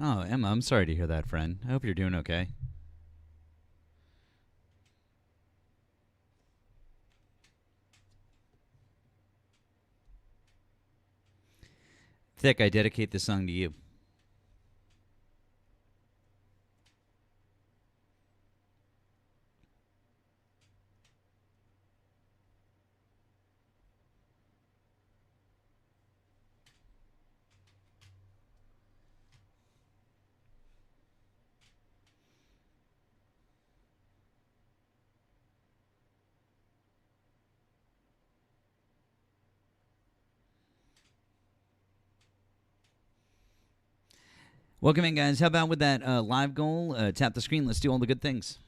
Oh, Emma, I'm sorry to hear that, friend. I hope you're doing okay. Thick, I dedicate this song to you. Welcome in, guys. How about with that live goal? Tap the screen. Let's do all the good things.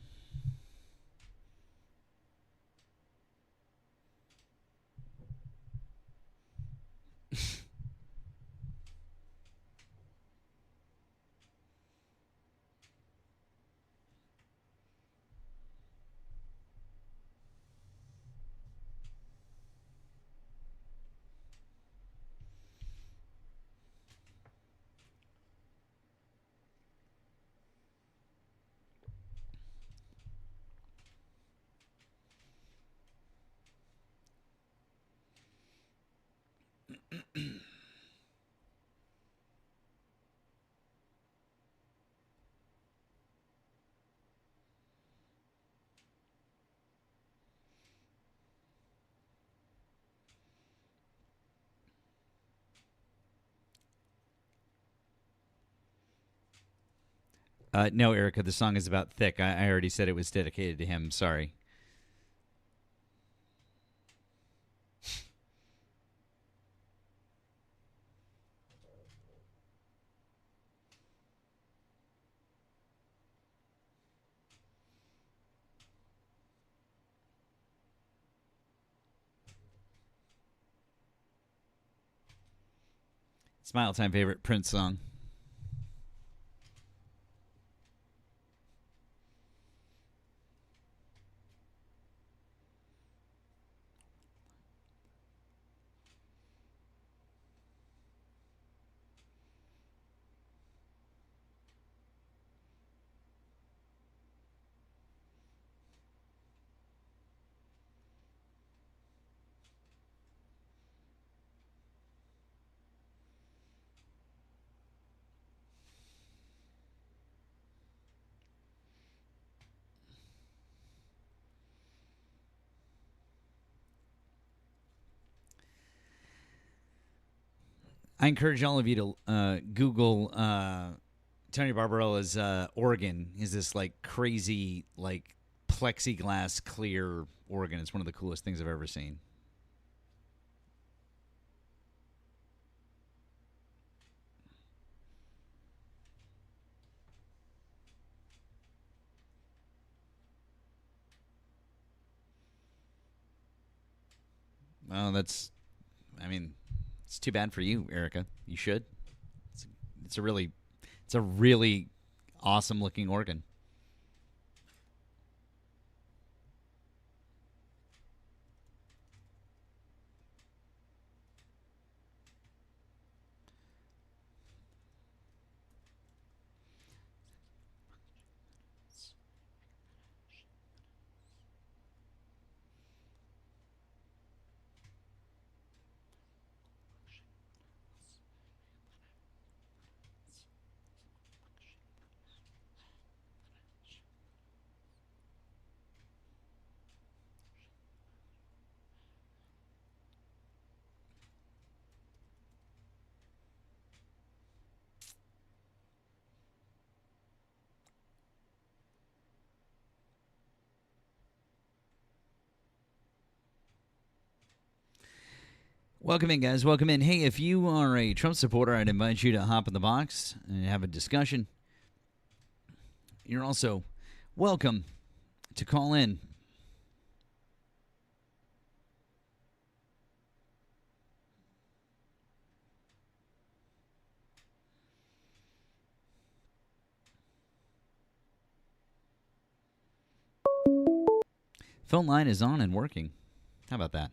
No, Erica, the song is about Thick. I already said it was dedicated to him. Sorry. It's my all-time favorite Prince song. I encourage all of you to Google Tony Barbarella's organ. Is this like crazy, like plexiglass clear organ? It's one of the coolest things I've ever seen. Well, that's, I mean, it's too bad for you, Erica. You should. It's, it's a really, it's a really awesome looking organ. Welcome in, guys. Welcome in. Hey, if you are a Trump supporter, I'd invite you to hop in the box and have a discussion. You're also welcome to call in. Phone line is on and working. How about that?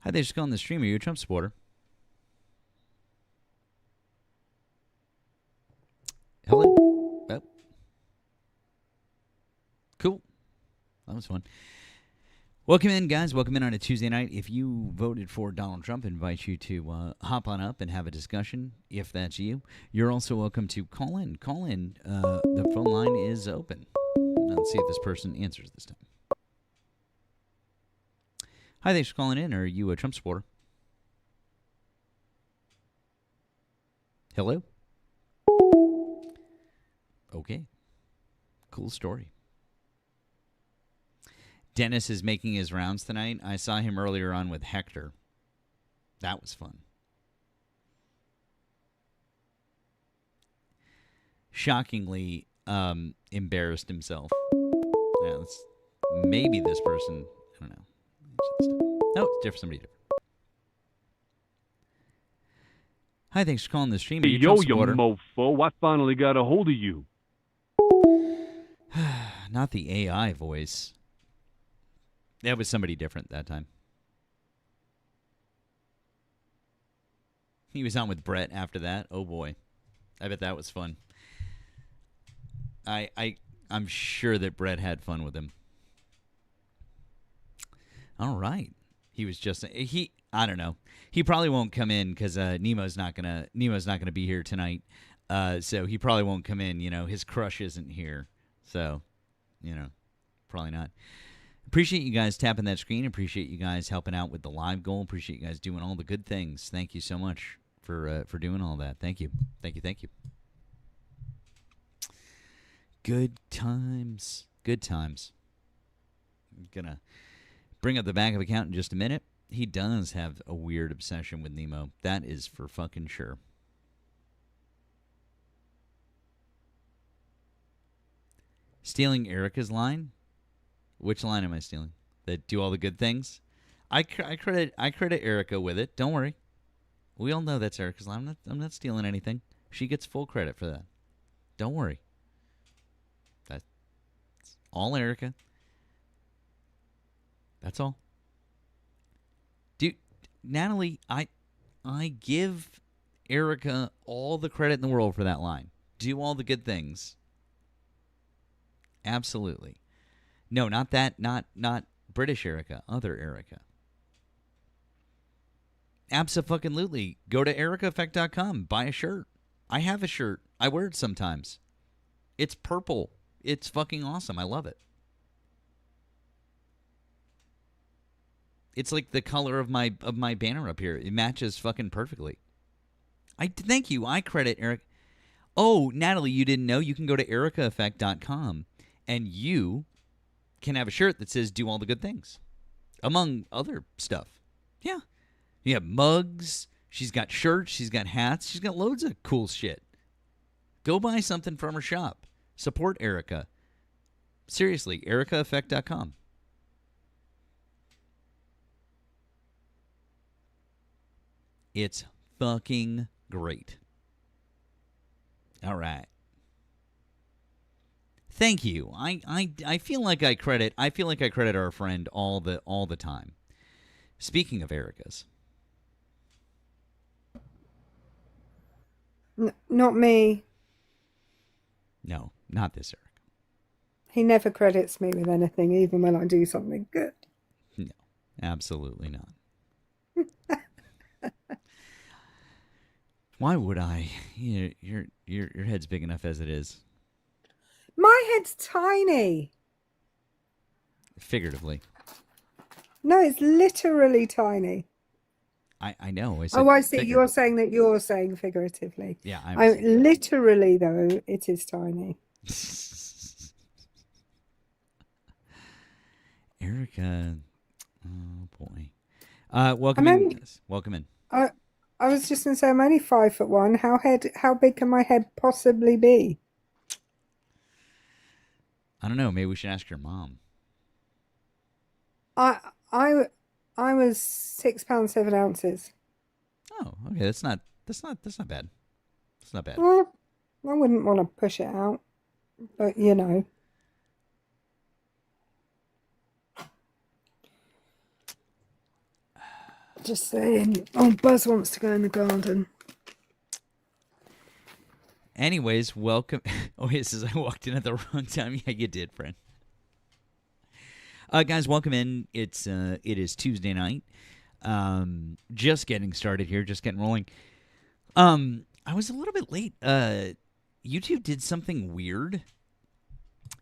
Hi, thanks for calling the stream. Are you a Trump supporter? Hello? Oh. Cool. That was fun. Welcome in, guys. Welcome in on a Tuesday night. If you voted for Donald Trump, I invite you to hop on up and have a discussion, if that's you. You're also welcome to call in. Call in. The phone line is open. Let's see if this person answers this time. Hi, thanks for calling in. Are you a Trump supporter? Hello? Okay. Cool story. Dennis is making his rounds tonight. I saw him earlier on with Hector. That was fun. Shockingly embarrassed himself. Yeah, maybe this person. I don't know. No, it's different. Somebody different. Hi, thanks for calling the stream. Hey, yo, you mofo. I finally got a hold of you. Not the AI voice. That was somebody different that time. He was on with Brett after that. Oh, boy. I bet that was fun. I'm sure that Brett had fun with him. All right. He was just I don't know. He probably won't come in because Nemo's not gonna be here tonight. So he probably won't come in. You know, his crush isn't here. So, you know, probably not. Appreciate you guys tapping that screen. Appreciate you guys helping out with the live goal. Appreciate you guys doing all the good things. Thank you so much for doing all that. Thank you. Thank you. Thank you. Good times. Good times. I'm gonna bring up the backup account in just a minute. He does have a weird obsession with Nemo. That is for fucking sure. Stealing Erika's line? Which line am I stealing? That do all the good things? I credit Erika with it. Don't worry. We all know that's Erika's line. I'm not stealing anything. She gets full credit for that. Don't worry. That's all Erika. That's all. Dude, Natalie, I give Erika all the credit in the world for that line. Do all the good things. Absolutely. No, not that. Not British Erika. Other Erika. Abso-fucking-lutely. Go to erikaeffect.com. Buy a shirt. I have a shirt. I wear it sometimes. It's purple. It's fucking awesome. I love it. It's like the color of my banner up here. It matches fucking perfectly. Thank you. I credit Eric. Oh, Natalie, you didn't know? You can go to erikaeffect.com and you can have a shirt that says do all the good things, among other stuff. Yeah. You have mugs. She's got shirts. She's got hats. She's got loads of cool shit. Go buy something from her shop. Support Erika. Seriously, erikaeffect.com. It's fucking great. All right. Thank you. I feel like I credit our friend all the time. Speaking of Erika's. Not me. No, not this Erika. He never credits me with anything, even when I do something good. No, absolutely not. Why would I? Your head's big enough as it is. My head's tiny. Figuratively. No, it's literally tiny. I know. I see. You're saying that you're saying figuratively. Yeah, literally, though, it is tiny. Erika. Oh, boy. Welcome in, guys. Welcome in. I was just going to say, I'm only 5'1". How big can my head possibly be? I don't know. Maybe we should ask your mom. I was 6 pounds 7 ounces. Oh, okay. That's not bad. That's not bad. Well, I wouldn't want to push it out, but you know. Just saying. Oh, Buzz wants to go in the garden. Anyways, welcome. Oh, it says I walked in at the wrong time. Yeah, you did, friend. Guys, welcome in. It is Tuesday night. Just getting started here. Just getting rolling. I was a little bit late. YouTube did something weird.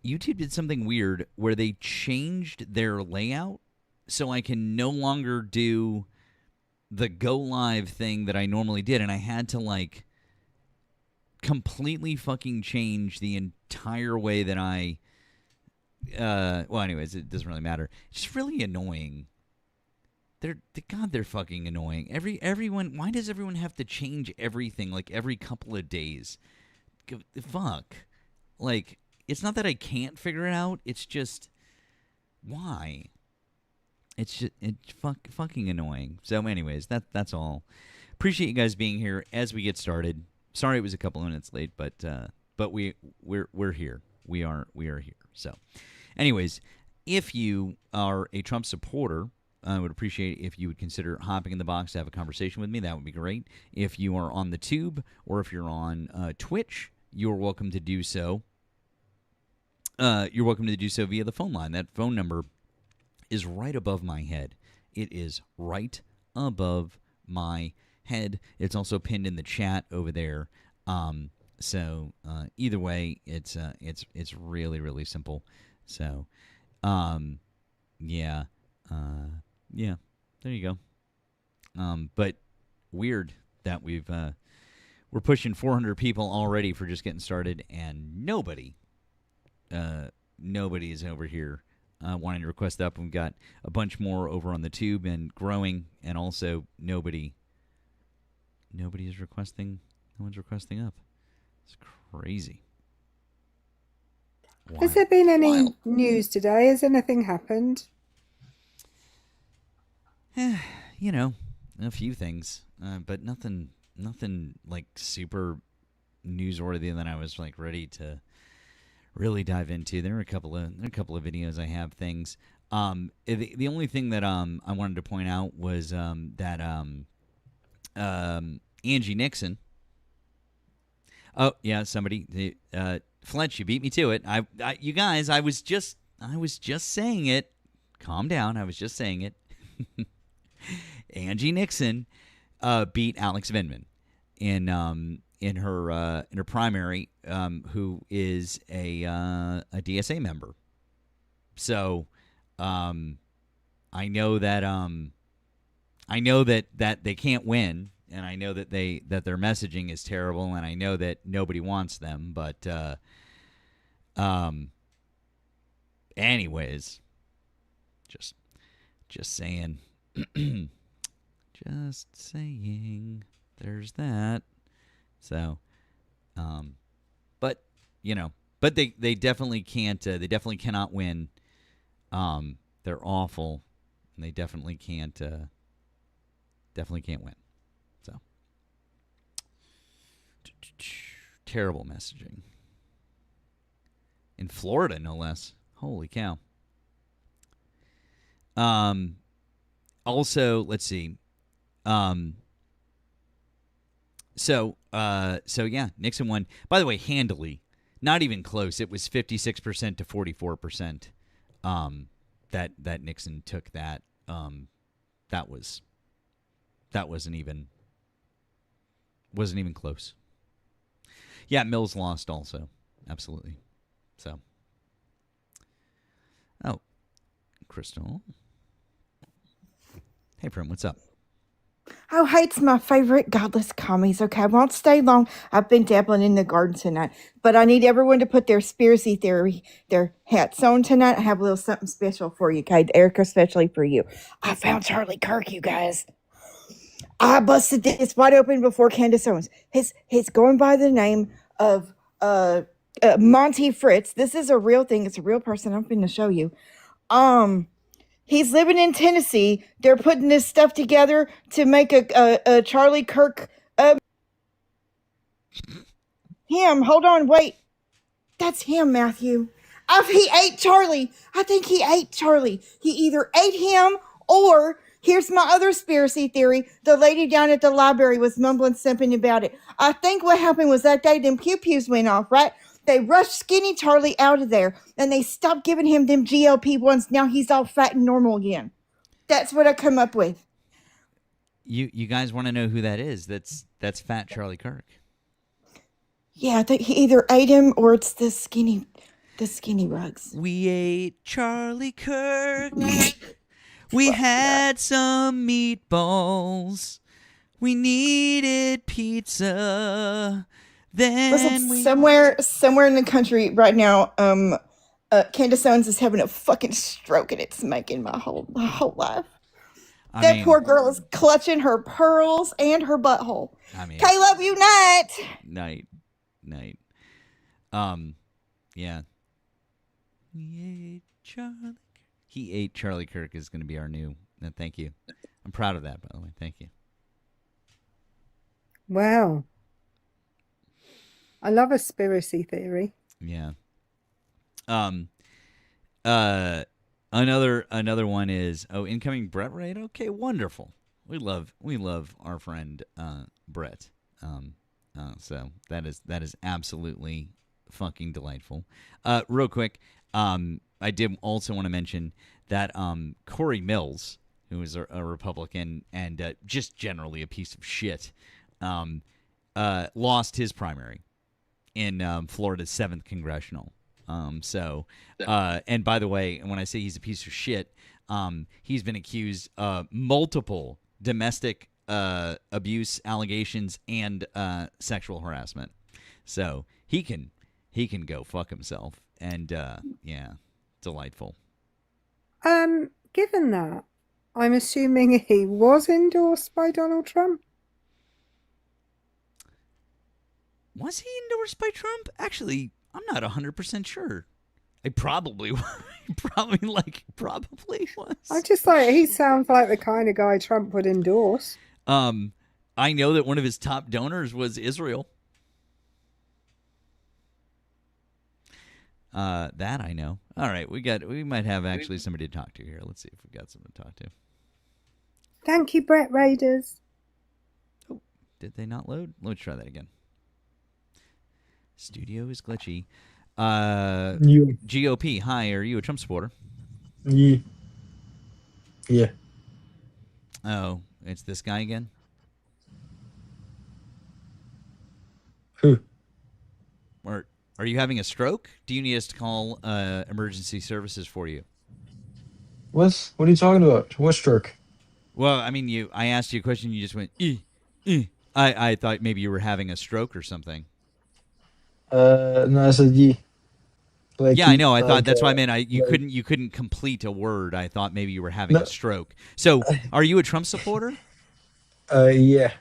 YouTube did something weird where they changed their layout so I can no longer do the go live thing that I normally did, and I had to like completely fucking change the entire way that I well, anyways, it doesn't really matter. It's just really annoying. They're fucking annoying. Everyone, why does everyone have to change everything like every couple of days? Fuck. Like, it's not that I can't figure it out. It's just why? It's fucking annoying. So anyways, that's all. Appreciate you guys being here as we get started. Sorry it was a couple of minutes late, but we're here. We are here. So anyways, if you are a Trump supporter, I would appreciate if you would consider hopping in the box to have a conversation with me. That would be great. If you are on the tube or if you're on Twitch, you're welcome to do so. You're welcome to do so via the phone line. That phone number is right above my head. It is right above my head. It's also pinned in the chat over there. So either way, it's really, really simple. So yeah, there you go. But weird that we're pushing 400 people already for just getting started, and nobody is over here wanting to request up. We've got a bunch more over on the tube and growing, and also nobody is requesting. No one's requesting up. It's crazy. Wild. Has there been any news today? Has anything happened? You know, a few things, but nothing like super newsworthy that I was like ready to really dive into. There are a couple of videos I have things. The only thing that I wanted to point out was that Angie Nixon. Oh yeah, somebody Fletch, you beat me to it. You guys, I was just saying it. Calm down. I was just saying it. Angie Nixon beat Alex Vindman in her primary, who is a DSA member. So I know that they can't win, and I know that their messaging is terrible, and I know that nobody wants them. But anyways, just saying. Just saying. There's that. So, but they definitely can't. They definitely cannot win. They're awful, and they definitely can't. Definitely can't win. So, terrible messaging in Florida, no less. Holy cow. Also, let's see. So yeah, Nixon won. By the way, handily, not even close. It was 56% to 44%. That Nixon took that. That wasn't even close. Yeah, Mills lost also. Absolutely. So. Oh, Crystal. Hey, Prim, what's up? Oh, hey, it's my favorite godless commies. Okay, I won't stay long. I've been dabbling in the garden tonight, but I need everyone to put their conspiracy theory, their hats on tonight. I have a little something special for you, okay? Erica, especially for you. I found Charlie Kirk, you guys. I busted this wide open before Candace Owens. He's going by the name of Monty Fritz. This is a real thing. It's a real person. I'm going to show you. He's living in Tennessee. They're putting this stuff together to make a Charlie Kirk. Him. Hold on. Wait. That's him, Matthew. He ate Charlie. I think he ate Charlie. He either ate him or Here's my other conspiracy theory. The lady down at the library was mumbling something about it. I think what happened was that day them pew-pews went off, right? They rushed Skinny Charlie out of there, and they stopped giving him them GLP-1s. Now he's all fat and normal again. That's what I come up with. You guys want to know who that is? That's Fat Charlie Kirk. Yeah, I think he either ate him or it's the skinny rugs. We ate Charlie Kirk. We had some meatballs. We needed pizza. Then somewhere in the country right now, Candace Owens is having a fucking stroke, and it's making my whole life. I mean, poor girl is clutching her pearls and her butthole. I mean, Caleb, unite. Night. Yeah. He ate Charlie Kirk is going to be our new. Thank you. I'm proud of that, by the way. Thank you. Wow. I love a conspiracy theory. Yeah. Another one is incoming Brett raid. Okay, wonderful. We love our friend Brett. So that is absolutely fucking delightful. Real quick, I did also want to mention that Corey Mills, who is a Republican and just generally a piece of shit, lost his primary in Florida's 7th congressional. And by the way, when I say he's a piece of shit, he's been accused of multiple domestic abuse allegations and sexual harassment. So he can go fuck himself. And yeah, delightful. Given that, I'm assuming he was endorsed by Donald Trump. Was he endorsed by Trump? Actually, I'm not 100% sure. I probably was. I just like, he sounds like the kind of guy Trump would endorse. I know that one of his top donors was Israel. That I know. All right, we might have actually somebody to talk to here. Let's see if we got someone to talk to. Thank you, Brett Raiders. Oh, did they not load? Let's try that again. Studio is glitchy. GOP, hi, are you a Trump supporter? Yeah. Oh, it's this guy again? Who? Or are you having a stroke? Do you need us to call emergency services for you? What are you talking about? What stroke? Well, I mean, I asked you a question, you just went, I thought maybe you were having a stroke or something. No, I said ye. Like yeah, I know. I thought that's why I meant you couldn't complete a word. I thought maybe you were having a stroke. So, are you a Trump supporter? Yeah.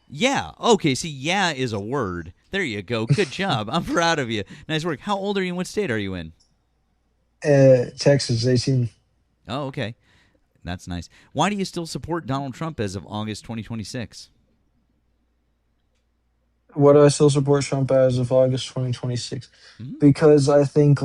Yeah. Okay. See, yeah is a word. There you go. Good job. I'm proud of you. Nice work. How old are you? And what state are you in? Texas, 18. Oh, okay. That's nice. Why do you still support Donald Trump as of August 2026? Why do I still support Trump as of August 2026? Mm-hmm. Because I think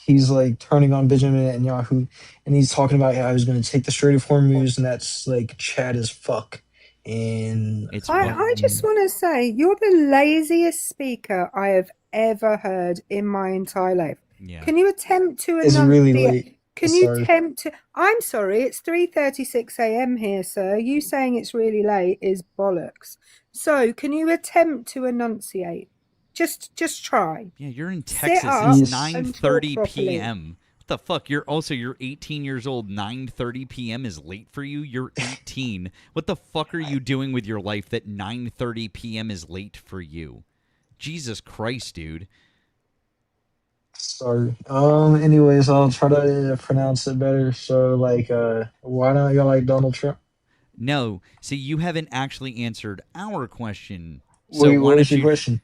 he's turning on Benjamin Netanyahu, and he's talking about how he's going to take the Strait of Hormuz, and that's Chad as fuck. And I just want to say, you're the laziest speaker I have ever heard in my entire life. Yeah. Can you attempt to It's really late. I'm sorry, it's 3:36 a.m. here, sir. You saying it's really late is bollocks. So, can you attempt to enunciate? Just try. Yeah, you're in Texas. It's 9:30 p.m. What the fuck? You're 18 years old. 9:30 p.m. is late for you? You're 18. What the fuck are you doing with your life that 9:30 p.m. is late for you? Jesus Christ, dude. Sorry. Anyways, I'll try to pronounce it better. So, why don't you like Donald Trump? No. See, you haven't actually answered our question. Wait, what is your question?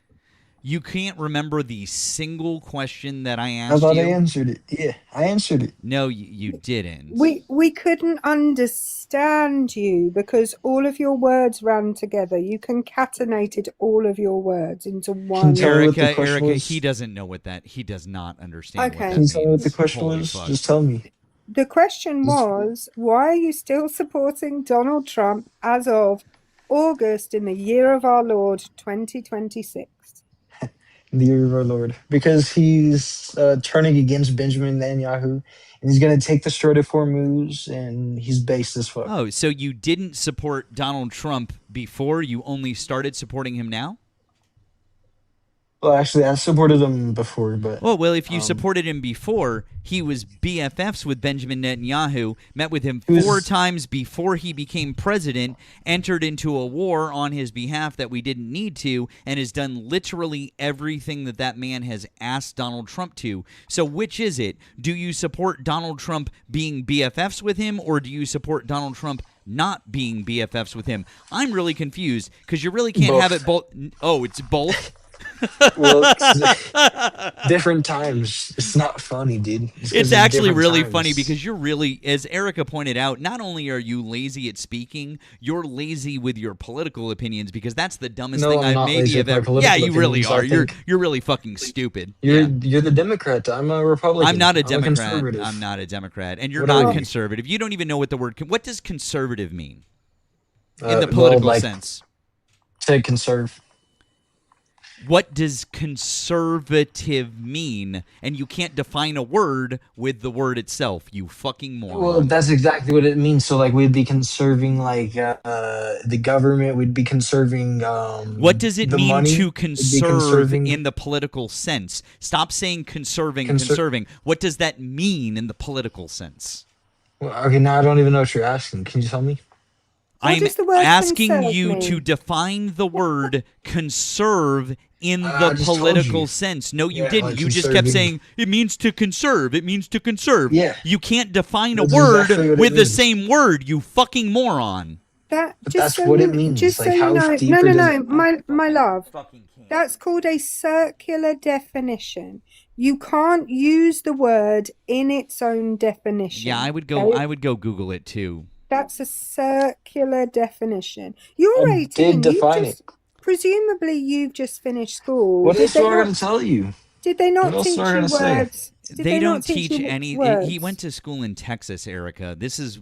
You can't remember the single question that I asked you? I thought I answered it. Yeah, I answered it. No, you didn't. We couldn't understand you because all of your words ran together. You concatenated all of your words into one. Erika, he doesn't know what that. He does not understand. Okay. What that Can you tell me what means. the question was? Just tell me. the question was, why are you still supporting Donald Trump as of August in the year of our Lord 2026? The year of our Lord, because he's turning against Benjamin Netanyahu, and he's going to take the Strait of Hormuz, and he's based as fuck. Oh, so you didn't support Donald Trump before? You only started supporting him now? Well, actually, I supported him before, but Oh, well, if you supported him before, he was BFFs with Benjamin Netanyahu, met with him 4 times before he became president, entered into a war on his behalf that we didn't need to, and has done literally everything that that man has asked Donald Trump to. So which is it? Do you support Donald Trump being BFFs with him, or do you support Donald Trump not being BFFs with him? I'm really confused because you really can't have it both. Oh, it's both? well, different times. It's not funny, dude. It's actually really funny because you're really, as Erika pointed out, not only are you lazy at speaking, you're lazy with your political opinions, because that's the dumbest thing I maybe have ever. Yeah, you really are. You're really fucking stupid. You're the Democrat. I'm a Republican. I'm not a Democrat. Conservative. I'm not a Democrat, and you're not conservative. You don't even know what the word. What does conservative mean in the political sense? To conserve. What does conservative mean? And you can't define a word with the word itself, you fucking moron. Well, that's exactly what it means. So, like, we'd be conserving, like, the government. We'd be conserving what does it mean money. To conserve in the political sense? Stop saying conserving. What does that mean in the political sense? Well, okay, now I don't even know what you're asking. Can you tell me? I'm asking you to define the word conserve in the political sense. No, you didn't. Like you just kept saying, it means to conserve. It means to conserve. Yeah. You can't define a word with the same word, you fucking moron. That's what it means. Just like, so how you know, no, my love. That's called a circular definition. You can't use the word in its own definition. Yeah, I would go Google it too. That's a circular definition. You're 18. Define it. Presumably, you've just finished school. What else am I going to tell you? Did they not teach you words? They don't teach any. He went to school in Texas, Erika. This is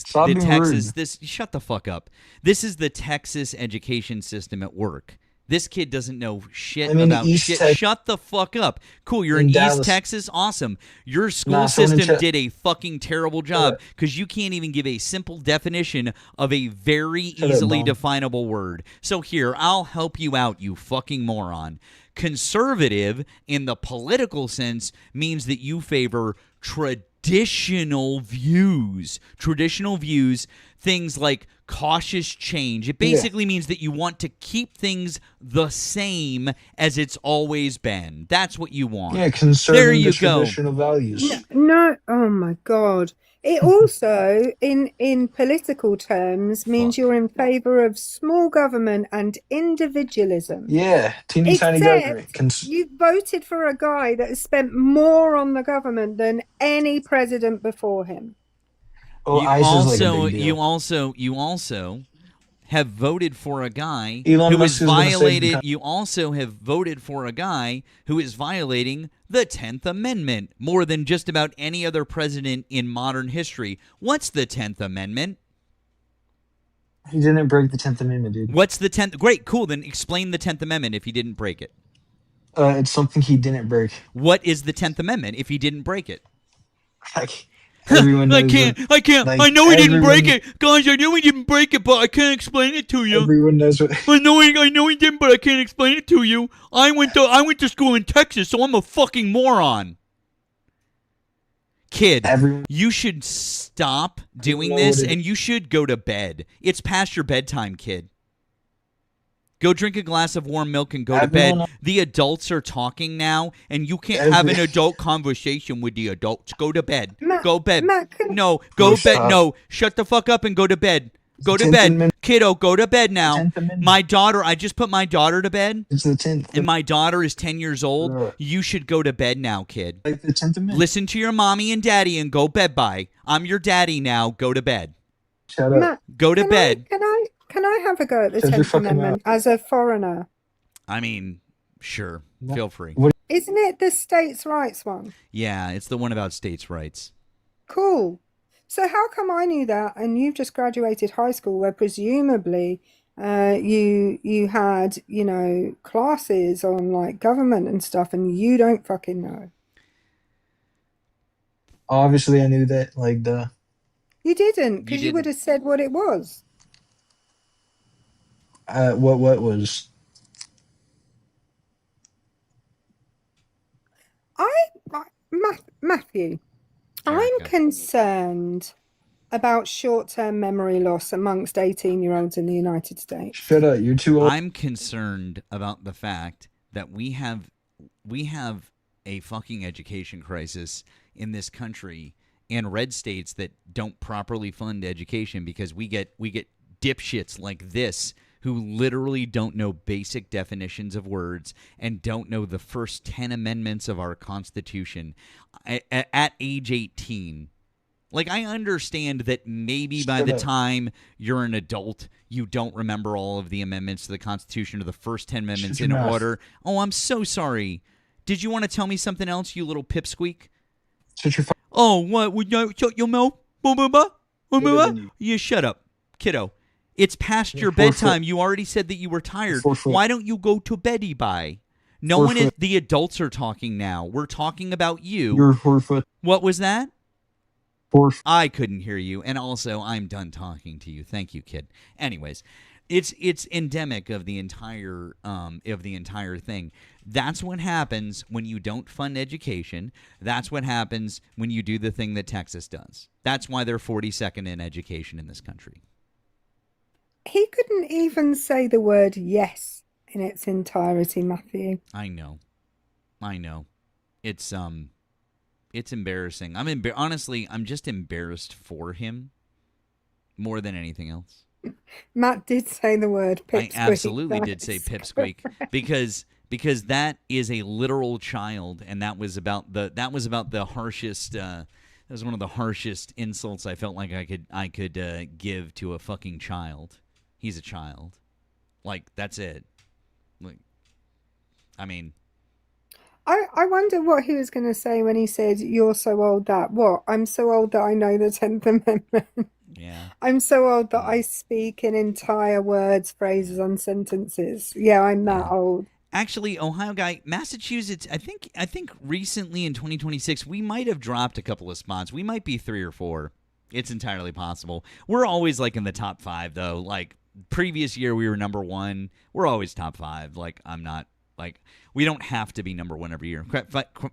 Stop the Texas. rude. Shut the fuck up. This is the Texas education system at work. This kid doesn't know shit about shit. Shut the fuck up. Cool, you're in East Texas? Awesome. Your school system did a fucking terrible job because you can't even give a simple definition of a very easily definable word. So here, I'll help you out, you fucking moron. Conservative, in the political sense, means that you favor traditional views. Traditional views, things like cautious change. It basically means that you want to keep things the same as it's always been. That's what you want. Yeah, conserving the traditional values. No, oh my God. It also, in political terms, means you're in favor of small government and individualism. Yeah, teeny tiny government. You voted for a guy that has spent more on the government than any president before him. Oh, you also have voted for a guy Elon who Musk has violated. You also have voted for a guy who is violating the 10th Amendment more than just about any other president in modern history. What's the 10th Amendment? He didn't break the 10th Amendment, dude. What's the 10th? Great, cool. Then explain the 10th Amendment if he didn't break it. It's something he didn't break. What is the 10th Amendment if he didn't break it? Everyone knows I can't. Like, I know he didn't break it, guys. I know he didn't break it, but I can't explain it to you. Everyone knows what. I know he didn't, but I can't explain it to you. I went to school in Texas, so I'm a fucking moron. Kid, you should stop doing this, and you should go to bed. It's past your bedtime, kid. Go drink a glass of warm milk and go to bed. The adults are talking now, and you can't have an adult conversation with the adults. Go to bed. Go bed. No, go bed. No, shut the fuck up and go to bed. Go to bed. Kiddo, go to bed now. My daughter, I just put my daughter to bed. It's the 10th. And my daughter is 10 years old. You should go to bed now, kid. Like the 10th Amendment. Listen to your mommy and daddy and go bed bye. I'm your daddy now. Go to bed. Shut up. Go to bed. Can I have a go at the 10th Amendment as a foreigner? I mean, sure. Feel free. Isn't it the states' rights one? Yeah, it's the one about states' rights. Cool. So how come I knew that and you've just graduated high school where presumably you had, classes on like government and stuff and you don't fucking know. Obviously, I knew that. Like the You didn't, You because you would didn't. have said what it was. what was I, Matthew, I'm Erica. concerned about short-term memory loss amongst 18-year-olds in the United shut States. up. You're too old. I'm concerned about the fact that we have a fucking education crisis in this country and red states that don't properly fund education because we get dipshits like this who literally don't know basic definitions of words and don't know the first 10 amendments of our Constitution at age 18. Like, I understand that maybe by Shut the up. time you're an adult, you don't remember all of the amendments to the Constitution or the first 10 amendments Shut your in mouth. order. Oh, I'm so sorry. Did you want to tell me something else, you little pipsqueak? Shut your. Oh, what? Would you shut your mouth? Older than you. You shut up, kiddo. It's past You're your 4 bedtime. foot. You already said that you were tired. 4 foot. Why don't you go to beddy by? No 4 one is. foot. The adults are talking now. We're talking about you. You're 4 foot. What was that? 4 foot. I couldn't hear you, and also I'm done talking to you. Thank you, kid. Anyways, it's endemic of the entire thing. That's what happens when you don't fund education. That's what happens when you do the thing that Texas does. That's why they're 42nd in education in this country. He couldn't even say the word yes in its entirety, Matthew. I know. It's embarrassing. Honestly, I'm just embarrassed for him more than anything else. Matt did say the word I pipsqueak. absolutely That did say is pipsqueak correct. because that is a literal child, and that was about the harshest. That was one of the harshest insults I felt like I could give to a fucking child. He's a child. Like, that's it. Like, I mean, I wonder what he was going to say when he said, "You're so old that what? I'm so old that I know the 10th Amendment. yeah. I'm so old that I speak in entire words, phrases, and sentences. Yeah, I'm that Yeah. old." Actually, Ohio guy, Massachusetts, I think recently in 2026 we might have dropped a couple of spots. We might be 3 or 4. It's entirely possible. We're always like in the top 5 though. Like, previous year we were number 1. We're always top 5. Like, I'm not like, we don't have to be number 1 every year.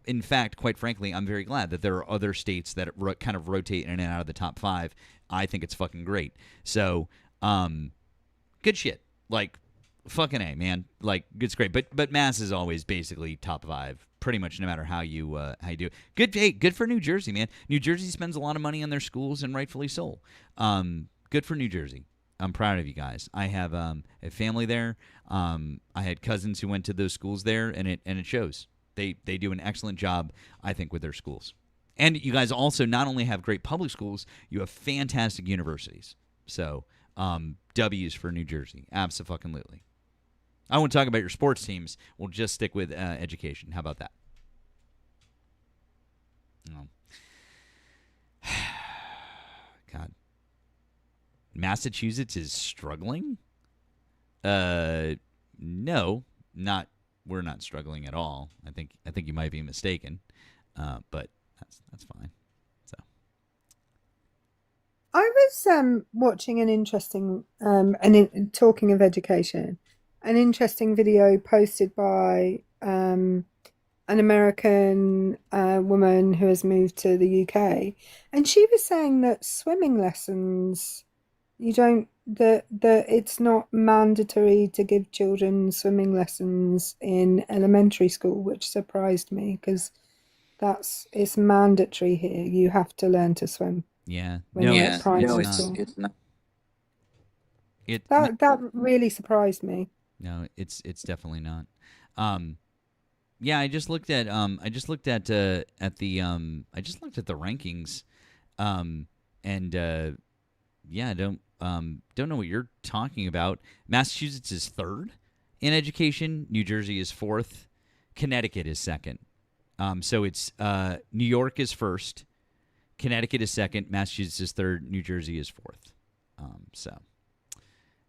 In fact, quite frankly, I'm very glad that there are other states that kind of rotate in and out of the top 5. I think it's fucking great. So, good shit. Like, fucking A, man. Like, it's great. But Mass is always basically top 5, pretty much no matter how you do it. Good. Hey, good for New Jersey, man. New Jersey spends a lot of money on their schools, and rightfully so. Good for New Jersey. I'm proud of you guys. I have a family there. I had cousins who went to those schools there, and it shows. They do an excellent job, I think, with their schools. And you guys also not only have great public schools, you have fantastic universities. So, W's for New Jersey. Abso-fucking-lutely. I won't talk about your sports teams. We'll just stick with education. How about that? Oh. God. Massachusetts is struggling? No, not. We're not struggling at all. I think you might be mistaken. But that's fine. So. I was watching an interesting talking of education, an interesting video posted by an American woman who has moved to the UK, and she was saying that swimming lessons, you don't that it's not mandatory to give children swimming lessons in elementary school, which surprised me because it's mandatory here. You have to learn to swim Yeah. when No, you're it's at primary not. school. It's not. That really surprised me. No, it's definitely not. Yeah, I just looked at the rankings, and yeah, I don't know what you're talking about. Massachusetts is 3rd in education. New Jersey is 4th. Connecticut is 2nd. So it's New York is 1st. Connecticut is second. Massachusetts is third. New Jersey is fourth. So,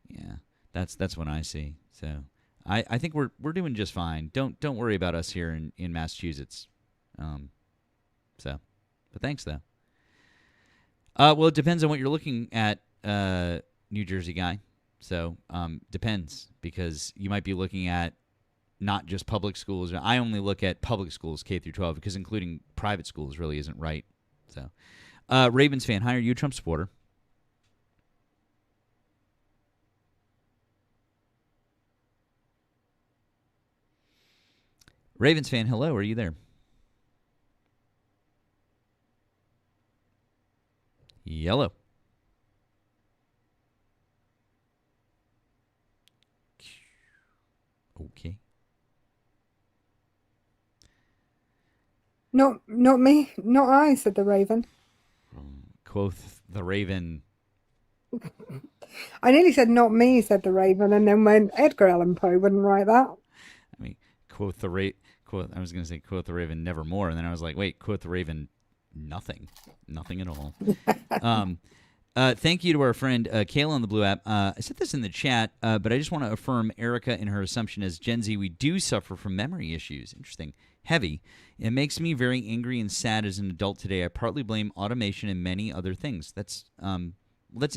yeah, that's what I see. So, I think we're doing just fine. Don't worry about us here in Massachusetts. But thanks though. Well, it depends on what you're looking at, New Jersey guy. So, depends, because you might be looking at not just public schools. I only look at public schools, K through 12, because including private schools really isn't right. So, Ravens fan, hi, are you a Trump supporter? Ravens fan, hello, are you there? Yellow. Okay. Not me, not I, said the Raven. Quoth the Raven. I nearly said not me, said the Raven, and then went Edgar Allan Poe wouldn't write that. I mean, quoth the Raven. I was going to say quoth the Raven nevermore, and then I was like, wait, quoth the Raven nothing at all. Thank you to our friend Kayla on the Blue app. I said this in the chat, but I just want to affirm Erika in her assumption as Gen Z, we do suffer from memory issues. Interesting. Heavy. It makes me very angry and sad as an adult today. I partly blame automation and many other things. That's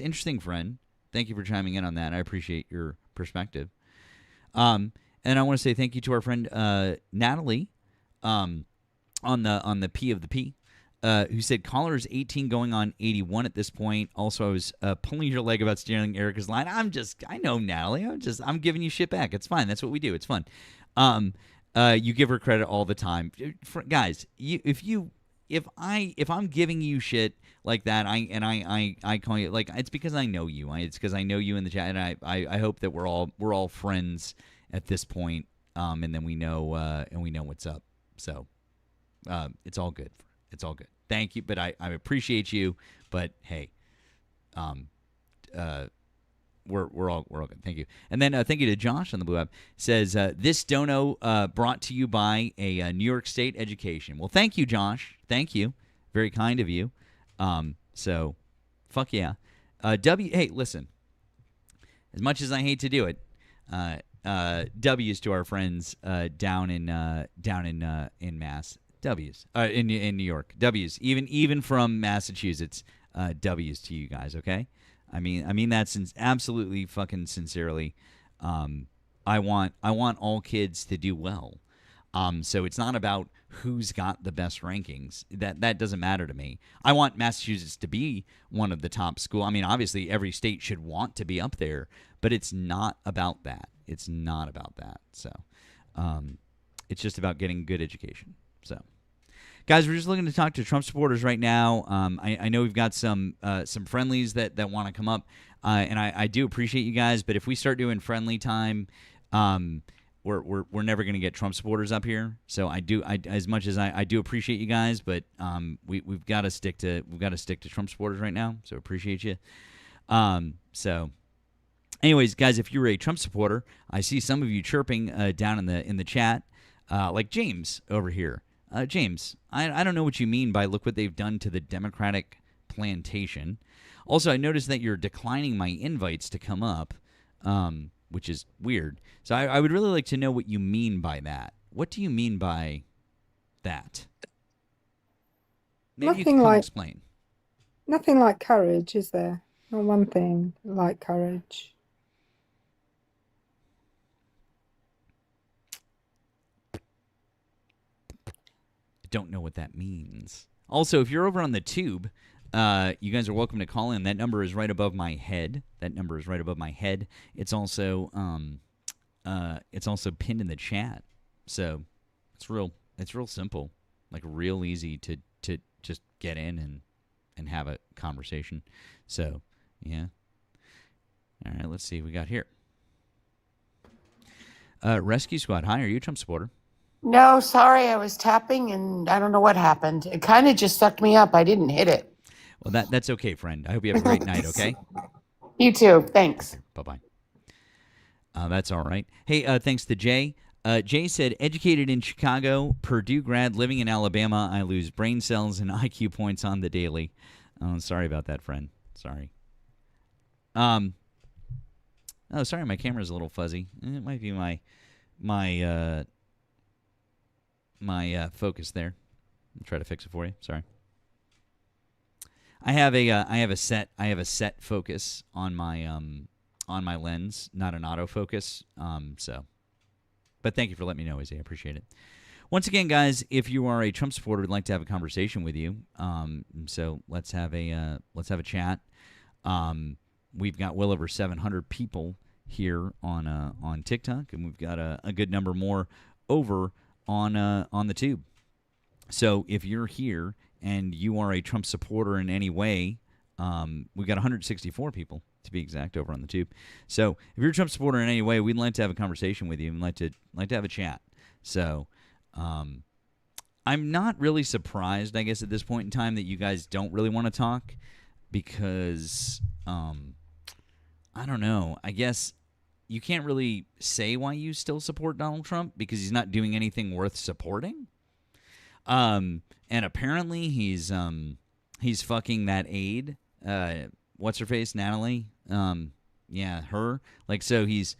interesting, friend. Thank you for chiming in on that. I appreciate your perspective. And I want to say thank you to our friend Natalie on the P of the P. Who said caller is 18 going on 81 at this point. Also, I was pulling your leg about stealing Erica's line. I know, Natalie. I'm giving you shit back. It's fine. That's what we do. It's fun. You give her credit all the time. Guys, if I'm giving you shit like that, I call you, like, it's because I know you. It's because I know you in the chat, and I hope that we're all friends at this point, and then we know what's up. So it's all good. It's all good. Thank you, but I appreciate you. But hey, we're all good. Thank you. And then thank you to Josh on the Blue app. Says this dono brought to you by a New York State education. Well, thank you, Josh. Thank you. Very kind of you. So, fuck yeah. Hey, listen. As much as I hate to do it, W's to our friends down in Mass. W's in New York. W's even from Massachusetts. W's to you guys. Okay. I mean that absolutely fucking sincerely. I want all kids to do well. So it's not about who's got the best rankings. That doesn't matter to me. I want Massachusetts to be one of the top schools. I mean, obviously every state should want to be up there, but it's not about that. It's not about that. So it's just about getting good education. So, guys, we're just looking to talk to Trump supporters right now. I know we've got some friendlies that want to come up, and I do appreciate you guys. But if we start doing friendly time, we're never going to get Trump supporters up here. So as much as I do appreciate you guys, but we've got to stick to Trump supporters right now. So appreciate you. So. Anyways, guys, if you're a Trump supporter, I see some of you chirping down in the chat, like James over here. James, I don't know what you mean by look what they've done to the Democratic plantation. Also, I noticed that you're declining my invites to come up, which is weird. So I would really like to know what you mean by that. What do you mean by that? Maybe you can explain. Nothing like courage, is there? Not one thing like courage. Don't know what that means. Also, if you're over on the tube, you guys are welcome to call in. That number is right above my head. It's also pinned in the chat. So it's real simple, like real easy to just get in and have a conversation. So yeah. All right, let's see what we got here. Rescue Squad, hi, are you a Trump supporter? No, sorry, I was tapping and I don't know what happened. It kind of just sucked me up. I didn't hit it. Well, that's okay, friend. I hope you have a great night, okay? You too. Thanks. Bye-bye. That's all right. Hey, thanks to Jay. Jay said, educated in Chicago, Purdue grad, living in Alabama. I lose brain cells and IQ points on the daily. Oh, sorry about that, friend. Sorry. Oh, sorry, my camera's a little fuzzy. It might be my focus there. I'll try to fix it for you. Sorry. I have a set focus on my lens, not an autofocus. But thank you for letting me know, Izzy. I appreciate it. Once again, guys, if you are a Trump supporter, we'd like to have a conversation with you. So let's have a chat. We've got well over 700 people here on TikTok, and we've got a good number more over on the tube. So if you're here and you are a Trump supporter in any way, we've got 164 people to be exact over on the tube. So if you're a Trump supporter in any way, we'd like to have a conversation with you and like to have a chat. So I'm not really surprised, I guess, at this point in time that you guys don't really want to talk because I don't know. I guess you can't really say why you still support Donald Trump because he's not doing anything worth supporting. And apparently he's fucking that aide. What's her face? Natalie? Yeah, her. Like, so he's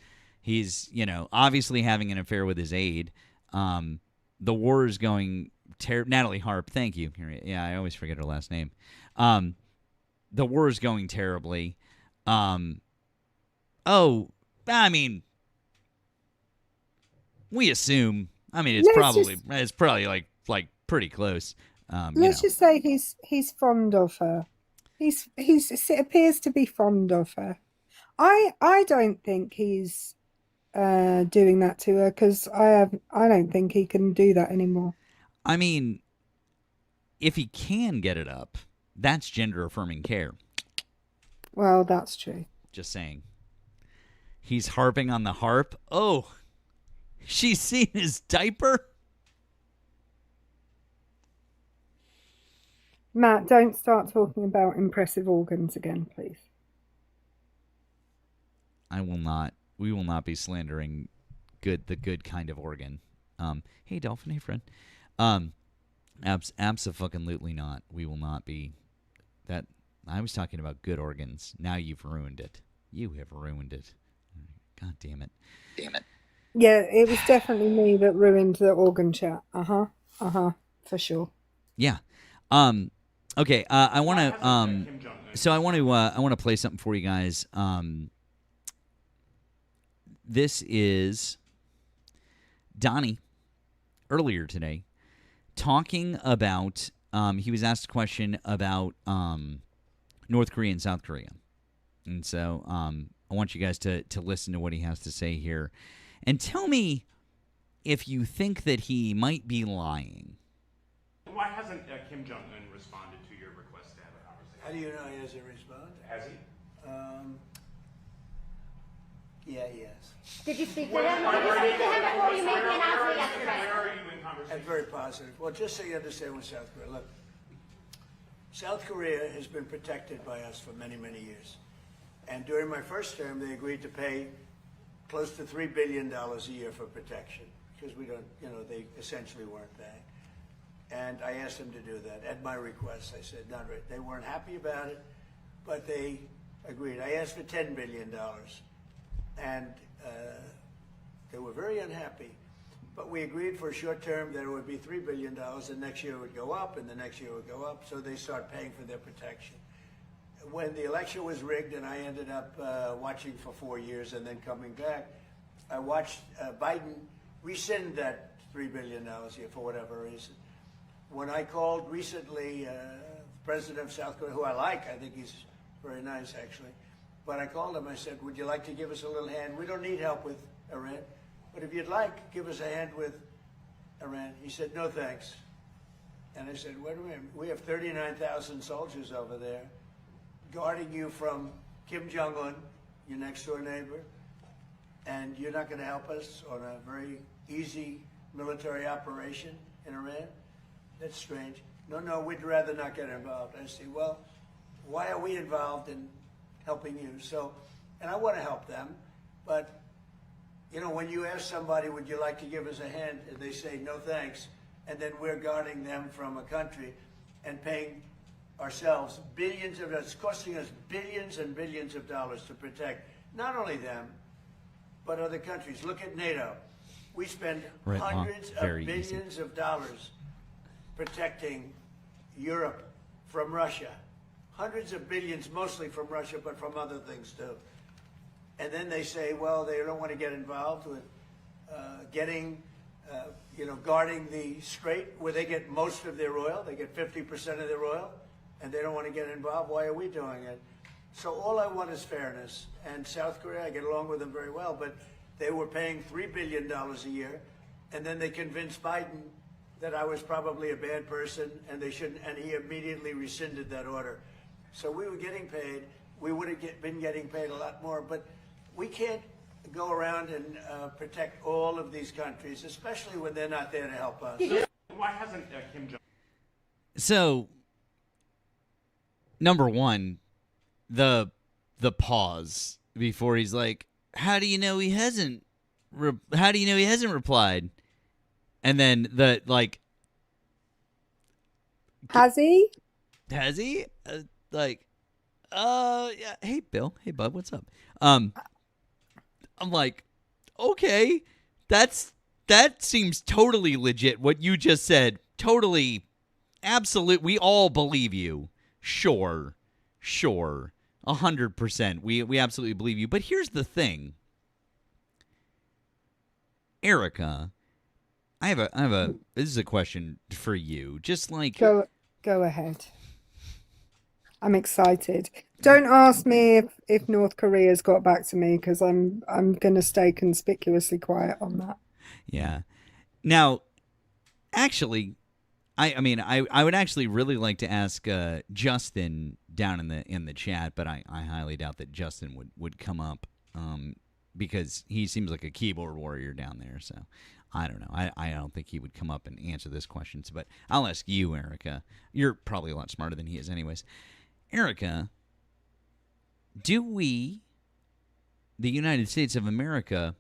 obviously having an affair with his aide. The war is going Natalie Harp, thank you. Yeah, I always forget her last name. The war is going terribly. I mean, we assume. I mean, it's probably like pretty close. Let's just say he's fond of her. It appears to be fond of her. I don't think he's doing that to her because I don't think he can do that anymore. I mean, if he can get it up, that's gender affirming care. Well, that's true. Just saying. He's harping on the harp. Oh, she's seen his diaper. Matt, don't start talking about impressive organs again, please. I will not. We will not be slandering the good kind of organ. Hey, Dolphin. Hey, friend. Abso-fucking-lutely not. We will not be. That I was talking about good organs. Now you've ruined it. You have ruined it. God damn it. Damn it. Yeah, it was definitely me that ruined the organ chat. For sure. Yeah. Okay. I want to play something for you guys. This is Donnie earlier today talking about. He was asked a question about North Korea and South Korea, and so I want you guys to listen to what he has to say here, and tell me if you think that he might be lying. Why hasn't Kim Jong-un responded to your request to have a conversation? How do you know he hasn't responded? Has he? Yeah, he has. Did you speak to him? Did you speak to him before you made the announcement yesterday? Where are you in conversation? And very positive. Well, just so you understand with South Korea, look, South Korea has been protected by us for many, many years. And during my first term, they agreed to pay close to $3 billion a year for protection because we don't, they essentially weren't paying. And I asked them to do that at my request. I said, not right. They weren't happy about it, but they agreed. I asked for $10 billion, and they were very unhappy. But we agreed for a short term that it would be $3 billion, and next year it would go up, and the next year it would go up, so they start paying for their protection. When the election was rigged and I ended up watching for 4 years and then coming back, I watched Biden rescind that $3 billion a year for whatever reason. When I called recently President of South Korea, who I like, I think he's very nice actually, but I called him, I said, would you like to give us a little hand? We don't need help with Iran, but if you'd like, give us a hand with Iran. He said, no thanks. And I said, wait a minute, we have 39,000 soldiers over there guarding you from Kim Jong-un, your next door neighbor, and you're not going to help us on a very easy military operation in Iran? That's strange. No, we'd rather not get involved. I say, well, why are we involved in helping you? So, and I want to help them, but, You know, when you ask somebody, would you like to give us a hand, and they say, no thanks, and then we're guarding them from a country and paying ourselves billions of dollars, it's costing us billions and billions of dollars to protect not only them, but other countries. Look at NATO. We spend hundreds of billions of dollars protecting Europe from Russia. Hundreds of billions, mostly from Russia, but from other things too. And then they say, well, they don't want to get involved with guarding the strait where they get most of their oil. They get 50% of their oil, and they don't want to get involved. Why are we doing it? So all I want is fairness. And South Korea, I get along with them very well, but they were paying $3 billion a year, and then they convinced Biden that I was probably a bad person and they shouldn't, and he immediately rescinded that order. So we were getting paid. We would have been getting paid a lot more, but we can't go around and protect all of these countries, especially when they're not there to help us. Why hasn't Kim Jong? So, number one, the pause before he's like, "How do you know he hasn't? How do you know he hasn't replied?" And then the like, has he? Has he? Yeah. Hey, Bill. Hey, bud. What's up? I'm like, okay, that seems totally legit. What you just said, totally, absolute. We all believe you. Sure, 100%. We absolutely believe you. But here's the thing, Erika. I have a. This is a question for you. Just like go ahead. I'm excited. Don't ask me if North Korea's got back to me, because I'm going to stay conspicuously quiet on that. Yeah. Now, actually, I would actually really like to ask Justin down in the chat, but I highly doubt that Justin would come up because he seems like a keyboard warrior down there. So I don't know. I don't think he would come up and answer this question. But I'll ask you, Erika. You're probably a lot smarter than he is, anyways. Erika, do we, the United States of America,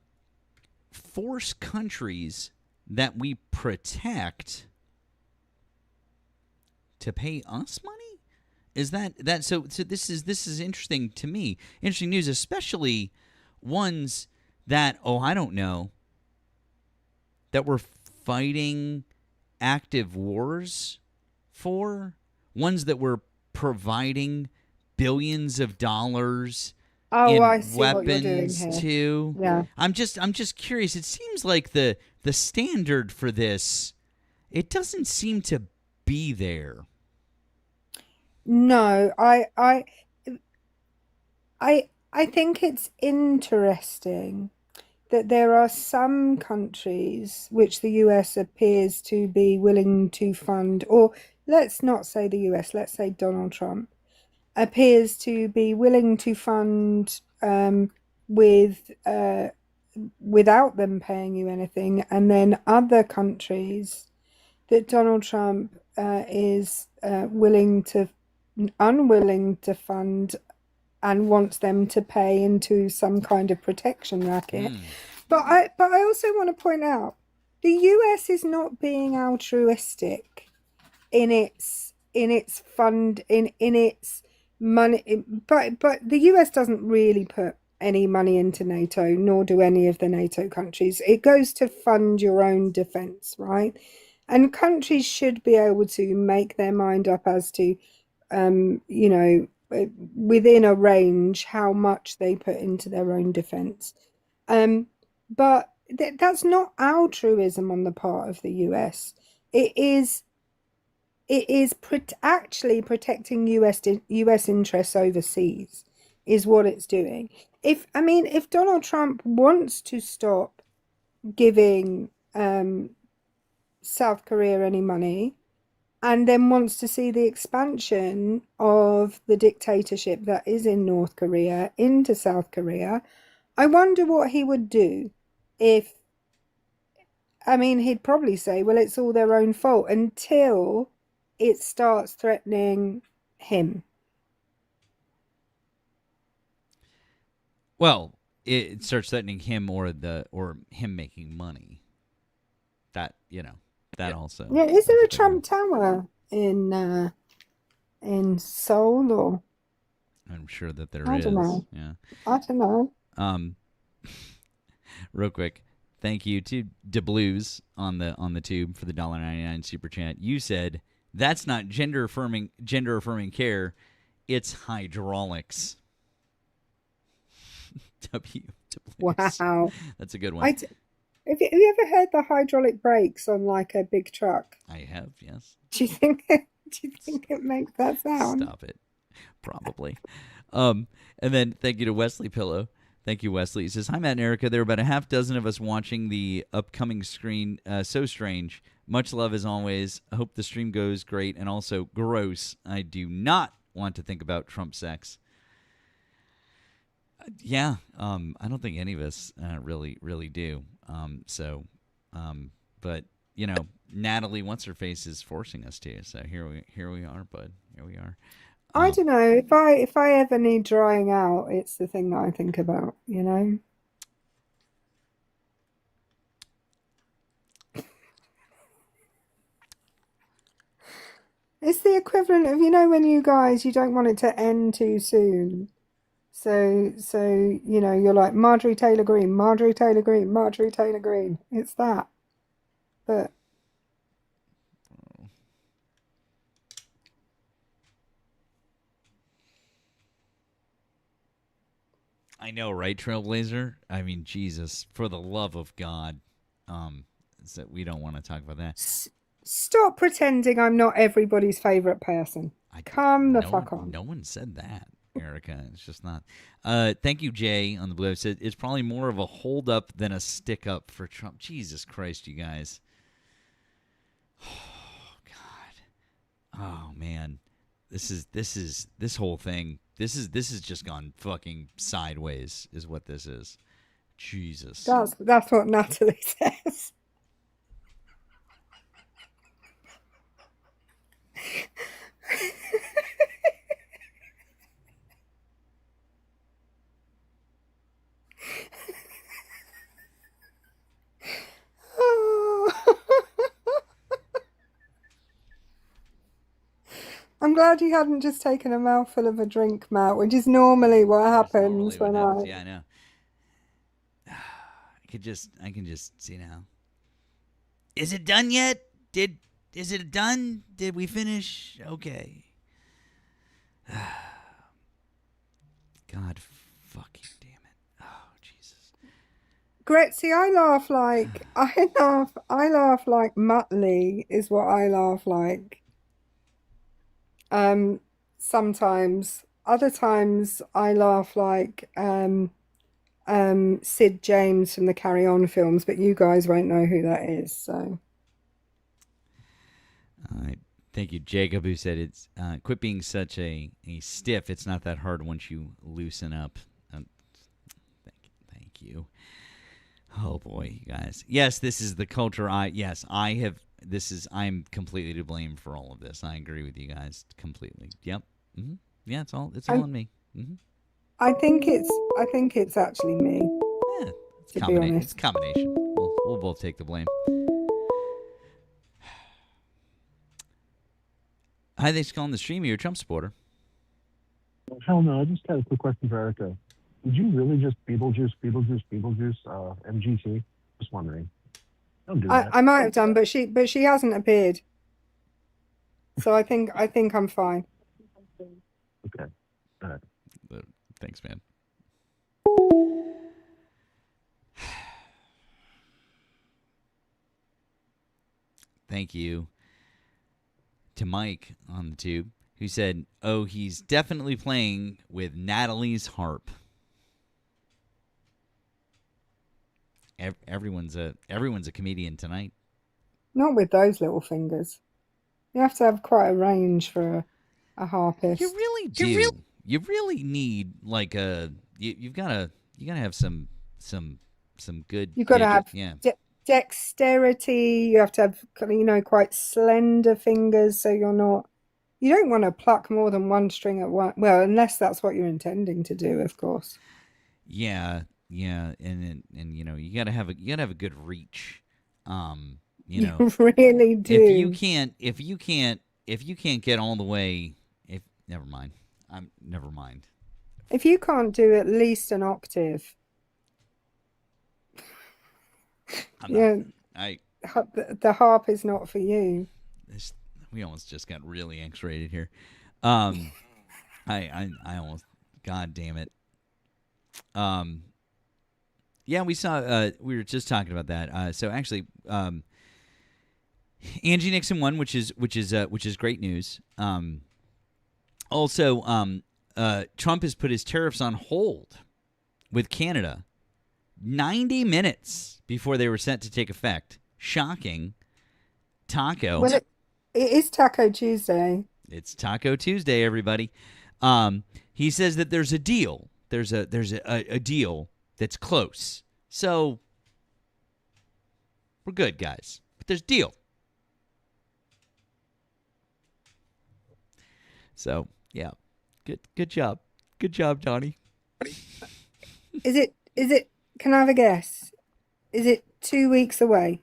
force countries that we protect to pay us money? Is that so this is interesting to me. Interesting news, especially ones that, I don't know, that we're fighting active wars for, ones that we're providing billions of dollars in weapons to. Yeah. I'm just curious. It seems like the standard for this, it doesn't seem to be there. No, I think it's interesting that there are some countries which the US appears to be willing to fund, or let's not say the US, let's say Donald Trump appears to be willing to fund without them paying you anything, and then other countries that Donald Trump is unwilling to fund and wants them to pay into some kind of protection racket. But I also want to point out the US is not being altruistic in its money, but the US doesn't really put any money into NATO, nor do any of the NATO countries. It goes to fund your own defense, right? And countries should be able to make their mind up as to within a range how much they put into their own defense. But that's not altruism on the part of the US. It is actually protecting US interests overseas is what it's doing. If Donald Trump wants to stop giving South Korea any money, and then wants to see the expansion of the dictatorship that is in North Korea into South Korea, I wonder what he would do if, he'd probably say, well, it's all their own fault, until it starts threatening him. Well, it starts threatening him or him making money. That that also. Yeah, is there a Trump Tower in Seoul or? I'm sure that there I is. don't know. Yeah. I don't know. Real quick, thank you to DeBlues on the tube for the $1.99 super chat. You said that's not gender affirming care, it's hydraulics. W DeBlues. Wow. That's a good one. Have you ever heard the hydraulic brakes on like a big truck? I have, yes. Do you think it makes that sound? Stop it. Probably. And then thank you to Wesley Pillow. Thank you, Wesley. He says, hi, Matt and Erica. There were about a half dozen of us watching the upcoming screen. So strange. Much love as always. I hope the stream goes great and also gross. I do not want to think about Trump sex. Yeah, I don't think any of us really do. But Natalie, what's her face, is forcing us to. So here we are, bud. Here we are. I don't know. If I ever need drying out, it's the thing that I think about, It's the equivalent of, when you don't want it to end too soon. So you're like Marjorie Taylor Greene, Marjorie Taylor Greene, Marjorie Taylor Greene. It's that. But I know, right, Trailblazer? I mean, Jesus, for the love of God. So we don't want to talk about that. Stop pretending I'm not everybody's favorite person. Come the fuck on. No one said that, Erica. It's just not. Thank you, Jay, on the blue. Said it's probably more of a hold up than a stick up for Trump. Jesus Christ, you guys. Oh God. Oh man. This whole thing. This is just gone fucking sideways, is what this is. Jesus. That's what Natalie says. I'm glad you hadn't just taken a mouthful of a drink, Matt, which is normally what happens when I. Yeah, I know. I can just see now. Is it done yet? Is it done? Did we finish? Okay. God fucking damn it. Oh, Jesus. Gretzy, I laugh like Muttley is what I laugh like. Sometimes. Other times I laugh like Sid James from the Carry On films, but you guys won't know who that is, so. Thank you, Jacob, who said it's quit being such a stiff. It's not that hard once you loosen up. Thank you. Oh boy, you guys. Yes, this is the culture. I'm completely to blame for all of this. I agree with you guys completely. Yep. Mm-hmm. Yeah, it's all on me. Mm-hmm. I think it's actually me. Yeah, it's a combination. We'll both take the blame. Hi, thanks for calling the stream. You're a Trump supporter. Hell no, I just had a quick question for Erica. Did you really just Beetlejuice, MGT? Just wondering. Don't do that. I might have done, but she hasn't appeared. So I think I'm fine. Okay. All right. Thanks, man. Thank you to Mike on the tube, who said, "Oh, he's definitely playing with Natalie's harp." Everyone's a comedian tonight. Not with those little fingers. You have to have quite a range for a harpist. You really do. You really need like you've got to have some good. You've got to have dexterity. You have to have quite slender fingers, so you don't want to pluck more than one string at once. Well, unless that's what you're intending to do, of course. Yeah. Yeah, and you know, you gotta have a good reach. You You know, really if you do. can't get all the way, if never mind, never mind. If you can't do at least an octave, I'm not. yeah, I the harp is not for you. this, we almost just got really X-rated here. I almost, God damn it. Yeah, we saw. We were just talking about that. So actually, Angie Nixon won, which is great news. Also, Trump has put his tariffs on hold with Canada 90 minutes before they were set to take effect. Shocking. Taco. Well, it is Taco Tuesday. It's Taco Tuesday, everybody. He says that there's a deal. There's a deal that's close. So we're good, guys. But there's a deal. So yeah, good job, Johnny. Is it? Can I have a guess? Is it 2 weeks away?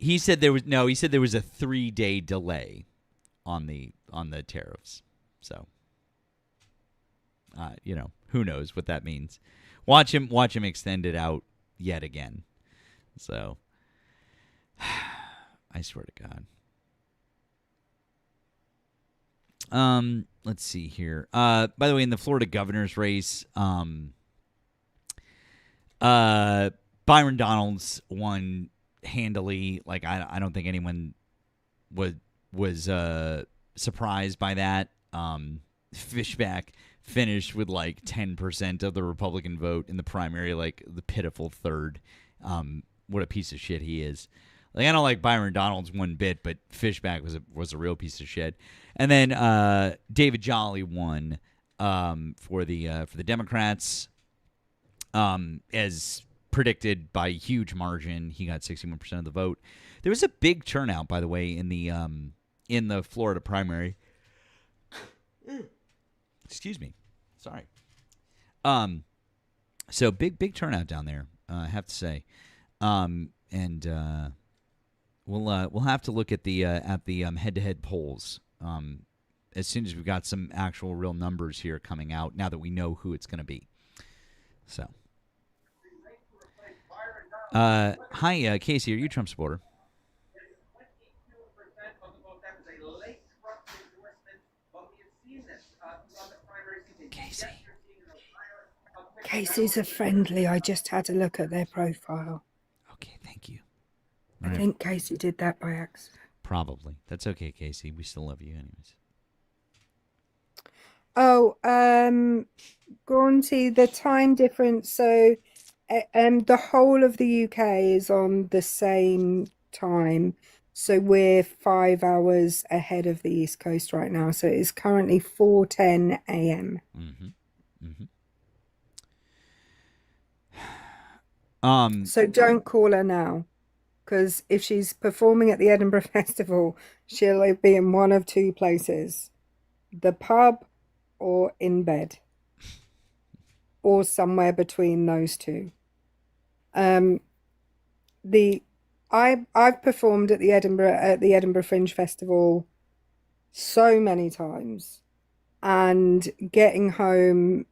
He said there was no. He said there was a 3-day delay on the tariffs. So, you know, who knows what that means? Watch him extend it out yet again. So, I swear to God. Let's see here. By the way, in the Florida governor's race, Byron Donalds won handily. Like I don't think anyone was surprised by that. Fishback finished with like 10% of the Republican vote in the primary, like the pitiful third. What a piece of shit he is. Like I don't like Byron Donalds one bit, but Fishback was a real piece of shit. And then David Jolly won for the Democrats, as predicted by a huge margin. He got 61% of the vote. There was a big turnout, by the way, in the Florida primary. Excuse me, sorry. So big turnout down there. I have to say, and we'll have to look at the head-to-head polls as soon as we've got some actual real numbers here coming out. Now that we know who it's going to be, so. Hi, Casey. Are you a Trump supporter? Casey's a friendly. I just had a look at their profile. Okay, thank you. I think Casey did that by accident. Probably. That's okay, Casey. We still love you anyways. Oh, Gaunty, the time difference. So, the whole of the UK is on the same time. So we're 5 hours ahead of the East Coast right now. So it's currently 4:10 a.m. So don't call her now, because if she's performing at the Edinburgh Festival, she'll be in one of two places: the pub or in bed, or somewhere between those two. I've performed at the Edinburgh Fringe Festival so many times, and getting home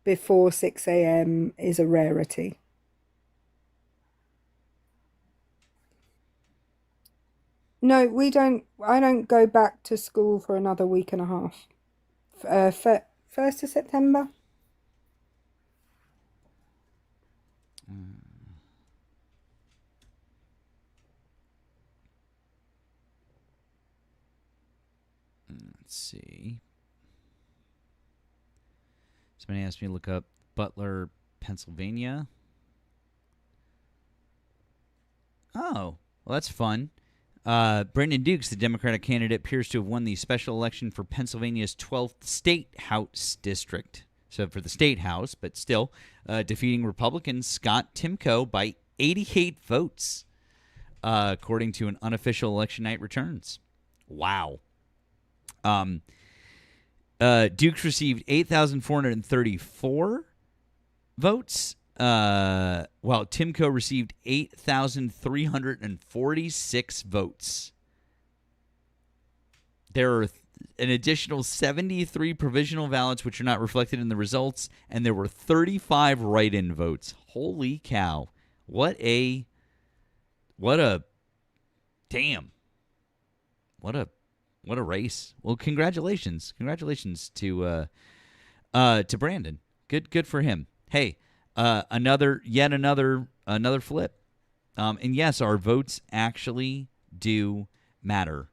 before 6 a.m. is a rarity. No, we don't. I don't go back to school for another week and a half. 1st of September. Let's see. Somebody asked me to look up Butler, Pennsylvania. Oh, well, that's fun. Brendan Dukes, the Democratic candidate, appears to have won the special election for Pennsylvania's 12th State House district. So for the State House, but still defeating Republican Scott Timko by 88 votes, according to an unofficial election night returns. Wow. Dukes received 8,434 votes, while Timko received 8,346 votes. There are an additional 73 provisional ballots which are not reflected in the results, and there were 35 write-in votes. Holy cow. What a damn. What a race. Well, congratulations. Congratulations to Brandon. Good for him. Hey, another flip. And yes, our votes actually do matter.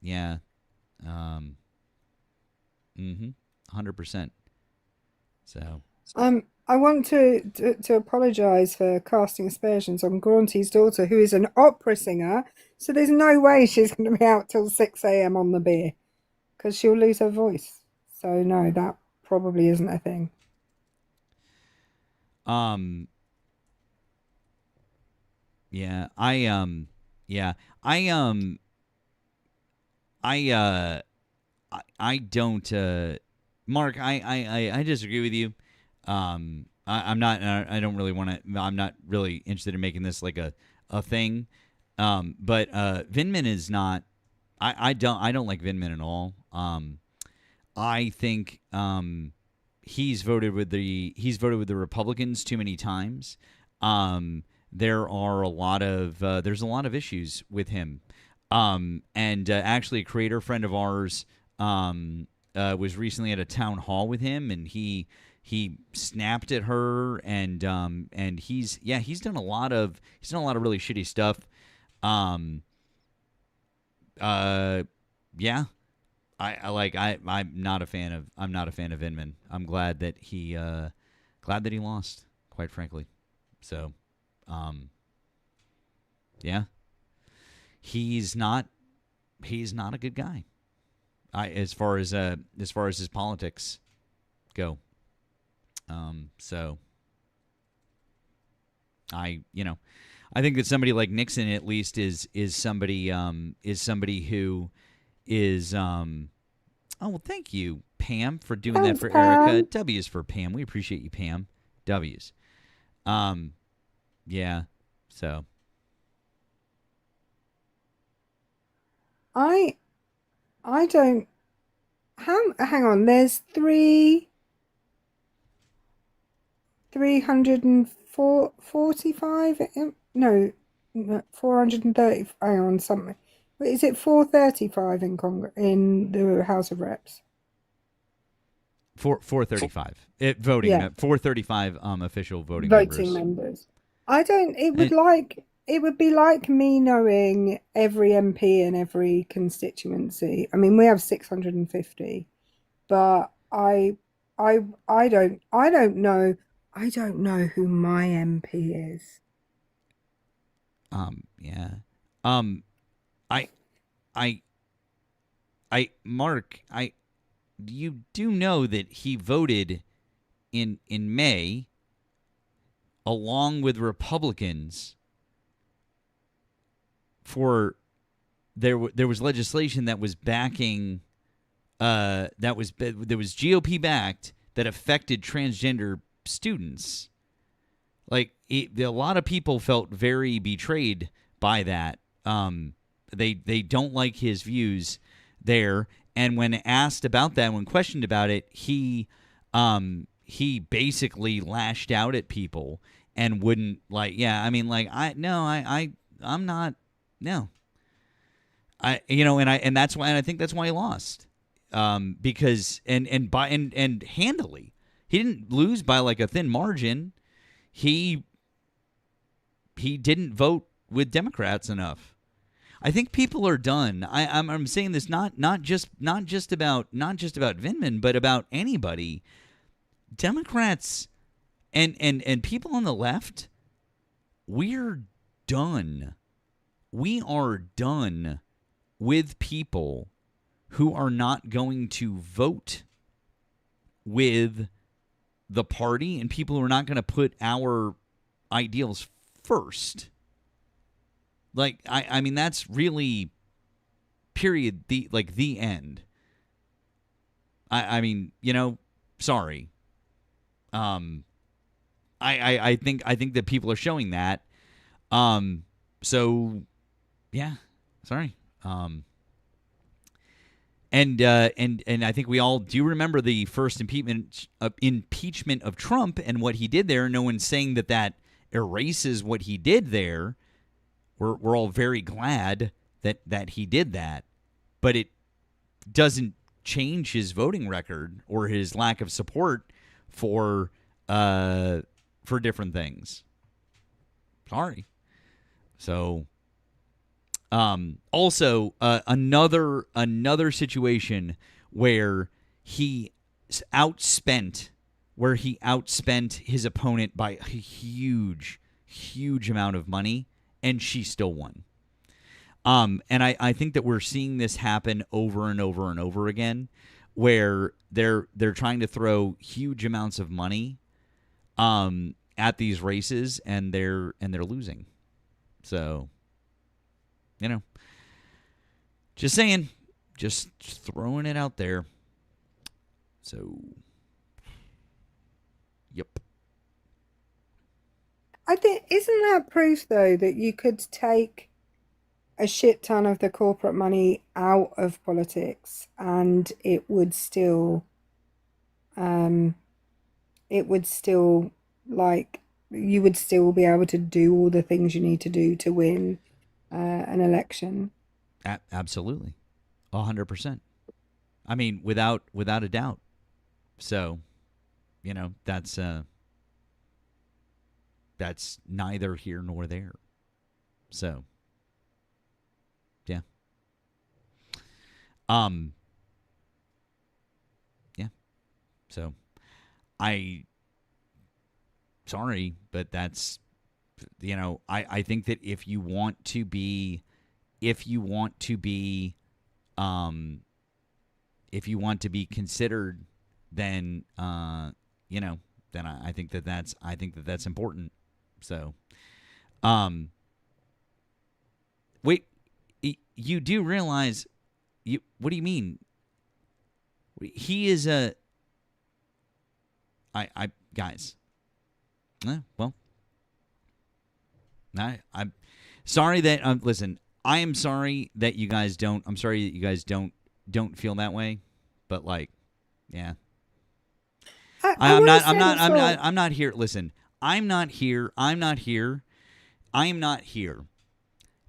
Yeah. 100%. So. I want to apologise for casting aspersions on Grauntie's daughter, who is an opera singer. So there's no way she's going to be out till 6 a.m. on the beer, because she'll lose her voice. So no, that probably isn't a thing. Yeah, I don't, Mark. I disagree with you. I'm not. I don't really want to. I'm not really interested in making this like a thing. But Vindman is not. I don't like Vindman at all. I think he's voted with the Republicans too many times. There's a lot of issues with him. And actually, a creator friend of ours was recently at a town hall with him, and he snapped at her, and he's done a lot of really shitty stuff. Yeah. I'm not a fan of Inman. I'm glad that he lost, quite frankly. So, yeah, he's not a good guy. As far as his politics go. So I think that somebody like Nixon at least is somebody who is oh, well, thank you, Pam, for doing that for Erika. W's for Pam. We appreciate you, Pam. W's. Yeah. So I don't. Hang on. There's 345. No, 430. Hang on, something. Is it 435 in the House of Reps? 435. Voting. Yeah. 435 official voting members. I don't. It would be like me knowing every MP in every constituency. I mean, we have 650, but I don't know. I don't know who my MP is. Yeah. Mark, you do know that he voted in May along with Republicans for there was legislation that was backing that was GOP backed that affected transgender students. Like a lot of people felt very betrayed by that. They don't like his views there, and when asked about that, when questioned about it, he basically lashed out at people and wouldn't I'm not. No. And that's why, and I think that's why he lost. Because and handily. He didn't lose by like a thin margin. He didn't vote with Democrats enough. I think people are done. I'm saying this not just about Vindman, but about anybody. Democrats and people on the left, we're done. We are done with people who are not going to vote with the party and people who are not going to put our ideals first. Like, I mean, that's really, period, the end. I mean, sorry. I think that people are showing that. So yeah, sorry. And I think we all do remember the first impeachment of Trump and what he did there. No one's saying that erases what he did there. We're all very glad that he did that, but it doesn't change his voting record or his lack of support for different things. Sorry. So, also another situation where he outspent his opponent by a huge amount of money, and she still won. And I think that we're seeing this happen over and over and over again, where they're trying to throw huge amounts of money at these races, and they're losing. So, just saying, just throwing it out there. So, yep. I think, isn't that proof though that you could take a shit ton of the corporate money out of politics and it would still like you would still be able to do all the things you need to do to win an election? Absolutely, 100%. I mean, without a doubt. So, that's neither here nor there. So, yeah. Yeah. So, sorry, but that's, I think that if you want to be considered, then then I think that's important. So, wait, you do realize what do you mean? He is guys. Well, I'm sorry that listen. I am sorry that you guys don't. I'm sorry that you guys don't feel that way. But yeah. I'm not here. Listen, I'm not here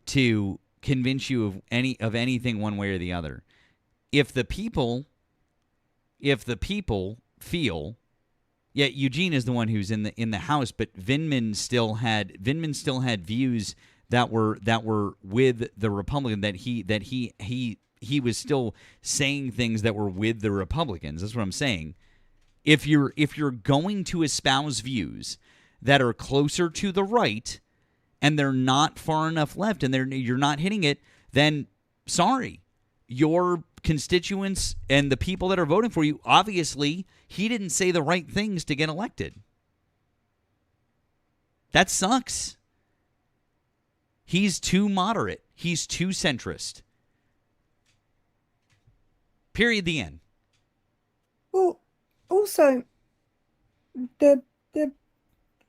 to convince you of anything one way or the other. If the people feel, yeah, Eugene is the one who's in the House, but Vindman still had views that were with the Republican, that he was still saying things that were with the Republicans. That's what I'm saying. If you're going to espouse views that are closer to the right and they're not far enough left and you're not hitting it, then sorry. Your constituents and the people that are voting for you, obviously, he didn't say the right things to get elected. That sucks. He's too moderate. He's too centrist. Period. The end. Well, also, the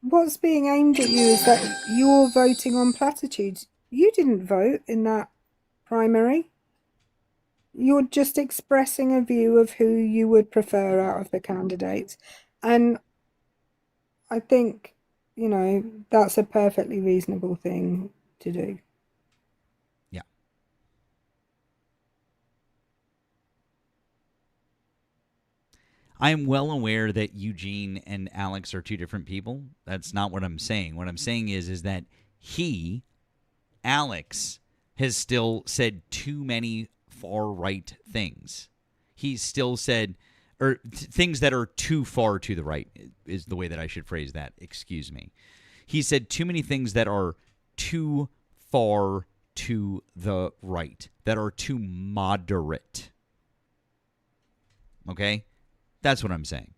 what's being aimed at you is that you're voting on platitudes. You didn't vote in that primary. You're just expressing a view of who you would prefer out of the candidates. And I think, that's a perfectly reasonable thing to do. Yeah. I am well aware that Eugene and Alex are two different people. That's not what I'm saying. What I'm saying is that Alex, has still said too many far-right things. He's still said, or things that are too far to the right is the way that I should phrase that. Excuse me. He said too many things that are too far to the right, that are too moderate. Okay? That's what I'm saying.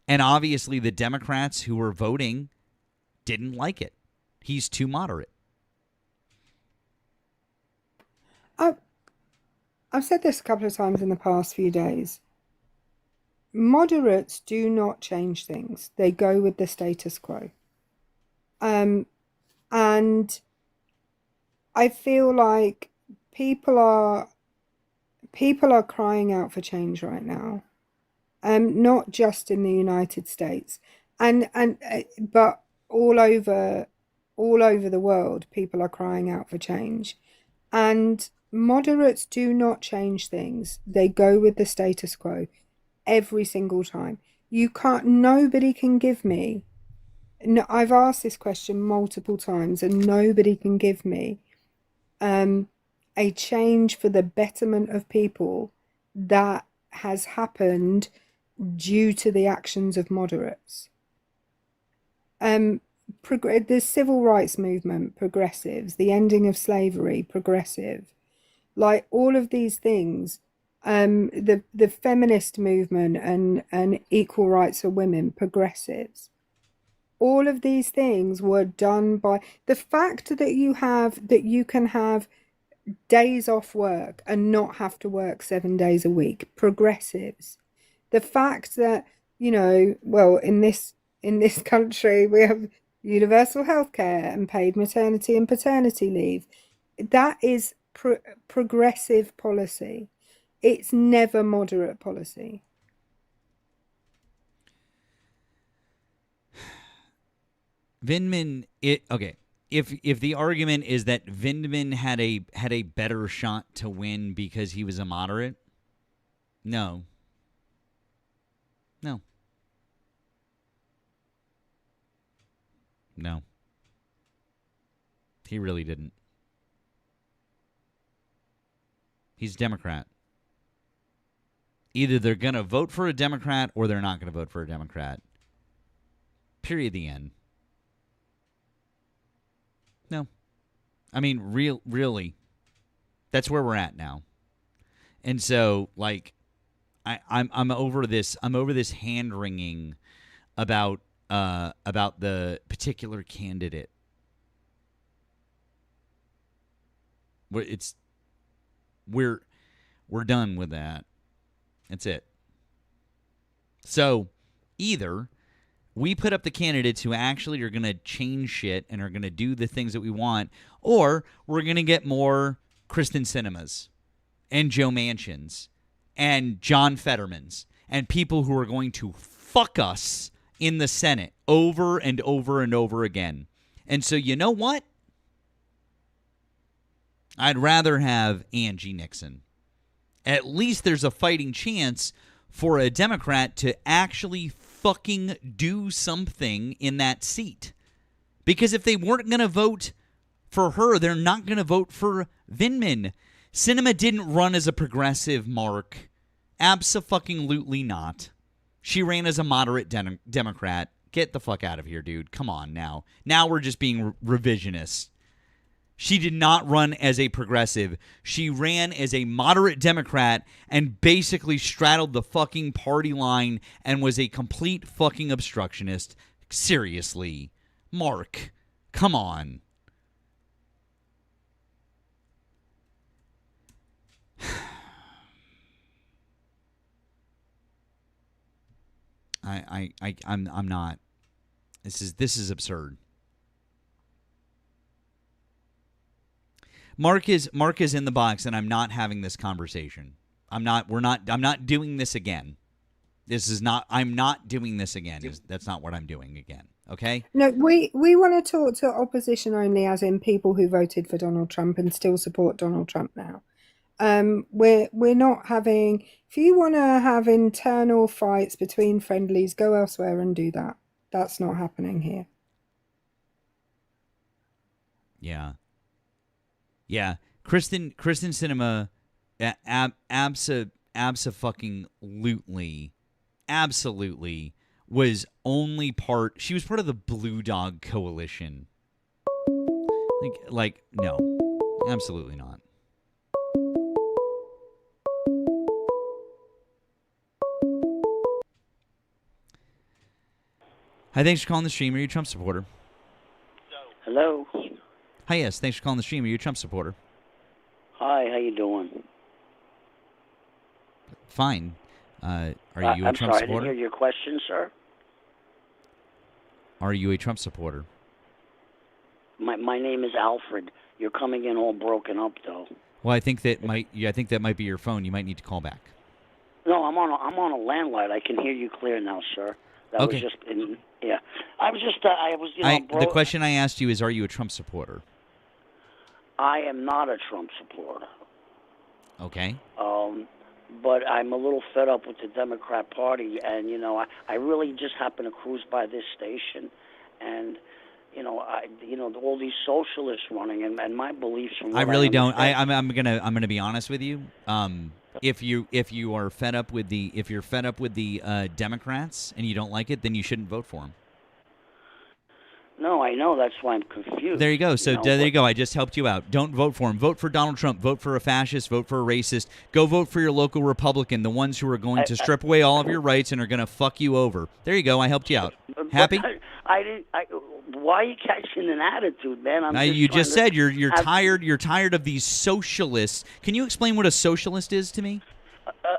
And obviously the Democrats who were voting didn't like it. He's too moderate. I've said this a couple of times in the past few days. Moderates do not change things. They go with the status quo. And I feel like people are crying out for change right now. Not just in the United States, but all over the world, people are crying out for change. And moderates do not change things. They go with the status quo every single time. Nobody can give me, no, I've asked this question multiple times and nobody can give me a change for the betterment of people that has happened due to the actions of moderates. The civil rights movement, progressives, the ending of slavery, progressive, like all of these things, the feminist movement and equal rights for women, progressives. All of these things were done by the fact that you can have days off work and not have to work 7 days a week, progressives. The fact that, well, in this country we have universal healthcare and paid maternity and paternity leave. That is progressive policy. It's never moderate policy. Vindman, okay. If the argument is that Vindman had a better shot to win because he was a moderate, no. He really didn't. He's Democrat. Either they're going to vote for a Democrat or they're not going to vote for a Democrat. Period. The end. No. I mean, really, that's where we're at now. And so, like, I'm over this. I'm over this hand wringing about the particular candidate. We're done with that. That's it. So, either we put up the candidates who actually are going to change shit and are going to do the things that we want, or we're going to get more Kristen Sinemas and Joe Manchins and John Fettermans and people who are going to fuck us in the Senate over and over and over again. And so, you know what? I'd rather have Angie Nixon. At least there's a fighting chance for a Democrat to actually fucking do something in that seat. Because if they weren't going to vote for her, they're not going to vote for Vindman. Sinema didn't run as a progressive, Mark. Abso-fucking-lutely not. She ran as a moderate Democrat. Get the fuck out of here, dude. Come on now. Now we're just being revisionists. She did not run as a progressive. She ran as a moderate Democrat and basically straddled the fucking party line and was a complete fucking obstructionist. Seriously. Mark, come on. I'm not. This is absurd. Mark is in the box, and I'm not having this conversation. I'm not doing this again. I'm not doing this again. That's not what I'm doing again. Okay? No, we want to talk to opposition only, as in people who voted for Donald Trump and still support Donald Trump now. We're not having. If you want to have internal fights between friendlies, go elsewhere and do that. That's not happening here. Yeah. Kristen Sinema, absolutely was only part. She was part of the Blue Dog Coalition. Like no, absolutely not. Hi, thanks for calling the stream. Are you a Trump supporter? Hello. Hi, yes, thanks for calling the stream. Are you a Trump supporter? Hi, how you doing? fine. Are you a I'm Trump sorry, I didn't supporter? hear your question, sir. Are you a Trump supporter? My name is Alfred. You're coming in all broken up, though. Well, I think that might be your phone. You might need to call back. No, I'm on a landline. I can hear you clear now, sir. That Okay. was just yeah. I was The question I asked you is, are you a Trump supporter? I am not a Trump supporter. Okay. But I'm a little fed up with the Democrat Party, and I really just happened to cruise by this station, and all these socialists running, and my beliefs. From what I really don't. understand- I'm gonna be honest with you. If you are fed up with the Democrats and you don't like it, then you shouldn't vote for them. No, I know. That's why I'm confused. There you go. So there you go. I just helped you out. Don't vote for him. Vote for Donald Trump. Vote for a fascist. Vote for a racist. Go vote for your local Republican, the ones who are going to strip away all of your rights and are going to fuck you over. There you go. I helped you out. Happy? I didn't. Why are you catching an attitude, man? You just said you're tired. You're tired of these socialists. Can you explain what a socialist is to me?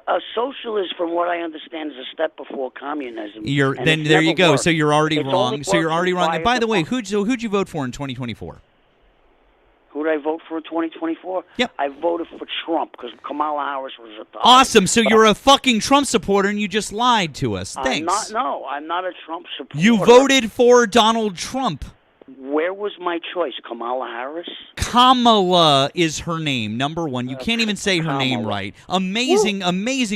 A socialist, from what I understand, is a step before communism. There you go. Worked. So you're already It's wrong. only So you're worked already wrong. prior And by to the way, who'd you vote for in 2024? Who did I vote for in 2024? Yep. I voted for Trump because Kamala Harris was at the Awesome. So you're a fucking Trump supporter and you just lied to us. Thanks. I'm not a Trump supporter. You voted for Donald Trump. Where was my choice? Kamala Harris? Kamala is her name, number one. You can't even say her name right. Amazing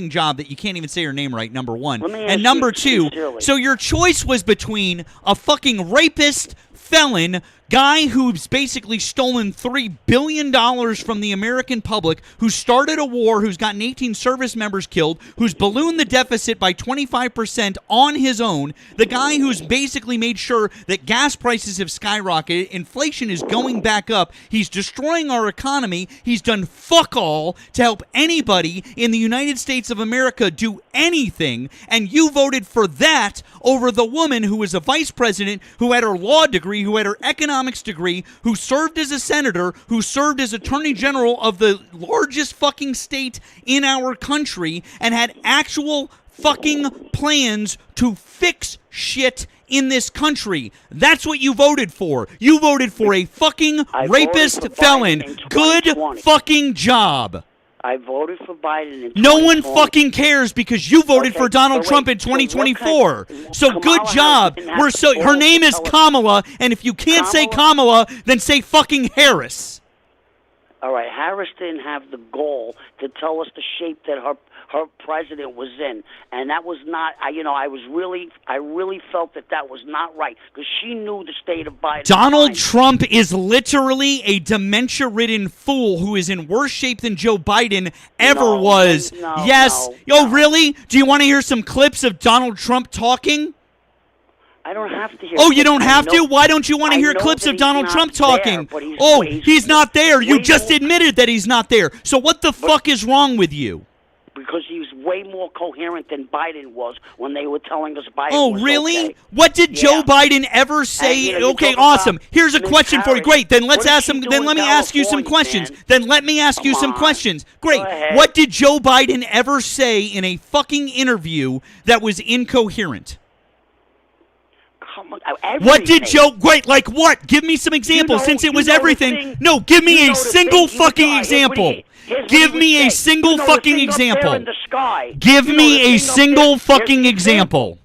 job that you can't even say her name right, number one. And number two, so your choice was between a fucking rapist, felon, guy who's basically stolen $3 billion from the American public, who started a war, who's gotten 18 service members killed, who's ballooned the deficit by 25% on his own, the guy who's basically made sure that gas prices have skyrocketed, inflation is going back up, he's destroying our economy, he's done fuck all to help anybody in the United States of America do anything, and you voted for that over the woman who was a vice president, who had her law degree, who had her economics degree, who served as a senator, who served as attorney general of the largest fucking state in our country, and had actual fucking plans to fix shit in this country. That's what you voted for. You voted for a fucking rapist felon. Good fucking job. I voted for Biden in 2020. No one fucking cares because you voted for Donald Trump in 2024. So good job. Her name is Kamala, and if you can't say Kamala, then say fucking Harris. All right, Harris didn't have the goal to tell us the shape that her president was in, and that was not. I really felt that was not right because she knew the state of Biden. Donald Trump is literally a dementia-ridden fool who is in worse shape than Joe Biden ever was. Yes. Really? Do you want to hear some clips of Donald Trump talking? I don't have to hear. Oh, you don't have to? Why don't you want to hear clips of Donald Trump talking? He's not there. You just admitted that he's not there. So what the fuck is wrong with you? Because he was way more coherent than Biden was when they were telling us Biden was really? okay. What did Joe Biden ever say? Okay, awesome. Here's a question for you. Great. Then let's ask some. Then let me ask you some questions. Then let me ask you some questions. Great. What did Joe Biden ever say in a fucking interview that was incoherent? What did Joe? Great, like what? Give me some examples. Since it was everything. No, give me a single fucking example. Give me a single fucking example. Give me a single fucking example.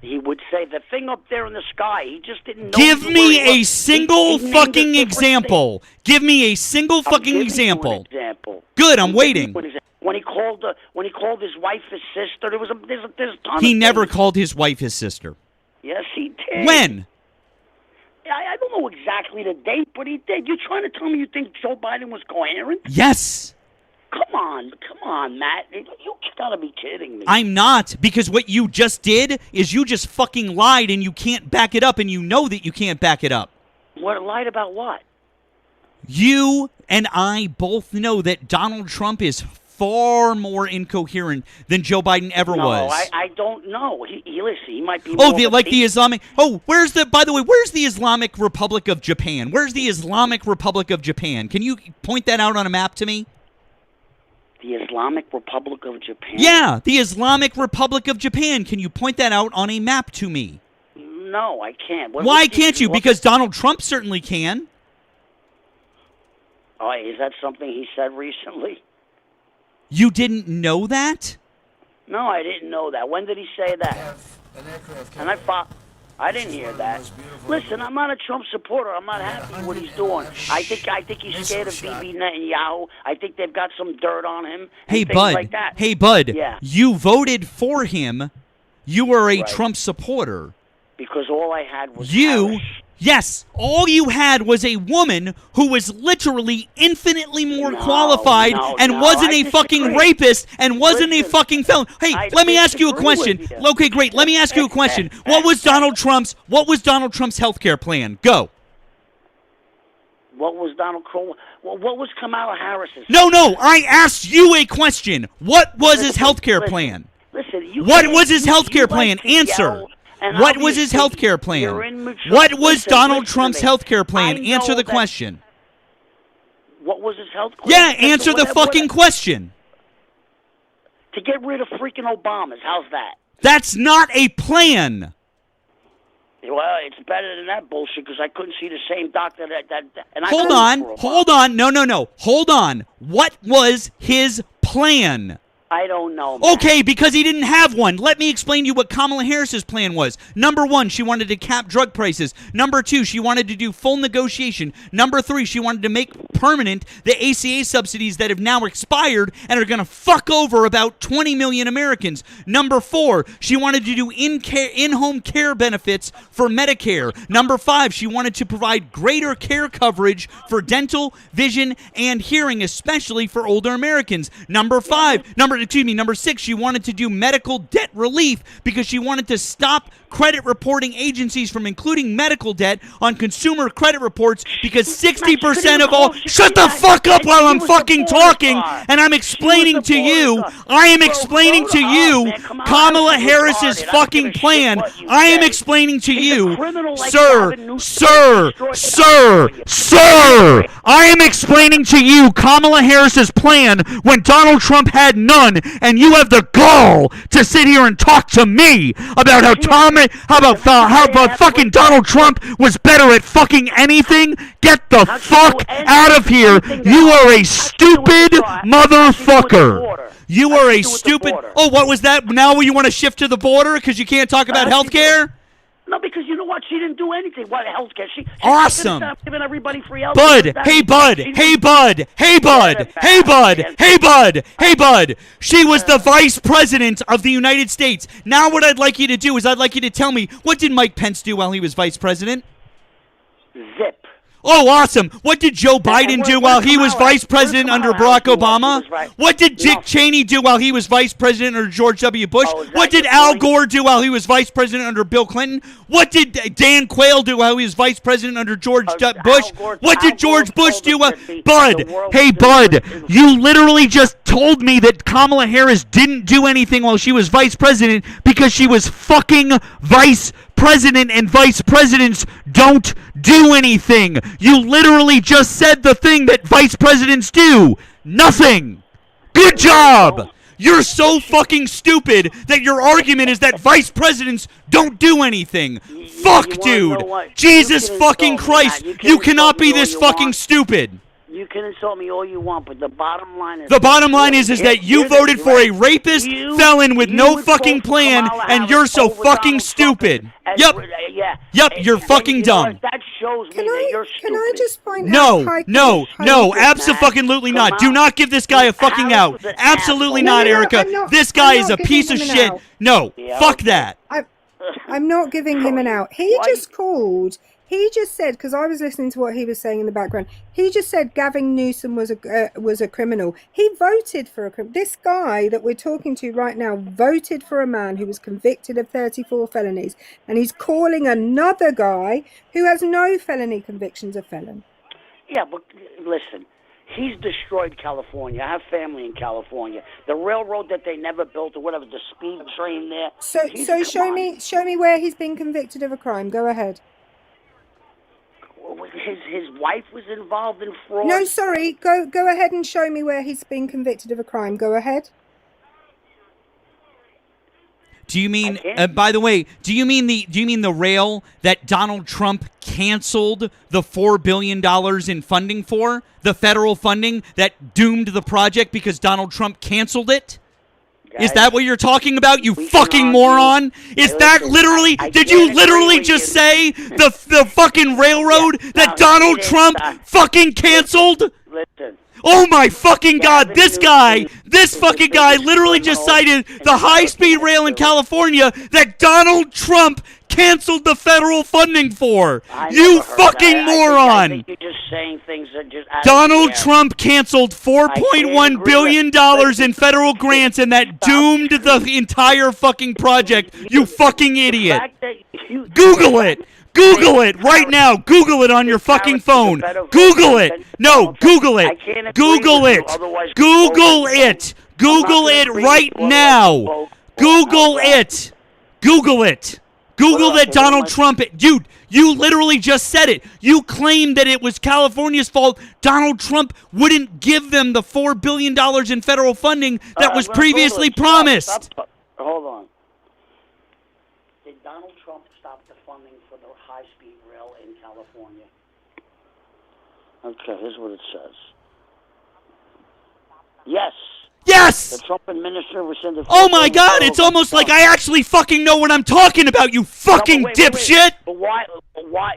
He would say the thing up there in the sky. He just didn't know. Give me a single fucking example. Give me a single fucking example. Good, I'm waiting. When he called his wife his sister, there's a ton. He never called his wife his sister. Yes, he did. When? I don't know exactly the date, but he did. You're trying to tell me you think Joe Biden was coherent? Yes. Come on, Matt. You gotta be kidding me. I'm not, because what you just did is you just fucking lied and you can't back it up, and you know that you can't back it up. What, lied about what? You and I both know that Donald Trump is far more incoherent than Joe Biden ever was. No, I don't know. Listen, he might be. The Islamic. Oh, by the way, where's the Islamic Republic of Japan? Where's the Islamic Republic of Japan? Can you point that out on a map to me? The Islamic Republic of Japan? Yeah, the Islamic Republic of Japan. Can you point that out on a map to me? No, I can't. Why can't you? Because Donald Trump certainly can. Oh, is that something he said recently? You didn't know that? No, I didn't know that. When did he say that? And I didn't hear that. Listen, I'm not a Trump supporter. I'm not happy with what he's doing. I think he's scared of Bibi Netanyahu. I think they've got some dirt on him. Hey, things bud. Like that. Hey, bud. Yeah. You voted for him. You were a Trump supporter. Because all I had was Harris. Yes, all you had was a woman who was literally infinitely more qualified and wasn't a fucking rapist and wasn't a fucking felon. Hey, let me ask you a question. Okay, great. Let me ask you a question. What was Donald Trump's health care plan? Go. What was Donald Trump? What was Kamala Harris's? No, I asked you a question. What was his health care plan? What was his health care plan? Answer. What was his health care plan? What was Donald Trump's health care plan? Answer the question. What was his health care? Yeah, answer the fucking question. To get rid of freaking Obamas. How's that? That's not a plan. Well, it's better than that bullshit because I couldn't see the same doctor and Hold on. No. Hold on. What was his plan? I don't know, man. Okay, because he didn't have one. Let me explain to you what Kamala Harris's plan was. Number 1, she wanted to cap drug prices. Number 2, she wanted to do full negotiation. Number 3, she wanted to make permanent the ACA subsidies that have now expired and are going to fuck over about 20 million Americans. Number 4, she wanted to do in-home care benefits for Medicare. Number 5, she wanted to provide greater care coverage for dental, vision, and hearing, especially for older Americans. Number 6, she wanted to do medical debt relief because she wanted to stop credit reporting agencies from including medical debt on consumer credit reports because 60% of all... Shut the fuck up while I'm fucking talking and I'm explaining to you. I am explaining to you Kamala Harris's fucking plan. I am explaining to you, sir. I am explaining to you Kamala Harris's plan when Donald Trump had none, and you have the gall to sit here and talk to me about how about fucking Donald Trump was better at fucking anything? Get the fuck out of here. You are a stupid motherfucker. You are a stupid... Oh, what was that? Now you want to shift to the border because you can't talk about health care? No, because you know what? She didn't do anything. What healthcare? She awesome. Giving everybody free health. Bud, hey bud. She was the vice president of the United States. Now what I'd like you to do is I'd like you to tell me, what did Mike Pence do while he was vice president? Zip. Oh, awesome. What did Joe Biden do while he was vice president under Barack Obama? What did Dick Cheney do while he was vice president under George W. Bush? What did Al Gore do while he was vice president under Bill Clinton? What did Dan Quayle do while he was vice president under George Bush? What did George Bush do? Bud, hey, Bud, you literally just told me that Kamala Harris didn't do anything while she was vice president because she was fucking vice president, and vice presidents don't do anything. You literally just said the thing that vice presidents do. Nothing. Good job. You're so fucking stupid that your argument is that vice presidents don't do anything. Fuck, dude. Jesus fucking Christ. You cannot be this fucking stupid. You can insult me all you want, but the bottom line is... The bottom line is that you voted for a rapist felon with no fucking plan, and you're so fucking stupid. Yep. Yep, you're fucking dumb. That shows me that you're stupid. Can I just point out... No, absolutely not. Do not give this guy a fucking out. Absolutely not, Erica. This guy is a piece of shit. No, fuck that. I'm not giving him an out. He just called... He just said, because I was listening to what he was saying in the background, he just said Gavin Newsom was a criminal. He voted for a criminal. This guy that we're talking to right now voted for a man who was convicted of 34 felonies, and he's calling another guy who has no felony convictions a felon. Yeah, but listen, he's destroyed California. I have family in California. The railroad that they never built, or whatever, the speed train there. So show me where he's been convicted of a crime. Go ahead. his wife was involved in fraud? No, sorry. Go ahead and show me where he's been convicted of a crime. Go ahead. Do you mean? By the way, do you mean the rail that Donald Trump canceled the $4 billion in funding for, the federal funding that doomed the project because Donald Trump canceled it? Is that what you're talking about, you fucking moron? Is that literally? Did you literally just say the fucking railroad that Donald Trump fucking canceled? Listen. Oh my fucking God, this fucking guy literally just cited the high-speed rail in California that Donald Trump canceled the federal funding for. You fucking moron. I think you're just saying things that just Donald Trump canceled $4.1 billion in federal grants and that doomed the entire fucking project. You fucking idiot. Google it. Google it right now. Google it on your fucking phone. Google it. No, Google it. Google it. Google it. Google it right now. Google it. Google it. Google that Donald Trump. Dude, you literally just said it. You claimed that it was California's fault. Donald Trump wouldn't give them the $4 billion in federal funding that was previously promised. Hold on. Did Donald Trump stop the funding for the high-speed rail in California? Okay, here's what it says. Yes. Yes! The Trump administration rescinded. Oh my God! It's almost like I actually fucking know what I'm talking about. You fucking dipshit! But why?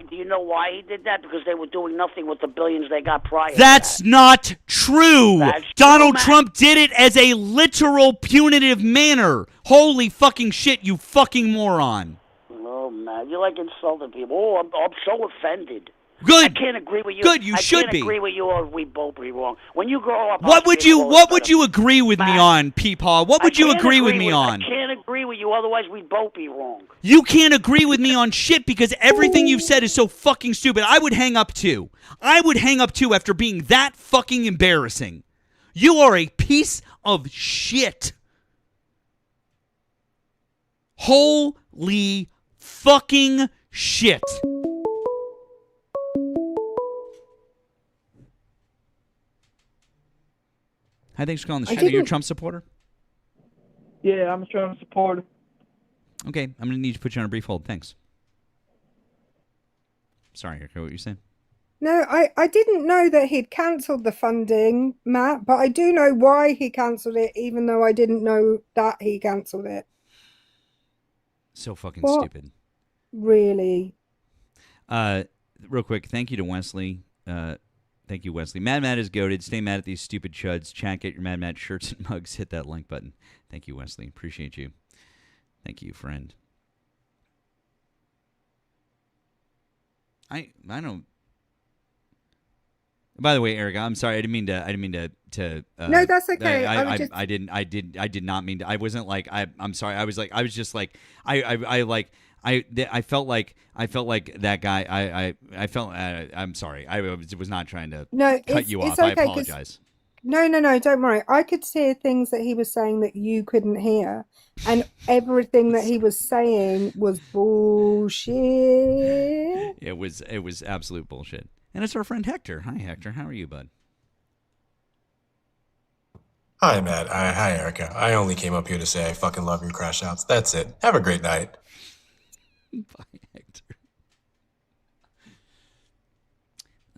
Do you know why he did that? Because they were doing nothing with the billions they got prior. That's not true. That's Donald true, Trump did it as a literal punitive manner. Holy fucking shit! You fucking moron. Oh man, you like insulting people. Oh, I'm so offended. Good. I can't agree with you. Good. You should be. I can't agree with you, or we both be wrong. When you grow up, What would you agree with me on, Peepaw? What would you agree with me on? I can't agree with you, otherwise we'd both be wrong. You can't agree with me on shit because everything you've said is so fucking stupid. I would hang up too. I would hang up too after being that fucking embarrassing. You are a piece of shit. Holy fucking shit. Hi, thanks for calling the show. You're a Trump supporter? Yeah, I'm a Trump supporter. Okay, I'm going to need to put you on a brief hold. Thanks. Sorry, Erika, what were you saying? No, I didn't know that he'd cancelled the funding, Matt, but I do know why he cancelled it, even though I didn't know that he cancelled it. So fucking stupid. Really? Real quick, thank you to Wesley. Thank you, Wesley. Mad Matt is goated. Stay mad at these stupid chuds. Chat, get your Mad Matt shirts and mugs. Hit that like button. Thank you, Wesley. Appreciate you. Thank you, friend. I don't. By the way, Erika, I'm sorry. I didn't mean to. No, that's okay. I did not mean to. I wasn't like. I'm sorry. I was just like. I felt like that guy. I felt. I'm sorry. I was not trying to cut you off. Okay, I apologize. No, don't worry. I could hear things that he was saying that you couldn't hear, and everything that he was saying was bullshit. It was absolute bullshit. And it's our friend Hector. Hi, Hector. How are you, bud? Hi, Matt. Hi, Erika. I only came up here to say I fucking love your crash outs. That's it. Have a great night. Bye, Hector.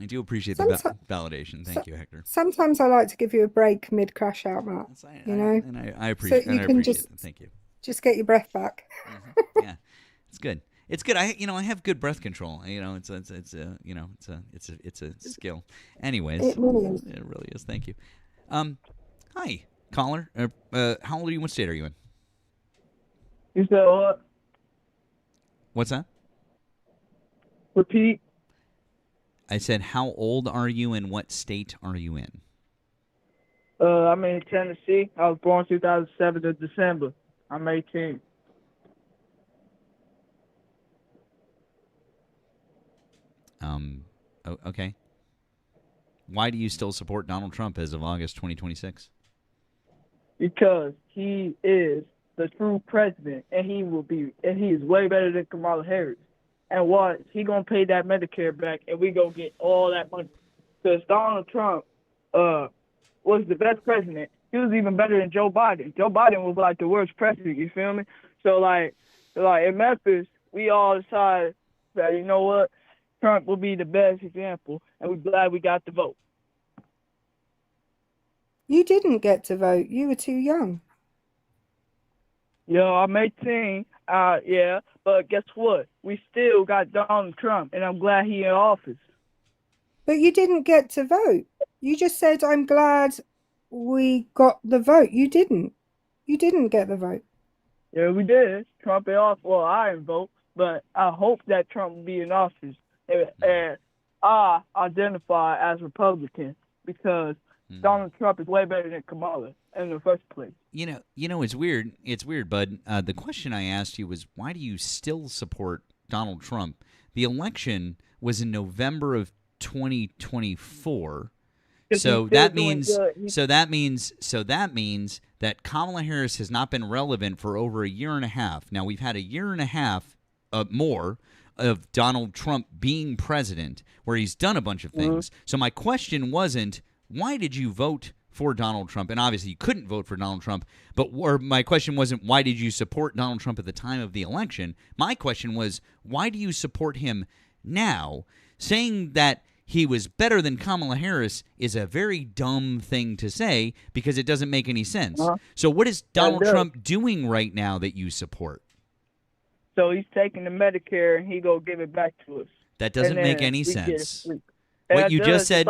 I do appreciate the validation. Thank you, Hector. Sometimes I like to give you a break mid crash out, Matt. And I appreciate it. Thank you. Just get your breath back. Yeah, it's good. It's good. I have good breath control. It's a skill. Anyways, it really is. It really is. Thank you. Hi, caller. How old are you? What state are you in? You said what? What's that? Repeat. I said, how old are you and what state are you in? I'm in Tennessee. I was born 2007 of December. I'm 18. Okay. Why do you still support Donald Trump as of August 2026? Because he is the true president, and he is way better than Kamala Harris. and what he gonna pay that Medicare back, and we gonna get all that money. Because Donald Trump was the best president. He was even better than Joe Biden. Joe Biden was like the worst president. You feel me? So like in Memphis, we all decided that you know what, Trump will be the best example, and we're glad we got the vote. You didn't get to vote. You were too young. Yo, I'm 18. Yeah, but guess what? We still got Donald Trump, and I'm glad he in office. But you didn't get to vote. You just said, I'm glad we got the vote. You didn't. You didn't get the vote. Yeah, we did. Trump in office. Well, I didn't vote, but I hope that Trump will be in office. And I identify as Republican because Donald Trump is way better than Kamala in the first place. You know, it's weird. It's weird, bud. The question I asked you was, why do you still support Donald Trump? The election was in November of 2024. So that means that Kamala Harris has not been relevant for over a year and a half. Now we've had a year and a half more of Donald Trump being president, where he's done a bunch of things. So my question wasn't, why did you vote for Donald Trump? And obviously you couldn't vote for Donald Trump, or my question wasn't, why did you support Donald Trump at the time of the election? My question was, why do you support him now? Saying that he was better than Kamala Harris is a very dumb thing to say because it doesn't make any sense. So what is Donald Trump doing right now that you support? So he's taking the Medicare and he go give it back to us. That doesn't make any sense. What you just said,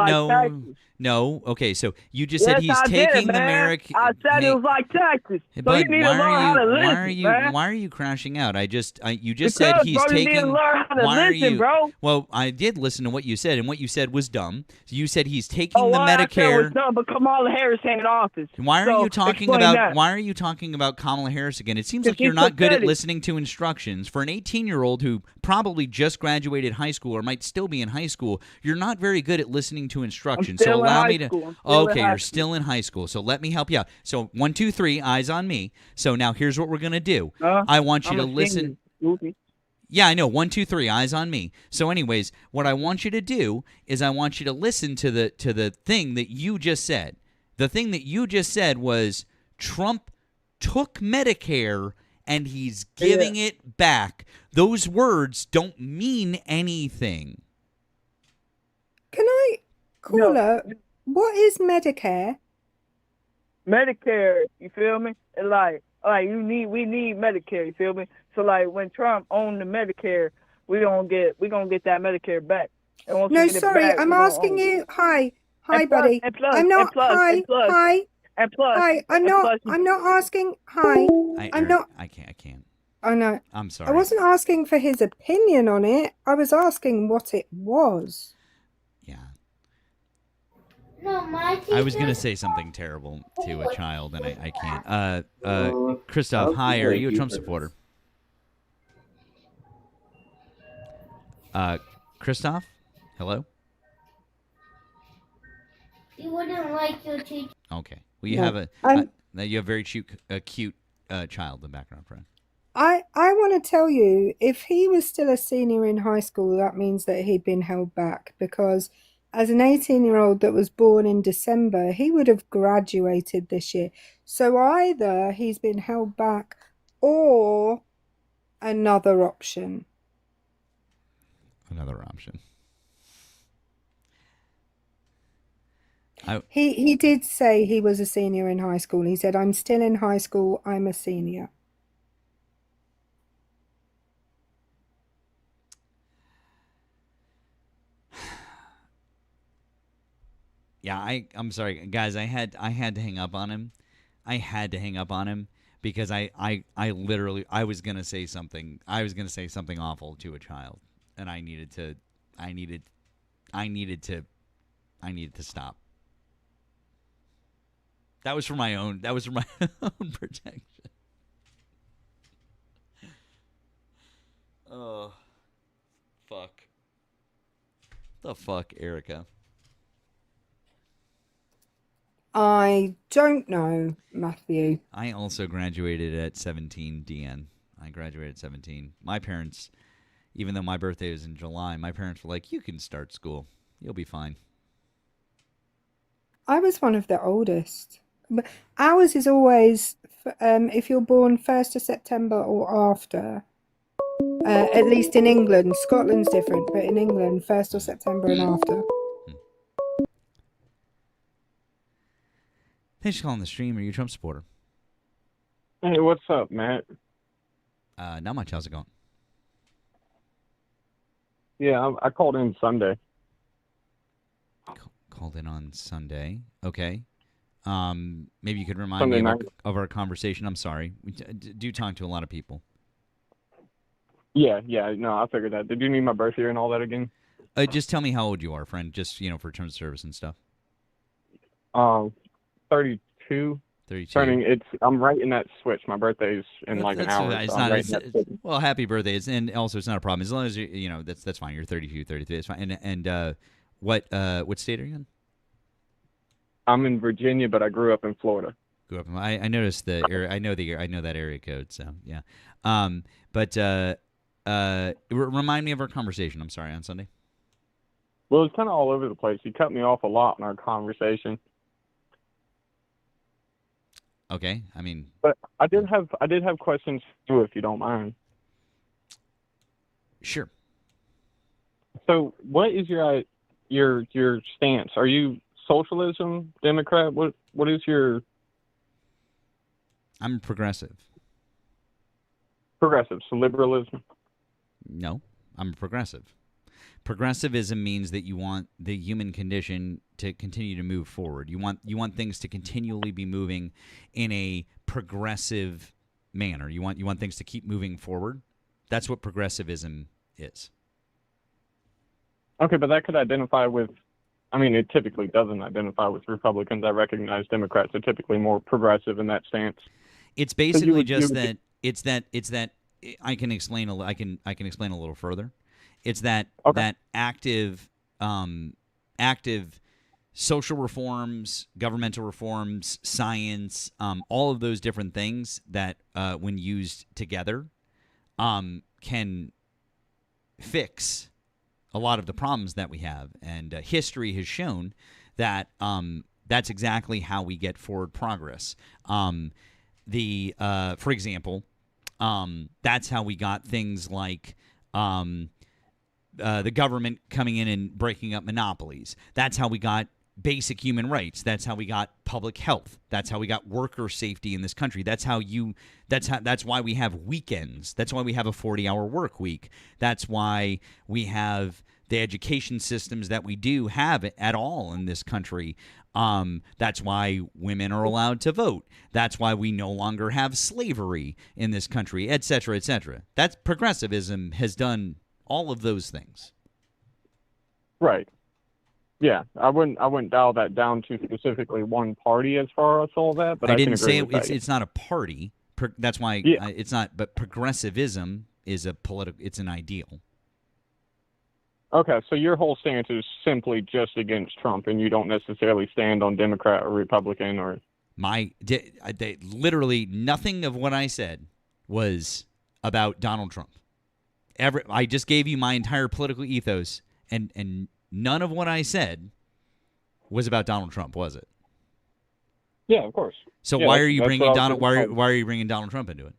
no. Okay, so you just said he's taking the American. I said it was like taxes. So you need to learn how to listen, man. Why are you crashing out? You just because, said he's bro, taking. You need to learn how to listen, bro. Well, I did listen to what you said, and what you said was dumb. So you said he's taking the Medicare. I said was Medicare. dumb, but Kamala Harris ain't in office. Why are So you talking explain about? that. Why are you talking about Kamala Harris again? It seems like Because you're he's not good at pathetic. listening to instructions. For an 18-year-old who probably just graduated high school or might still be in high school, you're not very good at listening to instructions. So still in allow high me to. school. I'm still in Okay, high you're school. still in high school. So let me help you out. So 1, 2, 3, eyes on me. So now here's what we're gonna do. I want you I'm to a listen. senior, Goofy. Yeah, I know. 1, 2, 3, eyes on me. So, anyways, what I want you to do is I want you to listen to the thing that you just said. The thing that you just said was Trump took Medicare and he's giving it back. Those words don't mean anything. Can I call her? What is Medicare? Medicare, you feel me? And like we need Medicare, you feel me? So like when Trump owned the Medicare, we gonna get that Medicare back. And once No, we get it sorry, back, I'm we gonna asking own it. you. Hi, And plus- buddy. and plus- I'm not. and plus- Hi, and plus- hi, And plus, hi. I'm and not. plus- I'm not asking. Hi. I'm not. I can't. Oh no. I'm sorry. I wasn't asking for his opinion on it. I was asking what it was. Yeah. No, my I was gonna say something terrible to a child, and I can't. Christoph, hi. Are you a Trump supporter? Christoph, hello. You wouldn't like your teacher. Okay. Well, you No, have you have a very cute child in the background, friend. I want to tell you, if he was still a senior in high school, that means that he'd been held back, because as an 18-year-old that was born in December, he would have graduated this year. So either he's been held back or another option. Another option. He did say he was a senior in high school. He said, I'm still in high school, I'm a senior. Yeah, I'm sorry, guys. I had to hang up on him. I had to hang up on him because I literally was gonna say something. I was gonna say something awful to a child, and I needed to stop. That was for my own. That was for my own protection. Oh, fuck. The fuck, Erika. I don't know, Matthew. I also graduated at 17, DN. I graduated at 17. My parents even though my birthday is in July, my parents were like, "You can start school. You'll be fine." I was one of the oldest. But ours is always if you're born 1st of September or after. At least in England. Scotland's different, but in England, 1st of September and after. Thanks for calling the stream. Are you a Trump supporter? Hey, what's up, Matt? Not much. How's it going? Yeah, I called in Sunday. Called in on Sunday. Okay. Maybe you could remind Sunday me night. of our conversation. I'm sorry. We do talk to a lot of people. Yeah, no, I figured that. Did you need my birth year and all that again? Just tell me how old you are, friend. Just, for terms of service and stuff. 32. 32. I'm right in that switch. My birthday's in like an hour. It's so not. I'm right in that switch. Well, happy birthday. And also, it's not a problem as long as that's fine. You're 32, 33. It's fine. And what state are you in? I'm in Virginia, but I grew up in Florida. Grew up. I noticed the area. I know that area code. So yeah. But remind me of our conversation. I'm sorry, on Sunday. Well, it's kind of all over the place. You cut me off a lot in our conversation. Okay, I mean, but I did have questions too, if you don't mind. Sure. So, what is your stance? Are you socialism, Democrat? What is your? I'm progressive. Progressive, so liberalism. No, I'm a progressive. Progressivism means that you want the human condition to continue to move forward. You want things to continually be moving in a progressive manner. You want things to keep moving forward. That's what progressivism is. Okay, but that could identify with. I mean, it typically doesn't identify with Republicans. I recognize Democrats are typically more progressive in that stance. It's basically It's that I can explain. I can explain a little further. It's that active social reforms, governmental reforms, science, all of those different things that, when used together, can fix a lot of the problems that we have. And history has shown that that's exactly how we get forward progress. For example, that's how we got things like the government coming in and breaking up monopolies. That's how we got basic human rights. That's how we got public health. That's how we got worker safety in this country. That's why we have weekends. That's why we have a 40-hour work week. That's why we have the education systems that we do have at all in this country. That's why women are allowed to vote. That's why we no longer have slavery in this country, et cetera, et cetera. That's progressivism has done all of those things. Right. Yeah, I wouldn't dial that down to specifically one party as far as all that, but I didn't can agree say with that. it's not a party. That's why it's not. But progressivism is it's an ideal. Okay, so your whole stance is simply just against Trump, and you don't necessarily stand on Democrat or Republican or. Literally nothing of what I said was about Donald Trump. I just gave you my entire political ethos, and none of what I said was about Donald Trump, was it? Yeah, of course. So yeah, why are you bringing Donald? Why are you bringing Donald Trump into it?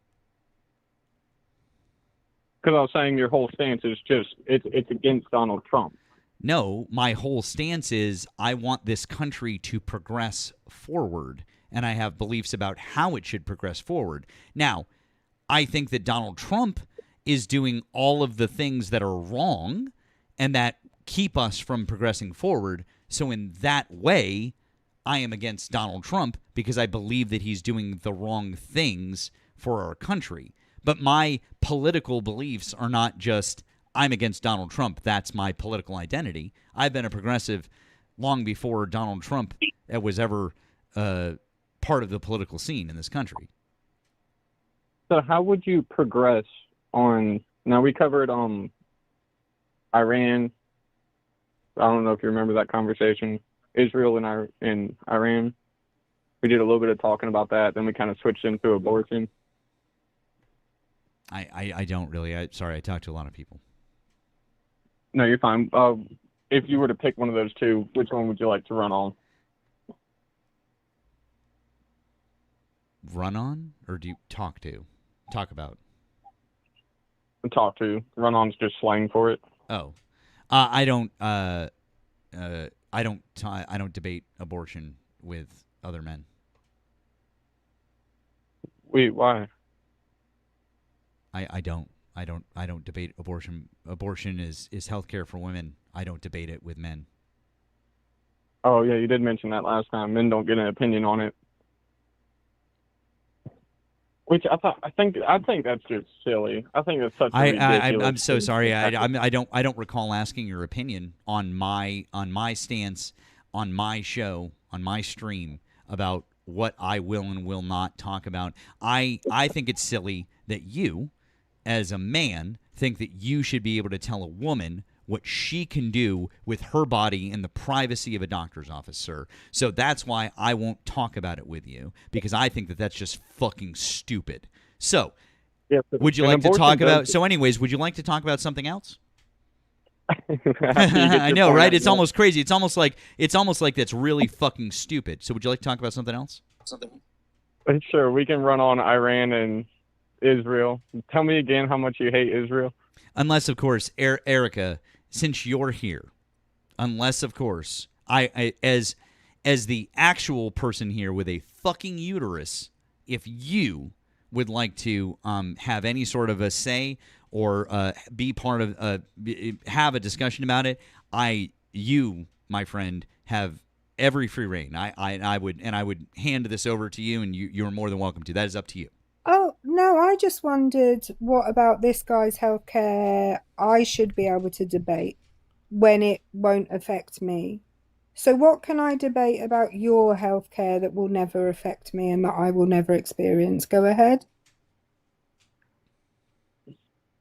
Because I was saying your whole stance is just it's against Donald Trump. No, my whole stance is I want this country to progress forward, and I have beliefs about how it should progress forward. Now, I think that Donald Trump is doing all of the things that are wrong and that keep us from progressing forward. So in that way, I am against Donald Trump because I believe that he's doing the wrong things for our country. But my political beliefs are not just I'm against Donald Trump. That's my political identity. I've been a progressive long before Donald Trump was ever part of the political scene in this country. So how would you progress on? Now we covered Iran. I don't know if you remember that conversation. Israel and Iran. We did a little bit of talking about that. Then we kind of switched into abortion. I don't really. Sorry, I talked to a lot of people. No, you're fine. If you were to pick one of those two, which one would you like to run on? Run on, or do you talk about? Talk to. Run on's just slang for it. Oh, I don't. I don't debate abortion with other men. Wait, why? I don't debate abortion. Abortion is healthcare for women. I don't debate it with men. Oh yeah, you did mention that last time. Men don't get an opinion on it. Which I think that's just silly. I think that's such a ridiculous. I'm so sorry. I don't recall asking your opinion on my stance on my show, on my stream, about what I will and will not talk about. I think it's silly that you, as a man, think that you should be able to tell a woman what she can do with her body in the privacy of a doctor's office, sir. So that's why I won't talk about it with you, because I think that that's just fucking stupid. So, would you like to talk about... So anyways, would you like to talk about something else? I know, right? It's almost crazy. It's almost like that's really fucking stupid. So would you like to talk about something else? Sure, we can run on Iran and Israel. Tell me again how much you hate Israel. Unless, of course, Erika, since you're here, unless, of course, I as the actual person here with a fucking uterus, if you would like to have any sort of a say or be part of have a discussion about it, you, my friend, have every free reign. I would hand this over to you, and you're more than welcome to. That is up to you. Oh, no, I just wondered, what about this guy's healthcare I should be able to debate when it won't affect me? So what can I debate about your healthcare that will never affect me and that I will never experience? Go ahead.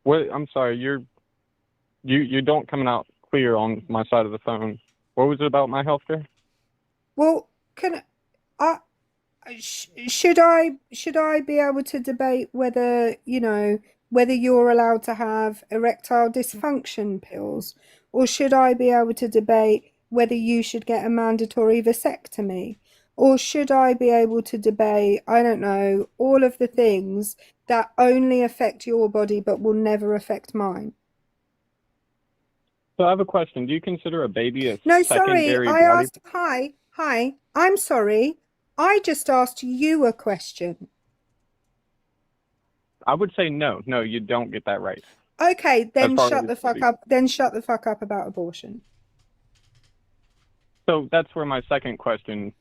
What? I'm sorry, you don't coming out clear on my side of the phone. What was it about my healthcare? Well, should I be able to debate whether you're allowed to have erectile dysfunction pills, or should I be able to debate whether you should get a mandatory vasectomy, or should I be able to debate, I don't know, all of the things that only affect your body but will never affect mine? So I have a question. Do you consider a baby a No, sorry, secondary I body? asked. Hi, I'm sorry. I just asked you a question. I would say no. No, you don't get that right. Okay, then As far shut as the fuck up. Then shut the fuck up about abortion. So that's where my second question,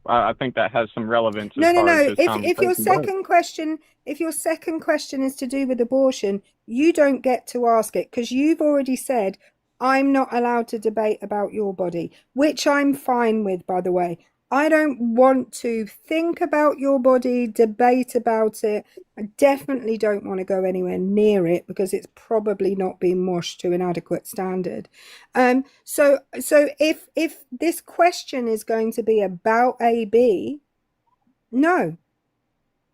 I think that has some relevance. No. As If your second question is to do with abortion, you don't get to ask it, because you've already said I'm not allowed to debate about your body, which I'm fine with, by the way. I don't want to think about your body, debate about it. I definitely don't want to go anywhere near it, because it's probably not been washed to an adequate standard. So if this question is going to be about AB, no,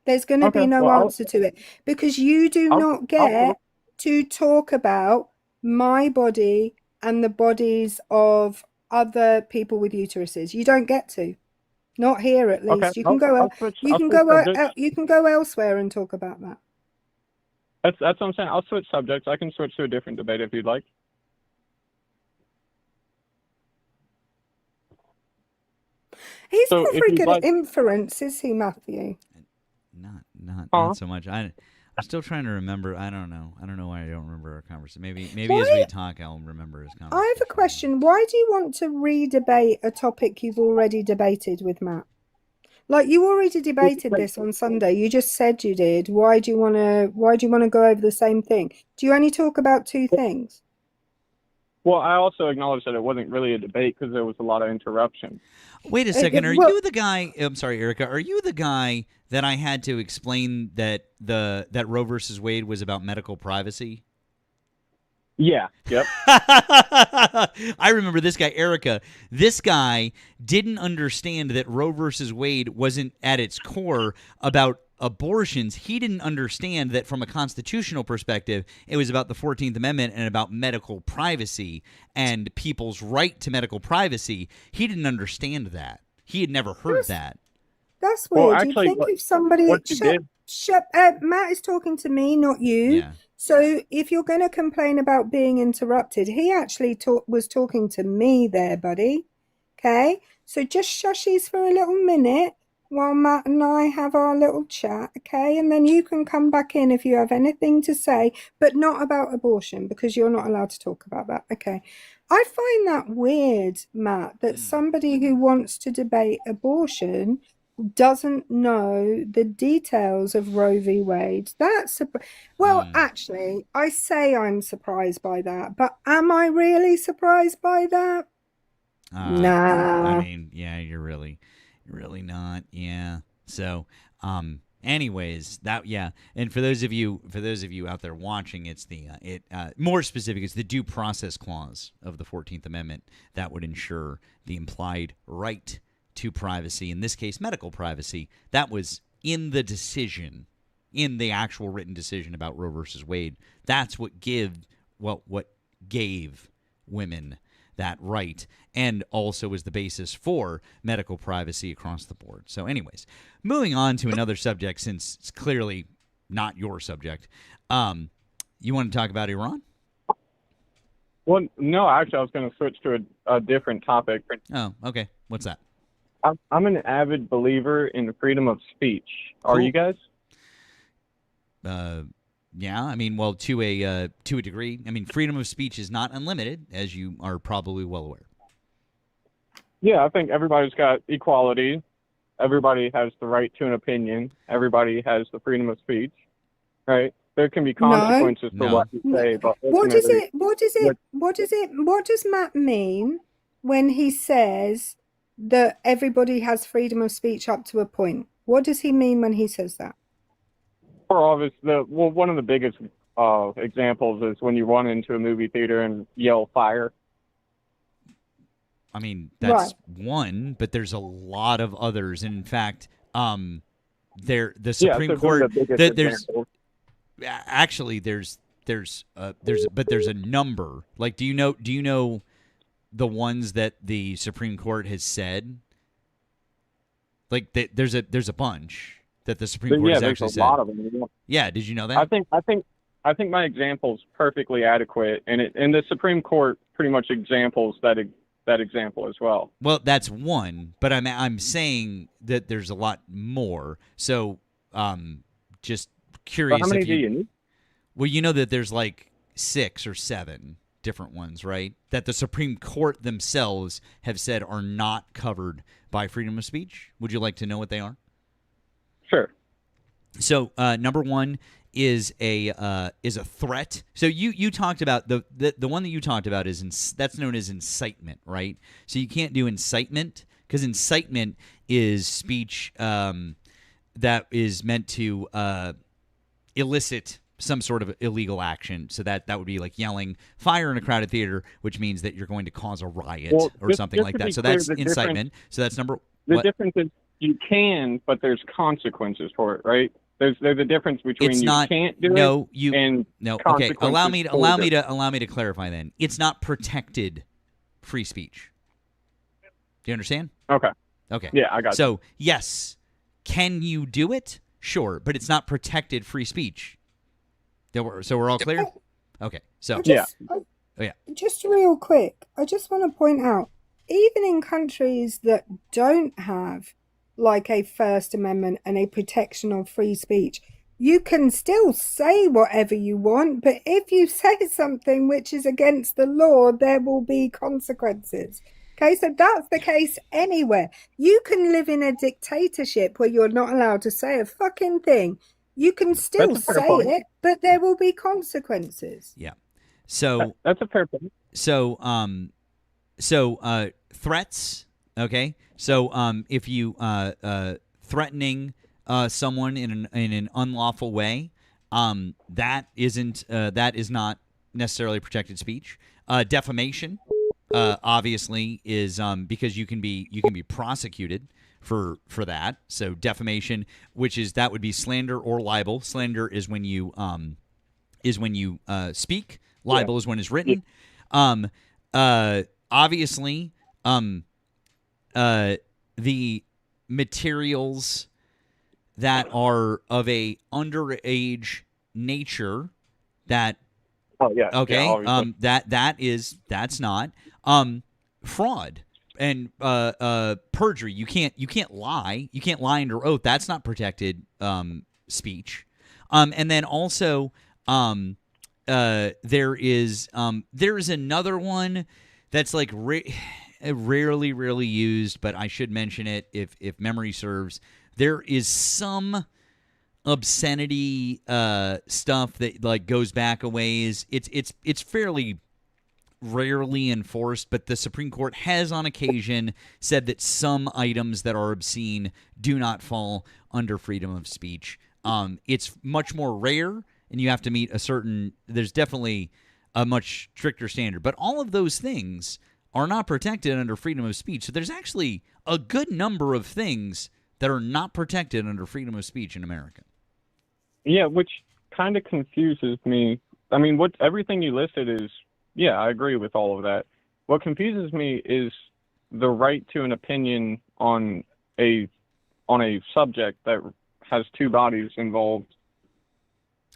there's going to be no answer to it, because you do not get to talk about my body and the bodies of other people with uteruses. You don't get to. Not here, at least. You can go. You can go elsewhere and talk about that. That's what I'm saying. I'll switch subjects. I can switch to a different debate if you'd like. He's not very good at inference, is he, Matthew? Not so much. I'm still trying to remember. I don't know why I don't remember our conversation. Maybe as we talk, I'll remember his conversation. I have a question. Why do you want to re-debate a topic you've already debated with Matt? Like, you already debated this on Sunday. You just said you did. Why do you want to go over the same thing? Do you only talk about two things? Well, I also acknowledge that it wasn't really a debate because there was a lot of interruption. Wait a second. Are you the guy? I'm sorry, Erika. Are you the guy that I had to explain that Roe versus Wade was about medical privacy? Yeah. Yep. I remember this guy, Erika. This guy didn't understand that Roe versus Wade wasn't at its core about abortions, he didn't understand that from a constitutional perspective, it was about the 14th Amendment and about medical privacy and people's right to medical privacy. He didn't understand that. He had never heard that. That's weird. Well, actually, You'd think if somebody Matt is talking to me, not you. Yeah. So if you're going to complain about being interrupted, he actually was talking to me there, buddy. Okay, so just shushies for a little minute while Matt and I have our little chat, okay? And then you can come back in if you have anything to say, but not about abortion, because you're not allowed to talk about that, okay? I find that weird, Matt, that somebody who wants to debate abortion doesn't know the details of Roe v. Wade. Actually, I say I'm surprised by that, but am I really surprised by that? Nah. I mean, yeah, you're really not. Yeah. So, anyways, and for those of you out there watching, it's the more specific, it's the due process clause of the 14th Amendment that would ensure the implied right to privacy, in this case medical privacy, that was in the decision, in the actual written decision about Roe versus Wade. That's what gave women that right, and also is the basis for medical privacy across the board. So anyways, moving on to another subject, since it's clearly not your subject. You want to talk about Iran? Well, no, actually, I was going to switch to a different topic. Oh, okay. What's that? I'm an avid believer in freedom of speech. Cool. Are you guys? Yeah, I mean, well, to a degree. I mean, freedom of speech is not unlimited, as you are probably well aware. Yeah, I think everybody's got equality. Everybody has the right to an opinion. Everybody has the freedom of speech, right? There can be consequences for what you say, but what does Matt mean when he says that everybody has freedom of speech up to a point? What does he mean when he says that? For obvious, one of the biggest examples is when you run into a movie theater and yell fire. I mean, that's one, but there's a lot of others. And in fact, the Supreme Court, there's a number. Like, do you know the ones that the Supreme Court has said? Like, there's a bunch that the Supreme Court has actually said. Yeah, there's a lot of them. Yeah, did you know that? I think my example's perfectly adequate, and the Supreme Court pretty much examples that example as well. Well, that's one, but I'm saying that there's a lot more. So, just curious. So how many do you need? Well, you know that there's like 6 or 7 different ones, right? That the Supreme Court themselves have said are not covered by freedom of speech. Would you like to know what they are? Sure. So, number one is a threat. So you talked about the one that you talked about that's known as incitement, right? So you can't do incitement because incitement is speech that is meant to elicit some sort of illegal action. So that would be like yelling fire in a crowded theater, which means that you're going to cause a riot or something like that. So that's incitement. So that's number. The difference is you can, but there's consequences for it, right? There's a difference between can't do it and okay. Allow me to clarify then. It's not protected free speech. Do you understand? Okay. Yeah, I got you. So yes, can you do it? Sure, but it's not protected free speech. So we're all clear? Okay. So Just real quick, I just want to point out, even in countries that don't have like a First Amendment and a protection of free speech, you can still say whatever you want, but if you say something which is against the law, there will be consequences. Okay, so that's the case anywhere. You can live in a dictatorship where you're not allowed to say a fucking thing. You can still say it, but there will be consequences. Yeah. So that's a fair point. So threats, okay? So if you threatening someone in an unlawful way, that is not necessarily protected speech. Defamation obviously is because you can be prosecuted for that. So defamation, that would be slander or libel. Slander is when you speak. Libel is when it's written. Obviously, the materials that are of a underage nature that that's not fraud and perjury. You can't lie under oath. That's not protected speech. And then also there is another one that's like rarely used, but I should mention it if memory serves. There is some obscenity stuff that like goes back a ways. It's fairly rarely enforced, but the Supreme Court has on occasion said that some items that are obscene do not fall under freedom of speech. It's much more rare, and you have to meet there's definitely a much stricter standard. But all of those things are not protected under freedom of speech. So there's actually a good number of things that are not protected under freedom of speech in America. Yeah, which kind of confuses me. I mean, everything you listed is, I agree with all of that. What confuses me is the right to an opinion on a subject that has two bodies involved.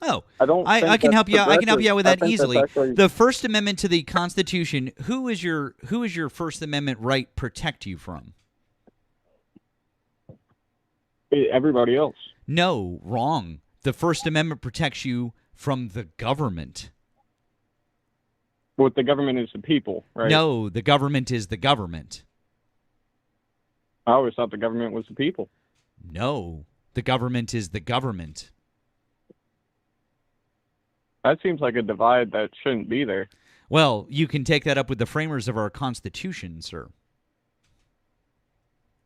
Oh, I can help you out. I can help you out with that easily. The First Amendment to the Constitution. Who is your First Amendment right protect you from? Everybody else. No, wrong. The First Amendment protects you from the government. Well, the government is the people, right? No, the government is the government. I always thought the government was the people. No, the government is the government. That seems like a divide that shouldn't be there. Well, you can take that up with the framers of our Constitution, sir.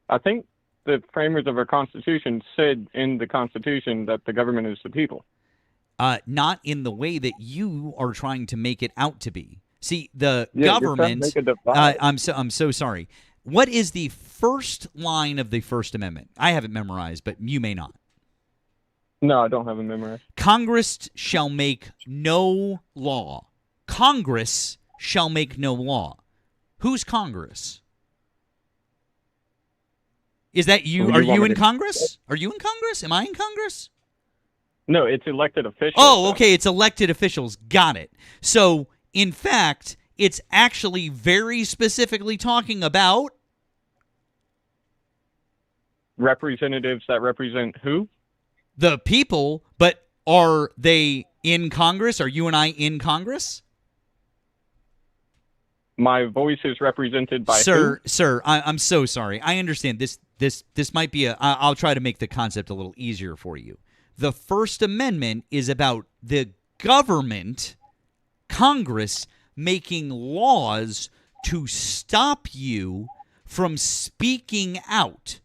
I think the framers of our Constitution said in the Constitution that the government is the people. Not in the way that you are trying to make it out to be. See, the government. I'm so sorry. What is the first line of the First Amendment? I have it memorized, but you may not. No, I don't have it memorized. Congress shall make no law. Congress shall make no law. Who's Congress? Is that you? Are you in Congress? Are you in Congress? Am I in Congress? No, it's elected officials. Oh, okay, it's elected officials. Got it. So, in fact, it's actually very specifically talking about representatives that represent who? The people, but are they in Congress? Are you and I in Congress? My voice is represented by Sir, who? Sir, I'm so sorry. I understand this might be I'll try to make the concept a little easier for you. The First Amendment is about the government, Congress, making laws to stop you from speaking out.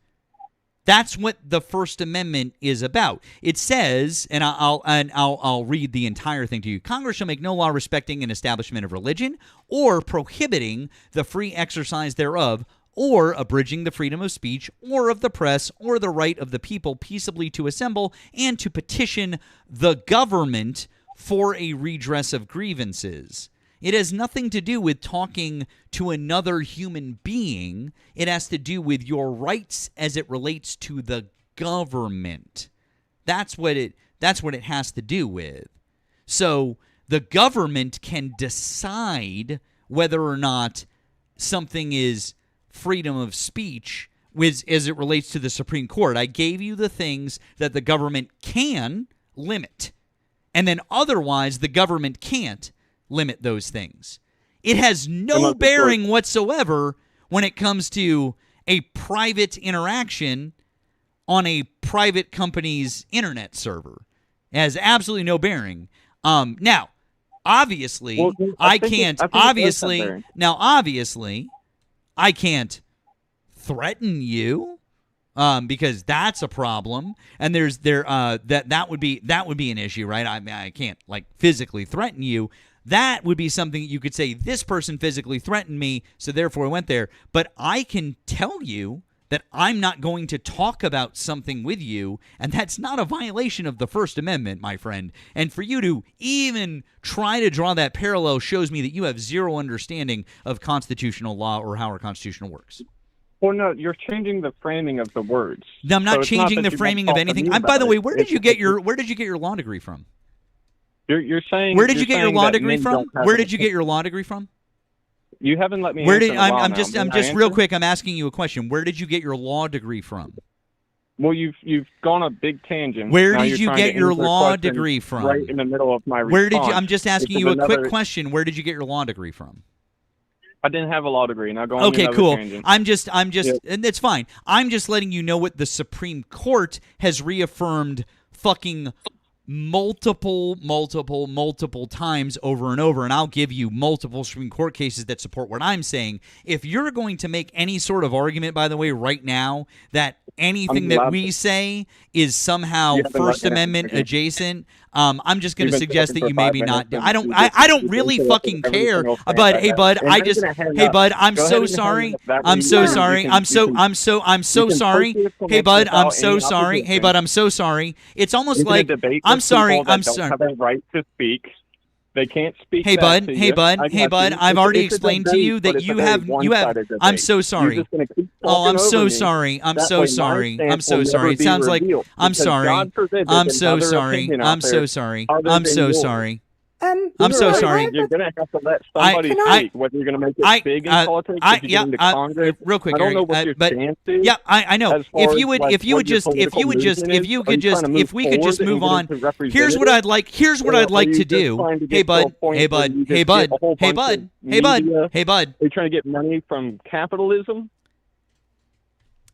That's what the First Amendment is about. It says, and I'll read the entire thing to you. Congress shall make no law respecting an establishment of religion or prohibiting the free exercise thereof, or abridging the freedom of speech or of the press or the right of the people peaceably to assemble and to petition the government for a redress of grievances. It has nothing to do with talking to another human being. It has to do with your rights as it relates to the government. That's what it has to do with. So the government can decide whether or not something is freedom of speech as it relates to the Supreme Court. I gave you the things that the government can limit, and then otherwise the government can't limit those things. It has no bearing whatsoever when it comes to a private interaction on a private company's internet server. It has absolutely no bearing. Now, obviously, I can't threaten you because that's a problem, and that would be an issue, right? I can't like physically threaten you. That would be something you could say, this person physically threatened me, so therefore I went there. But I can tell you that I'm not going to talk about something with you, and that's not a violation of the First Amendment, my friend. And for you to even try to draw that parallel shows me that you have zero understanding of constitutional law or how our Constitution works. Well, no, you're changing the framing of the words. I'm not So it's changing that the you won't framing talk of to anything. me By about the way, it. where did you get your law degree from? You're saying Where did you you're get your saying law that degree men from? don't have Where an did you get your law degree from? You haven't let me Where answer did in a while I'm now. just May I real answer? quick. I'm asking you a question. Where did you get your law degree from? Well, you've gone a big tangent. Where Now did you're you trying get to your answer a law question degree from? Right in the middle of my Where did you? response, I'm just asking which you is a quick another- question. Where did you get your law degree from? I didn't have a law degree. Now go on Okay, another cool. tangent. I'm just, Yeah. and it's fine. I'm just letting you know what the Supreme Court has reaffirmed fucking multiple times over and over, and I'll give you multiple Supreme Court cases that support what I'm saying. If you're going to make any sort of argument, by the way, right now, that anything that we say is somehow You haven't let First me Amendment answer. adjacent, I'm just going You've to been suggest talking that for you 5 maybe not. minutes, I and don't. you I don't just really interrupted fucking every care, single thing bud. I Hey, had. bud. And I now just. you're gonna hang Hey, up. bud. I'm Go ahead so and hang sorry. up. That way I'm you so can- sorry. you I'm can- so. you I'm so. I'm so can sorry. post your Hey, bud. I'm without so any sorry. Hey, opposition. bud. I'm so sorry. It's almost You're gonna like debate I'm with sorry. people that I'm don't sorry. have a right to speak. They can't speak. Hey, back bud. to Hey, you. bud. I Hey, got bud. you. I've already It's a explained to debate, you but that it's a you very have. one-sided I'm debate. so sorry. You're just gonna keep Oh, I'm talking so over me. sorry. I'm That so way my sorry. stance I'm so will sorry. never It be sounds like revealed, I'm because sorry. God forbid I'm there's so another sorry. opinion I'm out so there sorry. other I'm than so yours. sorry. I'm so Right. sorry. You're gonna have to let somebody speak, whether you're gonna make it big in politics, if you get into Congress. real quick, I don't know Eric, what your but stance is. yeah, I know. As far If you as, would, like, if you what would your just, if political you would just, movement if is. you Are could trying just, to move if we could just forward move and on. get into Here's what I'd like. Here's what Or I'd like are to you just do. trying to Hey, get to a bud. point Hey, where bud. you Hey, just bud. get a whole Hey, bunch bud. of Hey, bud. media? Hey, bud. Are you trying to get money from capitalism?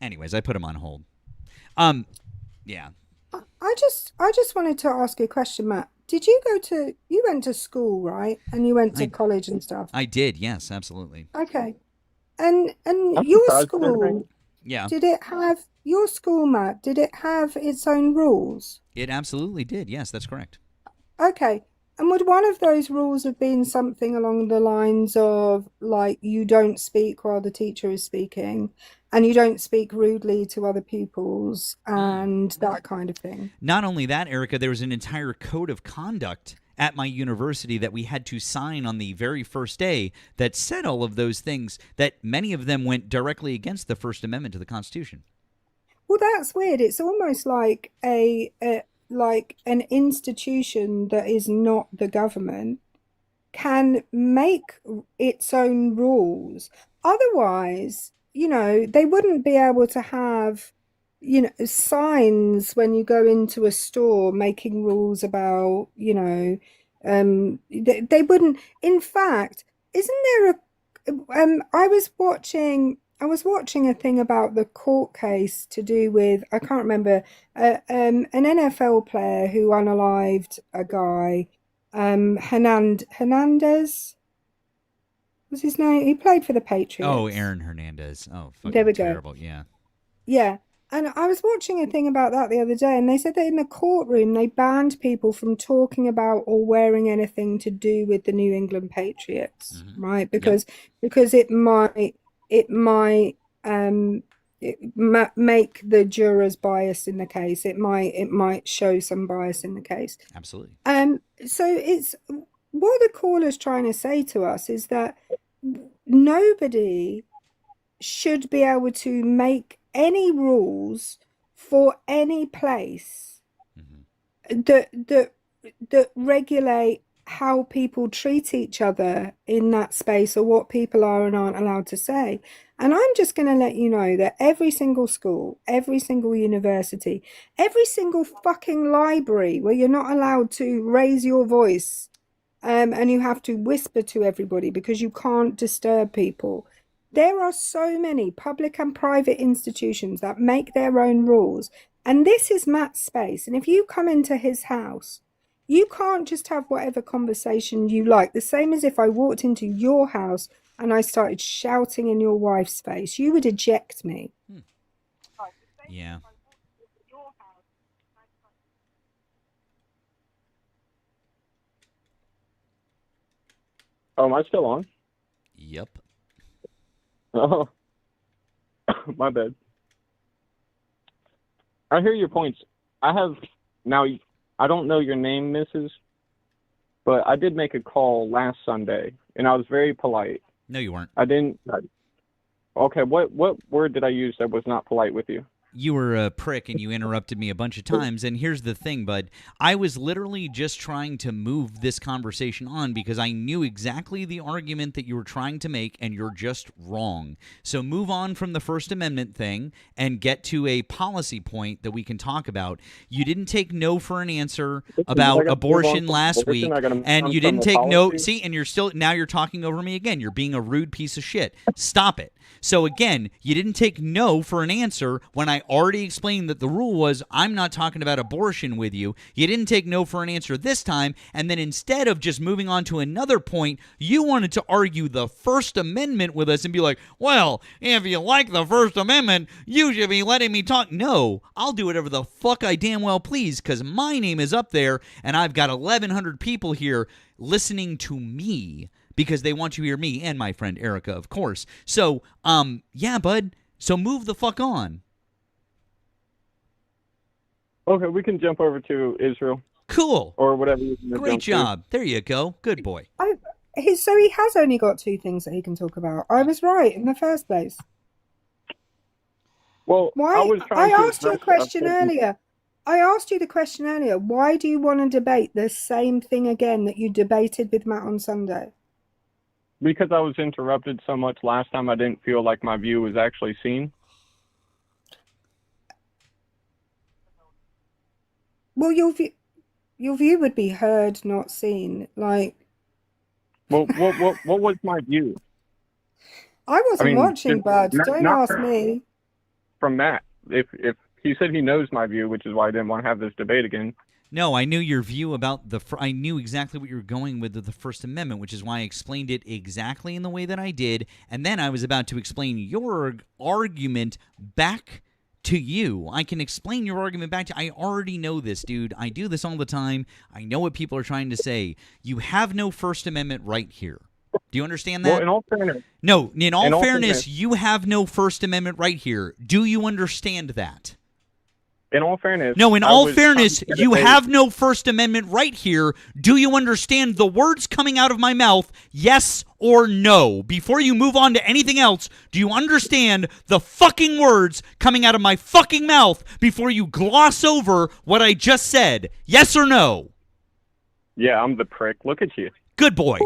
Anyways, I put him on hold. Yeah. I just wanted to ask you a question, Matt. You went to school, right? And you went to college and stuff. I did. Yes, absolutely. Okay. And I'm your surprised you didn't school, Yeah. did it have your school, Matt? Did it have its own rules? It absolutely did. Yes, that's correct. Okay. And would one of those rules have been something along the lines of, like, you don't speak while the teacher is speaking, and you don't speak rudely to other pupils, and that kind of thing? Not only that, Erica, there was an entire code of conduct at my university that we had to sign on the very first day that said all of those things, that many of them went directly against the First Amendment to the Constitution. Well, that's weird. It's almost like like an institution that is not the government can make its own rules. Otherwise, they wouldn't be able to have, signs when you go into a store making rules about, they wouldn't. In fact, isn't there I was watching a thing about the court case to do with, I can't remember, an NFL player who unalived a guy, Hernandez was his name. He played for the Patriots. Oh, Aaron Hernandez. Oh, fucking There we go. terrible. Yeah. Yeah. And I was watching a thing about that the other day, and they said that in the courtroom they banned people from talking about or wearing anything to do with the New England Patriots, right? Because it might make the jurors biased in the case. It might show some bias in the case. Absolutely. So it's what the caller's trying to say to us is that nobody should be able to make any rules for any place that regulate how people treat each other in that space, or what people are and aren't allowed to say. And I'm just going to let you know that every single school, every single university, every single fucking library where you're not allowed to raise your voice, and you have to whisper to everybody because you can't disturb people. There are so many public and private institutions that make their own rules. And this is Matt's space. And if you come into his house, you can't just have whatever conversation you like. The same as if I walked into your house and I started shouting in your wife's face. You would eject me. Yeah. Oh, am I still on? Yep. Oh, my bad. I hear your points. I have now. I don't know your name, Mrs., but I did make a call last Sunday, and I was very polite. No, you weren't. I didn't. Okay, what word did I use that was not polite with you? You were a prick and you interrupted me a bunch of times. And here's the thing, bud. I was literally just trying to move this conversation on because I knew exactly the argument that you were trying to make, and you're just wrong. So move on from the First Amendment thing and get to a policy point that we can talk about. You didn't take no for an answer about abortion last week, and you didn't take no. See, and now you're talking over me again. You're being a rude piece of shit. Stop it. So again, you didn't take no for an answer when I already explained that the rule was I'm not talking about abortion with you. You didn't take no for an answer this time, and then instead of just moving on to another point, you wanted to argue the First Amendment with us and be like, well, if you like the First Amendment, you should be letting me talk. No, I'll do whatever the fuck I damn well please because my name is up there, and I've got 1,100 people here listening to me because they want to hear me and my friend Erika, of course. So, yeah, bud. So move the fuck on. Okay, we can jump over to Israel. Cool. Or whatever. Great job. There you go. Good boy. So he has only got 2 things that he can talk about. I was right in the first place. Well, I asked you a question earlier. I asked you the question earlier. Why do you want to debate the same thing again that you debated with Matt on Sunday? Because I was interrupted so much last time, I didn't feel like my view was actually seen. Well, your view would be heard, not seen. Like, well, what was my view? I wasn't watching, bud. Don't ask me. From Matt, if he said he knows my view, which is why I didn't want to have this debate again. No, I knew your view about I knew exactly what you were going with the First Amendment, which is why I explained it exactly in the way that I did. And then I was about to explain your argument back to you. I can explain your argument back to you. I already know this, dude. I do this all the time. I know what people are trying to say. You have no First Amendment right here. Do you understand that? Well, in all fairness. No, in all fairness, you have no First Amendment right here. Do you understand that? In all fairness. No, in all fairness, you have no First Amendment right here. Do you understand the words coming out of my mouth, yes or no? Before you move on to anything else, do you understand the fucking words coming out of my fucking mouth before you gloss over what I just said? Yes or no? Yeah, I'm the prick. Look at you. Good boy.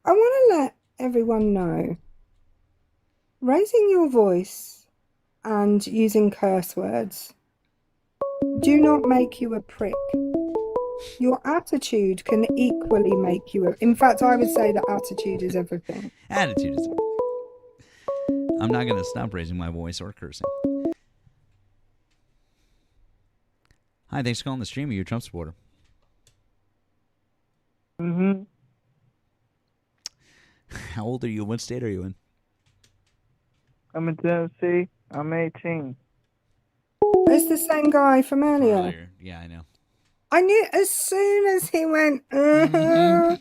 I want to let everyone know, raising your voice and using curse words do not make you a prick. Your attitude can equally make you in fact, I would say that attitude is everything. Attitude is everything. I'm not going to stop raising my voice or cursing. Hi, thanks for calling the stream. Are you a Trump supporter? Mm-hmm. How old are you? What state are you in? I'm in Tennessee. I'm 18. It's the same guy from earlier. Yeah, I know. I knew as soon as he went, I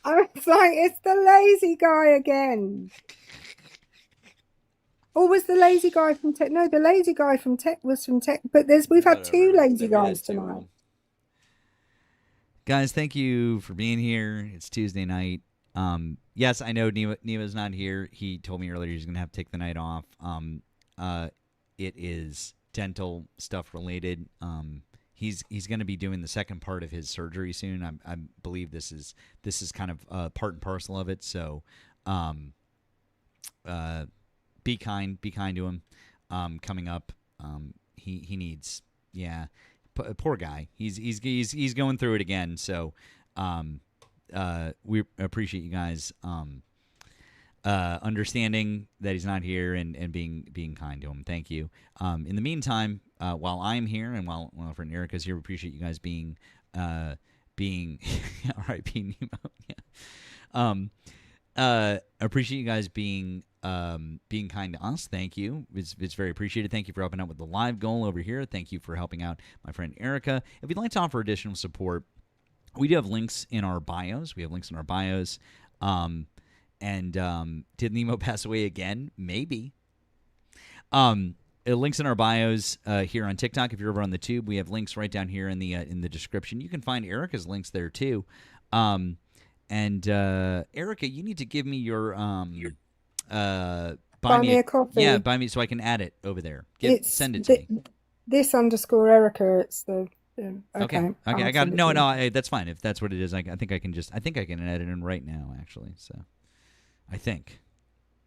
was like, it's the lazy guy again. Or was the lazy guy from Tech? No, the lazy guy from Tech was from Tech. But we've had 2 lazy guys tonight. Guys, thank you for being here. It's Tuesday night. Yes, I know Nemo's not here. He told me earlier he's going to have to take the night off. It is dental stuff related. He's going to be doing the second part of his surgery soon. I believe this is kind of part and parcel of it. So, be kind to him. Coming up, he needs, poor guy. He's going through it again. So, we appreciate you guys understanding that he's not here and being kind to him. Thank you. In the meantime, while I'm here and while friend Erika's here, we appreciate you guys being R.I.P. Nemo. Appreciate you guys being kind to us. Thank you. It's very appreciated. Thank you for helping out with the live goal over here. Thank you for helping out my friend Erika. If you'd like to offer additional support, We do have links in our bios. Did Nemo pass away again? Maybe. Links in our bios here on TikTok. If you're over on the tube, we have links right down here in the description. You can find Erika's links there too. Erika, you need to give me your buy me a coffee. Yeah, buy me so I can add it over there. Send it to me. This _ Erika. It's the okay. I got no. That's fine if that's what it is. I think I can add it in right now. Actually, so I think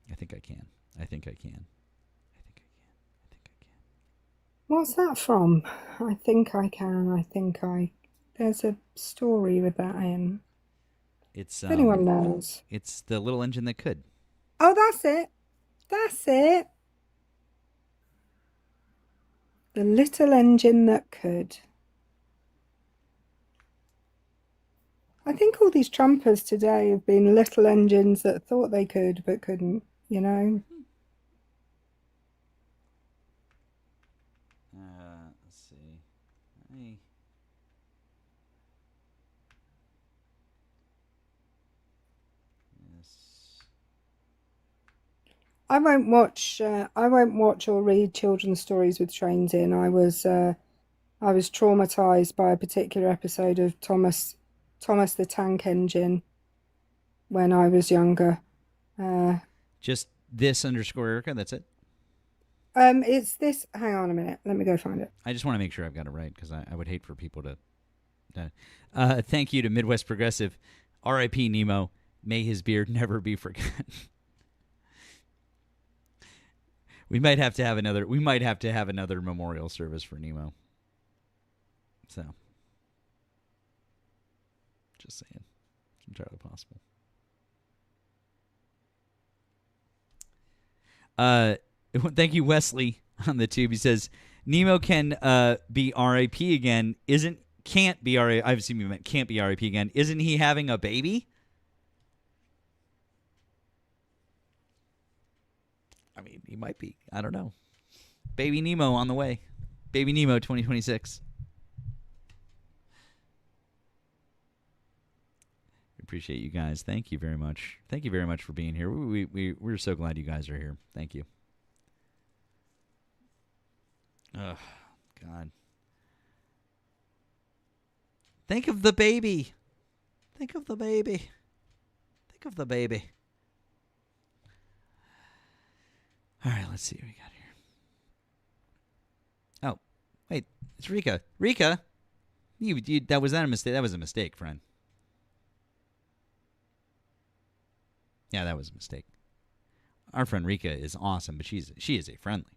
I can. What's that from? I think I can. There's a story with that in. It's if anyone knows. It's the little engine that could. Oh, that's it. The little engine that could. I think all these Trumpers today have been little engines that thought they could but couldn't, you know. Let's see. I won't watch or read children's stories with trains in. I was traumatized by a particular episode of Thomas the Tank Engine when I was younger. Just this _ Erika, that's it? It's this. Hang on a minute. Let me go find it. I just want to make sure I've got it right because I would hate for people to. Thank you to Midwest Progressive. R.I.P. Nemo. May his beard never be forgotten. We might have to have another memorial service for Nemo. So, just saying, it's entirely possible. Thank you, Wesley, on the tube. He says Nemo can be R.I.P. again. Can't be R.I.P. I've seen you meant can't be R.I.P. again. Isn't he having a baby? I mean, he might be. I don't know. Baby Nemo on the way. Baby Nemo 2026. Appreciate you guys. Thank you very much. Thank you very much for being here. We're so glad you guys are here. Thank you. Oh, God. Think of the baby. Think of the baby. Think of the baby. All right, let's see what we got here. Oh, wait, it's Rika. Rika, that was a mistake. That was a mistake, friend. Yeah, that was a mistake. Our friend Rika is awesome, but she is a friendly.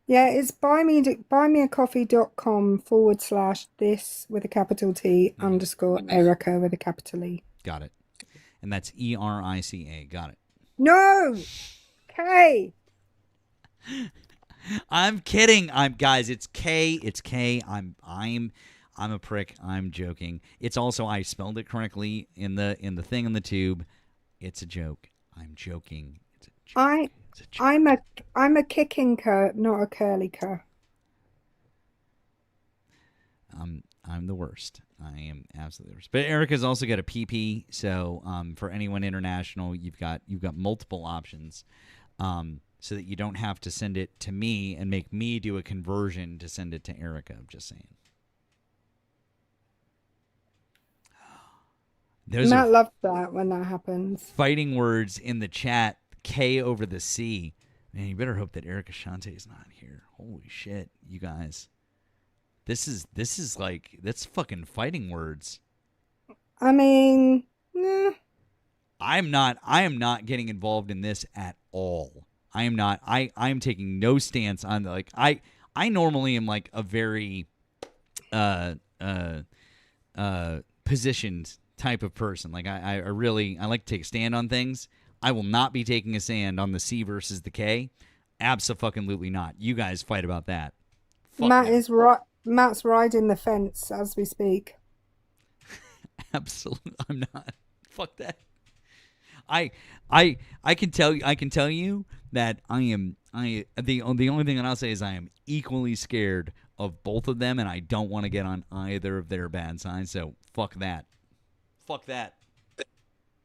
Yeah, it's buymeacoffee.com / this with a capital T _ Erika with a capital E. Got it. And that's ERICA. Got it. No! K. I'm kidding. Guys, it's K. It's K. I'm a prick. I'm joking. It's also I spelled it correctly in the thing on the tube. It's a joke. I'm joking. It's a joke. I'm a kicking cur, not a curly cur. I'm the worst. I am absolutely the worst. But Erika's also got a PP, so for anyone international, you've got multiple options, so that you don't have to send it to me and make me do a conversion to send it to Erika. I'm just saying. Matt loves that when that happens. Fighting words in the chat. K over the C. Man, you better hope that Erika Shante is not here. Holy shit, you guys. This is like, that's fucking fighting words. I mean, I am not getting involved in this at all. I am not. I'm taking no stance on I normally am like a very positioned type of person. Like I like to take a stand on things. I will not be taking a stand on the C versus the K. Abso-fucking-lutely not. You guys fight about that. Matt's riding the fence as we speak. Absolutely, I'm not. Fuck that. I can tell you that the only thing that I'll say is I am equally scared of both of them, and I don't want to get on either of their bad sides. So fuck that. Fuck that.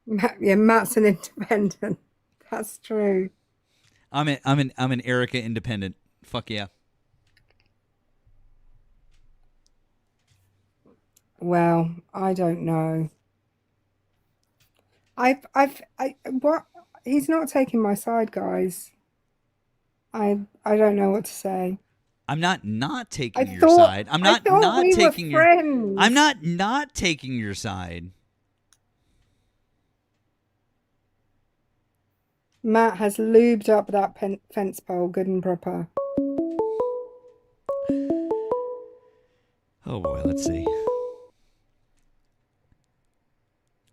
Matt's an independent. That's true. I'm an Erika independent. Fuck yeah. Well, I don't know. What? He's not taking my side, guys. I don't know what to say. I'm not taking your side. I'm not we taking were friends. I'm not taking your side. Matt has lubed up that fence pole good and proper. Oh boy, let's see.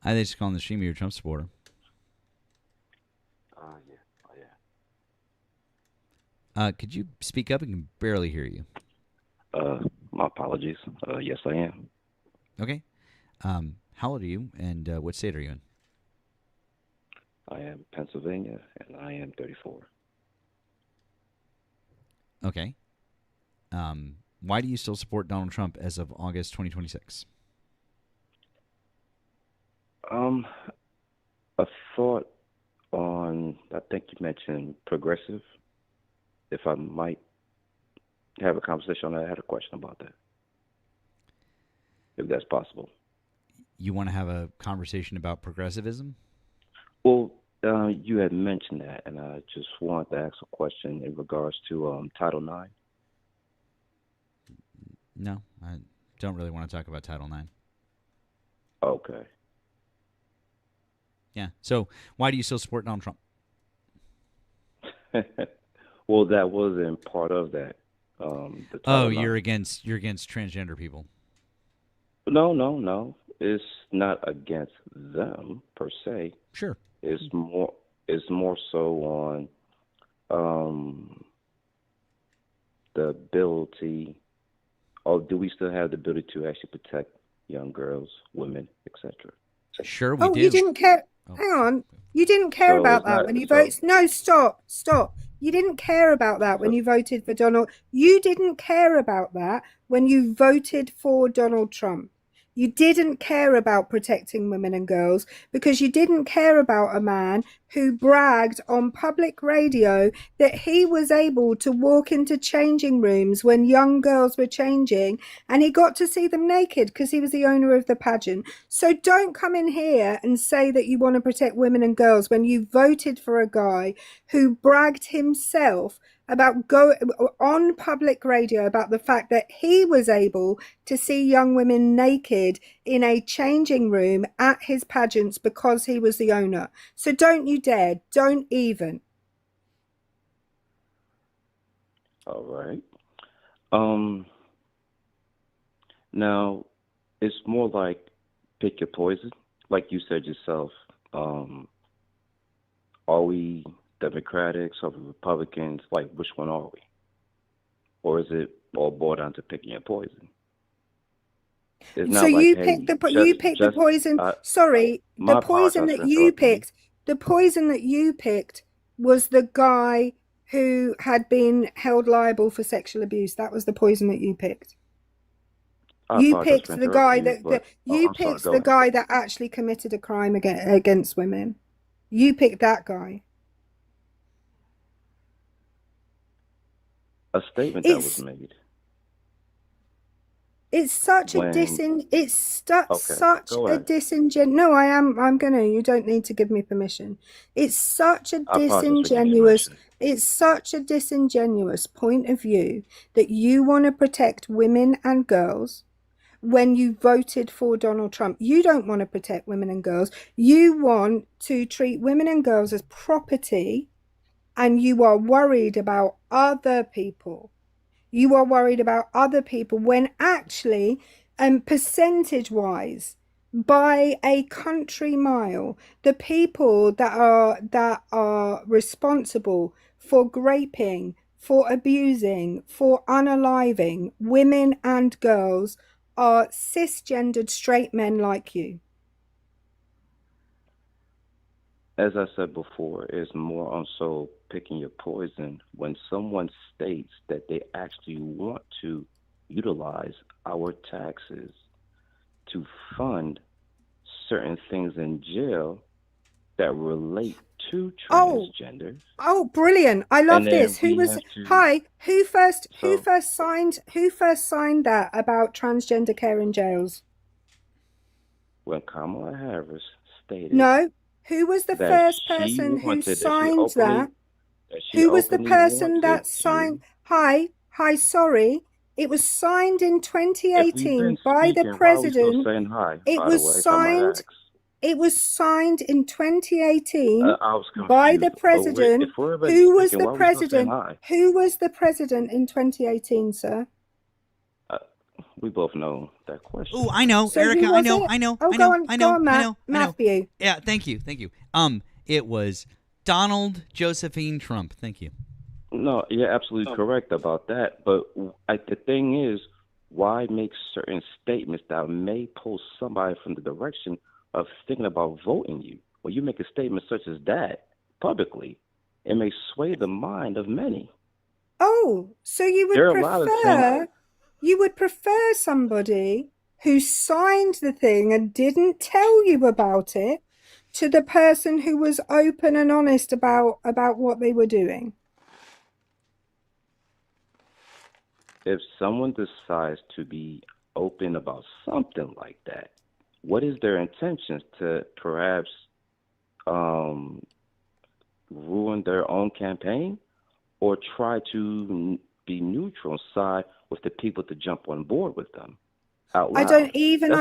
I think just calling the stream, you're a Trump supporter. Yeah. Could you speak up? I can barely hear you. My apologies. Yes, I am. Okay. How old are you, and what state are you in? I am Pennsylvania, and I am 34. Okay. Why do you still support Donald Trump as of August 2026? A thought on, I think you mentioned progressive. If I might have a conversation on that, I had a question about that. If that's possible. You want to have a conversation about progressivism? Well, you had mentioned that, and I just wanted to ask a question in regards to Title IX. No, I don't really want to talk about Title IX. Okay. Yeah. So why do you still support Donald Trump? Well, that wasn't part of that. You're against transgender people. No. It's not against them per se. Sure. It's more so on the ability. Or do we still have the ability to actually protect young girls, women, etc.? Sure, we do. You didn't care. Hang on. You didn't care about that when you voted. No, stop. You didn't care about that when you voted for Donald. You didn't care about that when you voted for Donald Trump. You didn't care about protecting women and girls because you didn't care about a man who bragged on public radio that he was able to walk into changing rooms when young girls were changing and he got to see them naked because he was the owner of the pageant. So don't come in here and say that you want to protect women and girls when you voted for a guy who bragged himself about go on public radio about the fact that he was able to see young women naked in a changing room at his pageants because he was the owner. So don't you dare. Don't even. All right. Now, it's more like pick your poison. Like you said yourself, are we Democrats or Republicans? Like, which one are we? Or is it all boiled down to picking your poison? It's so not like, you hey, picked the poison. The poison that you picked. The poison that you picked was the guy who had been held liable for sexual abuse. That was the poison that you picked. You picked the guy that actually committed a crime against women. You picked that guy. A statement that was made. It's such a disingenuous. No, I'm gonna. You don't need to give me permission. It's such a disingenuous. It's such a disingenuous point of view that you want to protect women and girls when you voted for Donald Trump. You don't want to protect women and girls. You want to treat women and girls as property, and you are worried about other people. You are worried about other people when actually, percentage-wise, by a country mile, the people that are responsible for raping, for abusing, for unaliving women and girls are cisgendered straight men like you. As I said before, it's more on picking your poison when someone states that they actually want to utilize our taxes to fund certain things in jail that relate to transgenders. Oh, brilliant! I love And then this. Who we was? have to. Hi. Who first So signed that about transgender care in jails? when Kamala Harris stated No. Who was the that first she person who wanted, signed that? that she Who was the openly person wanted that signed? Hi. Sorry. It was signed in if we've 2018 been by the speaking, why are we still president. saying hi, It by the was way, if I might signed. ask? It was signed in 2018 I was by the confused. If president. we're already Who was speaking, the why are we still saying president? hi? Who was the president in 2018, sir? We both know that question. Oh, I know, So Erika. who I was know, it? I know, Oh, I know, go on, I know, Matt. I know, I know. Matthew. Yeah, thank you. It was Donald Josephine Trump. Thank you. No, you're absolutely correct about that. But the thing is, why make certain statements that may pull somebody from the direction of thinking about voting you? When you make a statement such as that publicly, it may sway the mind of many. Oh, so you There are would a lot of things. prefer somebody who signed the thing and didn't tell you about it to the person who was open and honest about what they were doing. If someone decides to be open about something like that, what is their intentions? To perhaps ruin their own campaign, or try to be neutral side with the people to jump on board with them out loud? I don't even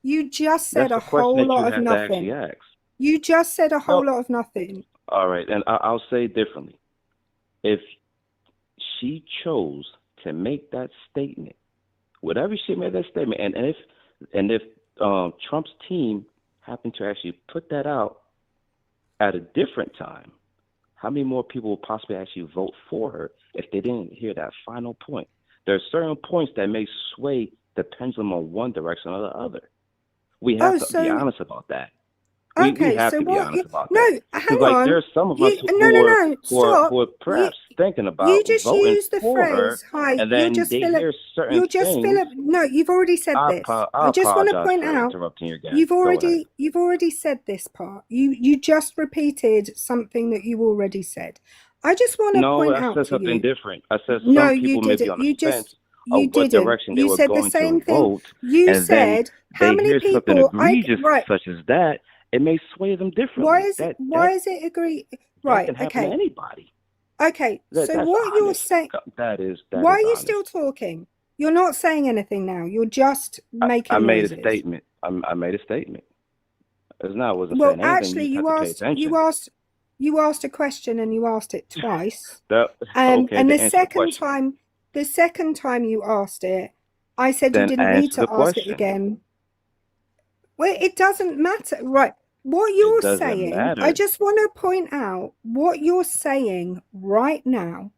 you just said a whole lot of nothing. You just said a whole lot of nothing. All right, and I'll say it differently. If she chose to make that statement, whatever she made that statement, and if Trump's team happened to actually put that out at a different time, how many more people will possibly actually vote for her if they didn't hear that final point? There are certain points that may sway the pendulum on one direction or the other. We have to be honest about that. We have to be honest about that. Hang on. There's some of us who are perhaps thinking about you just voting use the for phrase, her, hi, and then they hear certain things. No, you've already said this. I just want to point out, interrupting you again. you've already said this part. You just repeated something that you already said. I just want to point out to you. No, I said something different. I said some people may be on the fence of what direction they were going to vote. You said how many people? Something egregious such as that, it may sway them differently. Why is it agree? Right. That can happen to anybody. Okay. So what you're saying? Why are you still talking? You're not saying anything now. You're just making. I made noises. a statement. I made a statement. It's not. I wasn't well, saying anything. Actually, you asked a question and you asked it twice. And the second time you asked it, I said you didn't need to ask it again. Well, it doesn't matter, right? What you're saying, I just want to point out what you're saying right now.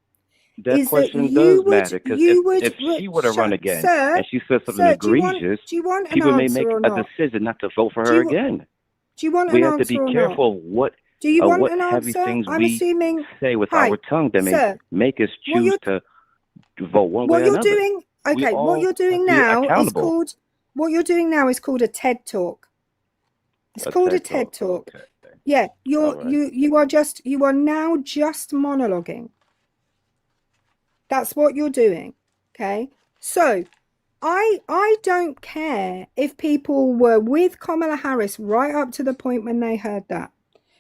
That question does matter, because if she would have run again and she said something egregious, people may make a decision not to vote for her again. Do you want we an have answer to be careful what heavy things we say with our tongue that may make us choose to vote one way or another. What you're doing now is called a TED Talk. It's called a TED Talk. Okay. Yeah, you are now just monologuing. That's what you're doing. Okay. So I don't care if people were with Kamala Harris right up to the point when they heard that.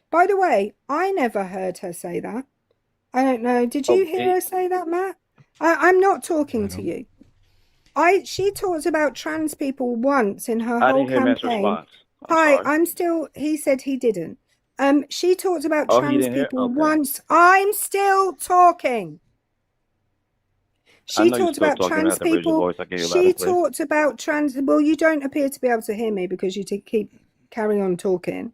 By the way, I never heard her say that. I don't know. Did you hear her say that, Matt? I'm not talking to you. She talked about trans people once in her whole campaign. He said he didn't. She talked about trans people once. I'm still talking. She talked about trans people. She talked about trans. Well, you don't appear to be able to hear me because you carry on talking.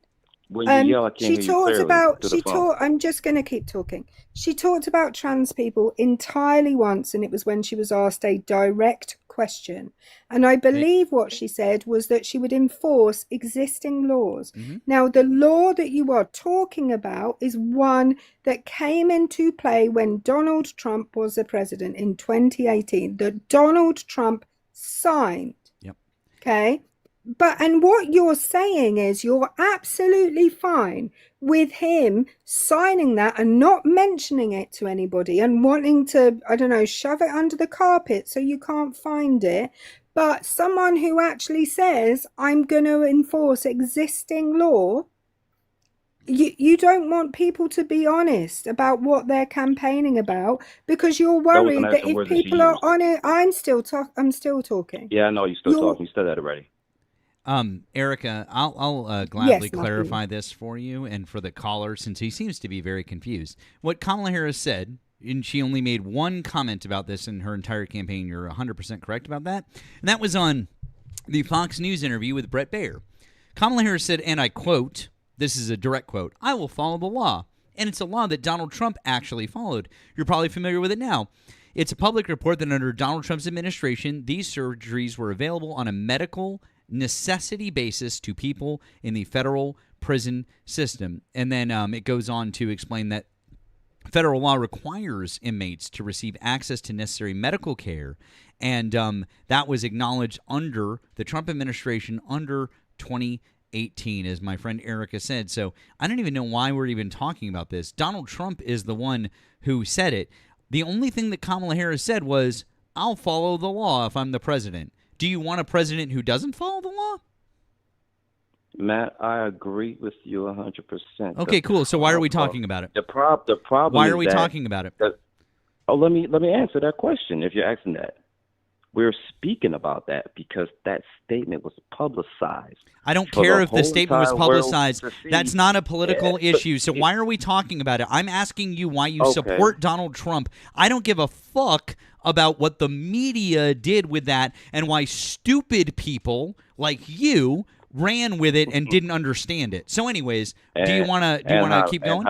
When you yell, I can't hear you clearly. I'm just going to keep talking. She talked about trans people entirely once, and it was when she was asked a direct question. And I believe what she said was that she would enforce existing laws. Now, the law that you are talking about is one that came into play when Donald Trump was the president in 2018, that Donald Trump signed. Yep. Okay. And what you're saying is you're absolutely fine with him signing that and not mentioning it to anybody and wanting to, I don't know, shove it under the carpet so you can't find it. But someone who actually says, I'm going to enforce existing law, you don't want people to be honest about what they're campaigning about because you're worried that if people are on it, I'm still talking. Yeah, I know you're still talking. You said that already. Erika, I'll gladly clarify this for you and for the caller, since he seems to be very confused. What Kamala Harris said, and she only made one comment about this in her entire campaign. You're 100% correct about that. And that was on the Fox News interview with Bret Baier. Kamala Harris said, and I quote, this is a direct quote, "I will follow the law." And it's a law that Donald Trump actually followed. You're probably familiar with it now. It's a public report that under Donald Trump's administration, these surgeries were available on a medical necessity basis to people in the federal prison system. And then it goes on to explain that federal law requires inmates to receive access to necessary medical care. And that was acknowledged under the Trump administration under 2018, as my friend Erika said. So I don't even know why we're even talking about this. Donald Trump is the one who said it. The only thing that Kamala Harris said was, I'll follow the law if I'm the president. Do you want a president who doesn't follow the law? Matt, I agree with you 100%. Okay, cool. So why are we talking about it? The problem. Why are we talking about it? Let me answer that question. If you're asking that, we're speaking about that because that statement was publicized. I don't care if the statement was publicized. That's not a political issue. So why are we talking about it? I'm asking you why you support Donald Trump. I don't give a fuck about what the media did with that and why stupid people like you ran with it and didn't understand it. So anyways, do you want to keep going?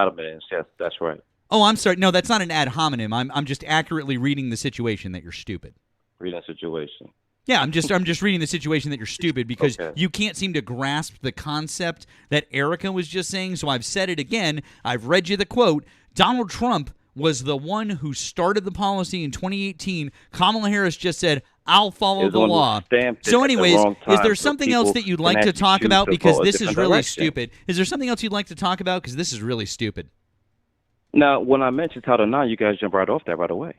Yes, that's right. Oh, I'm sorry. No, that's not an ad hominem. I'm just accurately reading the situation that you're stupid. Reading the situation. Yeah, I'm just reading the situation that you're stupid because you can't seem to grasp the concept that Erika was just saying. So I've said it again. I've read you the quote. Donald Trump was the one who started the policy in 2018. Kamala Harris just said, I'll follow the law. So anyways, is there something else that you'd like to talk about? Because this is really stupid. Is there something else you'd like to talk about? Because this is really stupid. Now, when I mentioned Title IX, you guys jumped right off that right away.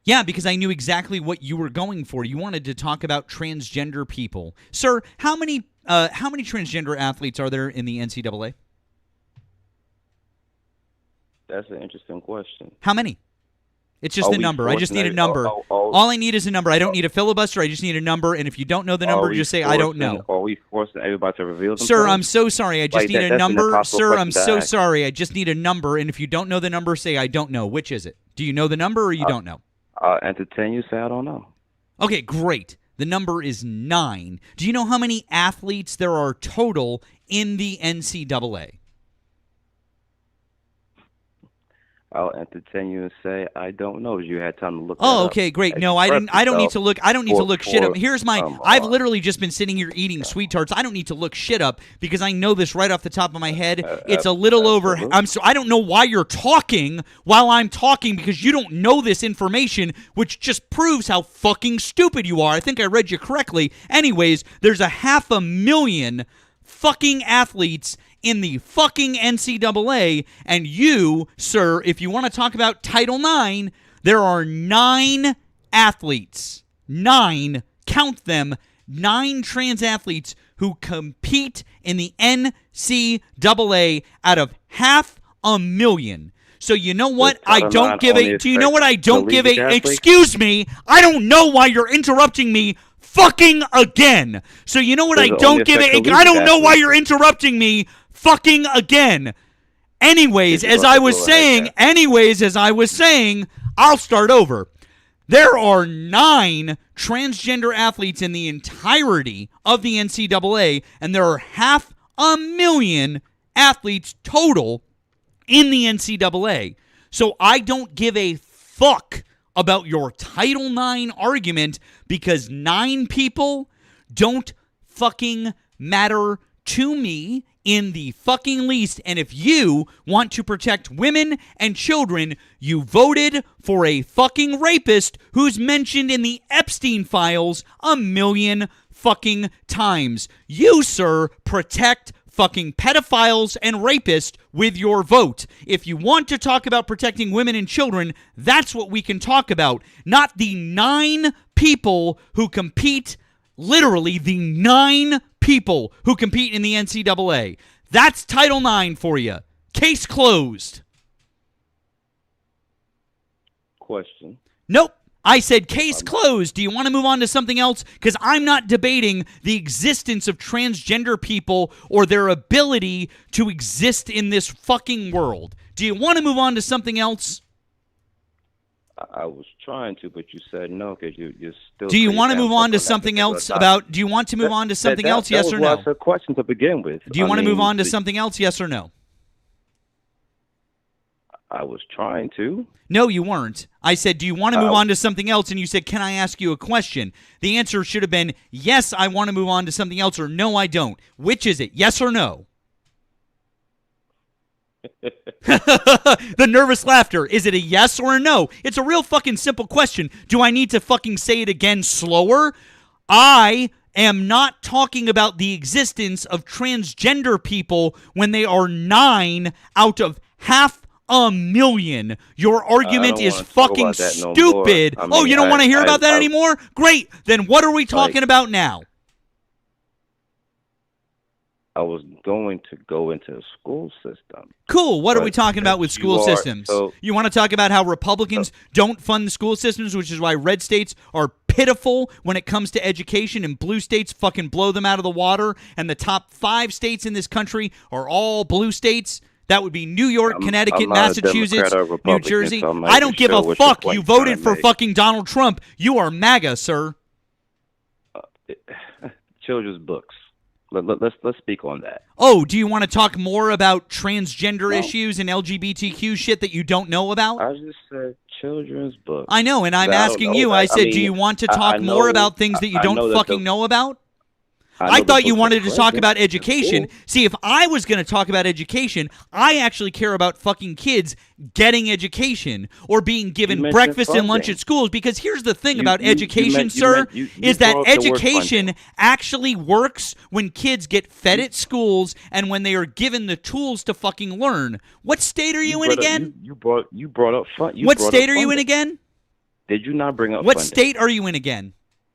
Yeah, because I knew exactly what you were going for. You wanted to talk about transgender people. Sir, how many transgender athletes are there in the NCAA? That's an interesting question. How many? It's just the number. I just need a number. All I need is a number. I don't need a filibuster. I just need a number. And if you don't know the number, just say, I don't know. Are we forcing everybody to reveal themselves? Sir, I'm so sorry. I just need a number. Sir, I'm so sorry. I just need a number. And if you don't know the number, say, I don't know. Which is it? Do you know the number or you don't know? I'll entertain you, say I don't know. Okay, great. The number is 9. Do you know how many athletes there are total in the NCAA? I'll entertain you and say I don't know. You had time to look. Oh, okay, great. No, I didn't. I don't need to look. I don't need to look shit up. Here's my. I've literally just been sitting here eating sweet tarts. I don't need to look shit up because I know this right off the top of my head. It's a little over. I don't know why you're talking while I'm talking because you don't know this information, which just proves how fucking stupid you are. I think I read you correctly. Anyways, there's 500,000 fucking athletes in the fucking NCAA, and you, sir, if you want to talk about Title IX, there are 9 athletes. 9, count them, 9 trans athletes who compete in the NCAA out of 500,000. So you know what? I don't give a... Do you know what I don't give a... Excuse me, I don't know why you're interrupting me fucking again. So you know what I don't give a... I don't know why you're interrupting me fucking again. Anyways, as I was saying, I'll start over. There are 9 transgender athletes in the entirety of the NCAA, and there are 500,000 athletes total in the NCAA. So I don't give a fuck about your Title IX argument because 9 people don't fucking matter to me in the fucking least. And if you want to protect women and children, you voted for a fucking rapist who's mentioned in the Epstein files a million fucking times. You, sir, protect fucking pedophiles and rapists with your vote. If you want to talk about protecting women and children, that's what we can talk about, not the 9 people who compete, literally the 9 people who compete in the NCAA. That's Title IX for you. Case closed. Question. Nope. I said case closed. Do you want to move on to something else? Because I'm not debating the existence of transgender people or their ability to exist in this fucking world. Do you want to move on to something else? I was trying to, but you said no because you're still. Do you want to move on to something else about? Do you want to move on to something else? Yes or no? That was a question to begin with. Do you want to move on to something else? Yes or no? I was trying to. No, you weren't. I said, do you want to move on to something else? And you said, can I ask you a question? The answer should have been, yes, I want to move on to something else, or no, I don't. Which is it? Yes or no? The nervous laughter. Is it a yes or a no? It's a real fucking simple question. Do I need to fucking say it again slower? I am not talking about the existence of transgender people when they are 9 out of 500,000. Your argument is fucking stupid. You don't want to hear about that anymore? Great. Then what are we talking about now? I was going to go into the school system. Cool. What are we talking about with school systems? You want to talk about how Republicans don't fund the school systems, which is why red states are pitiful when it comes to education, and blue states fucking blow them out of the water, and the top 5 states in this country are all blue states? That would be New York, Connecticut, Massachusetts, New Jersey. So I don't give a fuck. You voted for fucking Donald Trump. You are MAGA, sir. Children's books. Let's speak on that. Oh, do you want to talk more about transgender issues and LGBTQ shit that you don't know about? I just said children's books. I know, and I'm asking you. I said, do you want to talk more about things that you don't fucking know about? I thought you wanted to talk about education. See, if I was going to talk about education, I actually care about fucking kids getting education or being given breakfast and lunch at schools. Because here's the thing about education, sir, is that education actually works when kids get fed at schools and when they are given the tools to fucking learn. What state are you in again? You brought up funding. What state are you in again? Did you not bring up What funding? state are you in again?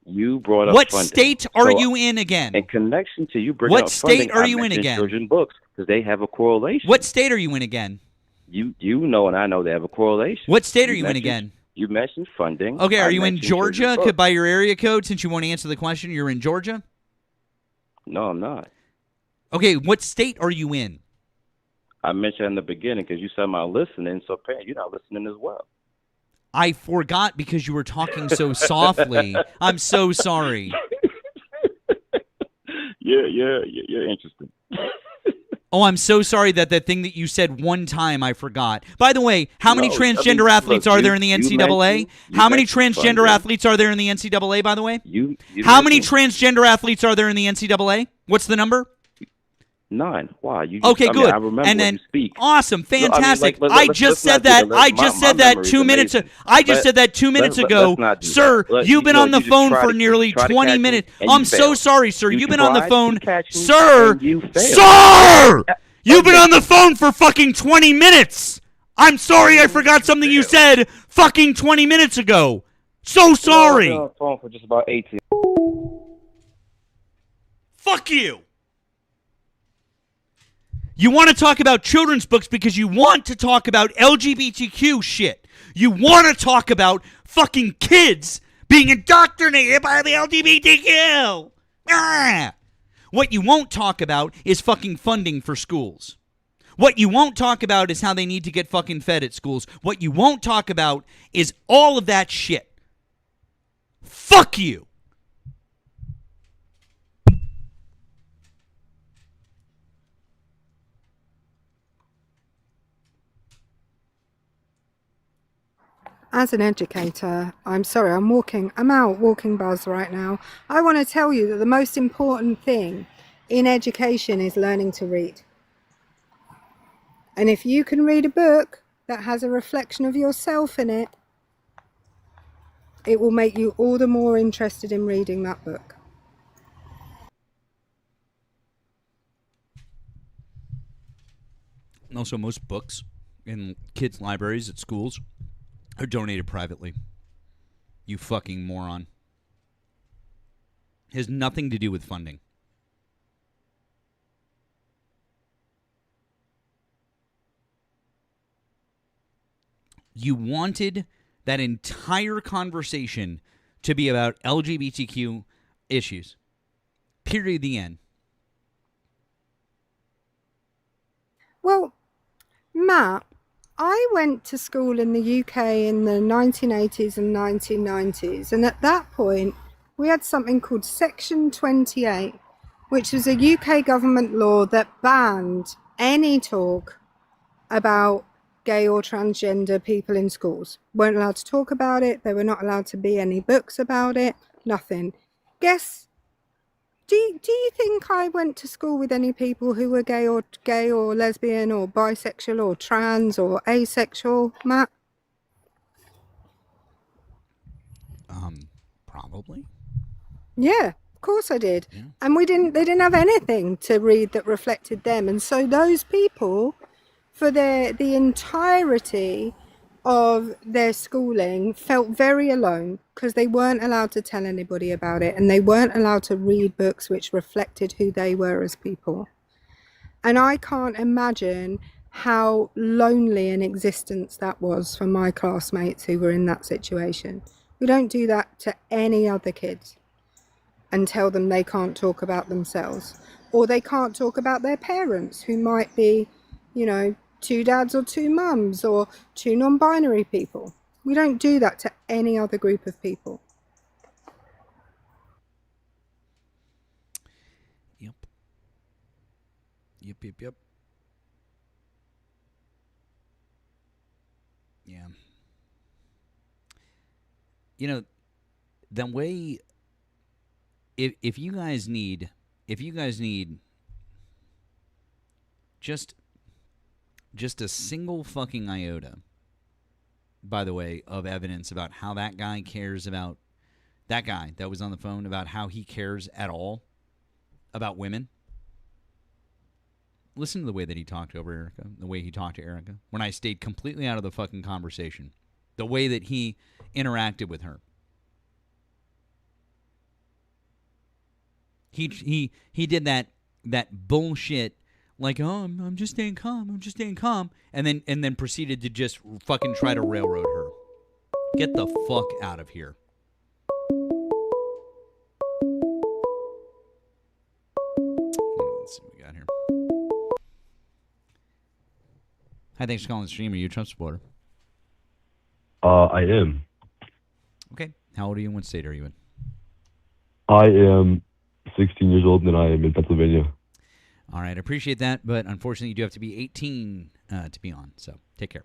You brought up what funding. State are you in again? In connection to you bringing up funding, what state are you in again? Children's books, because they have a correlation. What state are you in again? You know, and I know they have a correlation. What state are you in again? You mentioned funding. Okay, are you in Georgia? By your area code, since you won't answer the question, you're in Georgia? No, I'm not. Okay, what state are you in? I mentioned in the beginning because you said I'm not listening, so apparently you're not listening as well. I forgot because you were talking so softly. I'm so sorry. You're interesting. Oh, I'm so sorry that thing that you said one time I forgot. By the way, how many transgender athletes are there in the NCAA? How many transgender athletes are there in the NCAA, by the way? How many transgender athletes are there in the NCAA? What's the number? 9. Why? Okay, good. I remember and then, when you speak. Awesome, fantastic. I just said that. I just said that 2 minutes ago. I just said that 2 minutes ago, sir. You've been on the phone for nearly 20 minutes. I'm so sorry, sir. You've been on the phone, sir. Sir, you've been on the phone for fucking 20 minutes. I'm sorry, I forgot something you said fucking 20 minutes ago. So sorry. I've been on the phone for just about 18. Fuck you. You want to talk about children's books because you want to talk about LGBTQ shit. You want to talk about fucking kids being indoctrinated by the LGBTQ. Ah! What you won't talk about is fucking funding for schools. What you won't talk about is how they need to get fucking fed at schools. What you won't talk about is all of that shit. Fuck you. as an educator, I'm sorry, I'm out walking bars right now. I want to tell you that the most important thing in education is learning to read. And if you can read a book that has a reflection of yourself in it, it will make you all the more interested in reading that book. Also, most books in kids' libraries at schools are donated privately. You fucking moron. It has nothing to do with funding. You wanted that entire conversation to be about LGBTQ issues. Period. The end. Well, Matt, I went to school in the UK in the 1980s and 1990s, and at that point we had something called Section 28, which was a UK government law that banned any talk about gay or transgender people in schools. Weren't allowed to talk about it. There were not allowed to be any books about it. Nothing. Do you think I went to school with any people who were gay or lesbian or bisexual or trans or asexual, Matt? Probably. Yeah, of course I did. Yeah. And they didn't have anything to read that reflected them. And so those people, for the entirety of their schooling, felt very alone because they weren't allowed to tell anybody about it, and they weren't allowed to read books which reflected who they were as people. And I can't imagine how lonely an existence that was for my classmates who were in that situation. We don't do that to any other kids and tell them they can't talk about themselves, or they can't talk about their parents who might be, two dads or two mums or two non-binary people. We don't do that to any other group of people. Yep. Yeah. The way, if you guys need just a single fucking iota, by the way, of evidence about how that guy cares about, that guy that was on the phone, about how he cares at all about women. Listen to the way that he talked over Erika, the way he talked to Erika, when I stayed completely out of the fucking conversation, the way that he interacted with her. He did that bullshit, like, oh, I'm just staying calm, and then proceeded to just fucking try to railroad her. Get the fuck out of here. Let's see what we got here. Hi, thanks for calling the stream. Are you a Trump supporter? I am. Okay. How old are you and what state are you in? I am 16 years old and I am in Pennsylvania. All right. I appreciate that, but unfortunately you do have to be 18 to be on, so take care.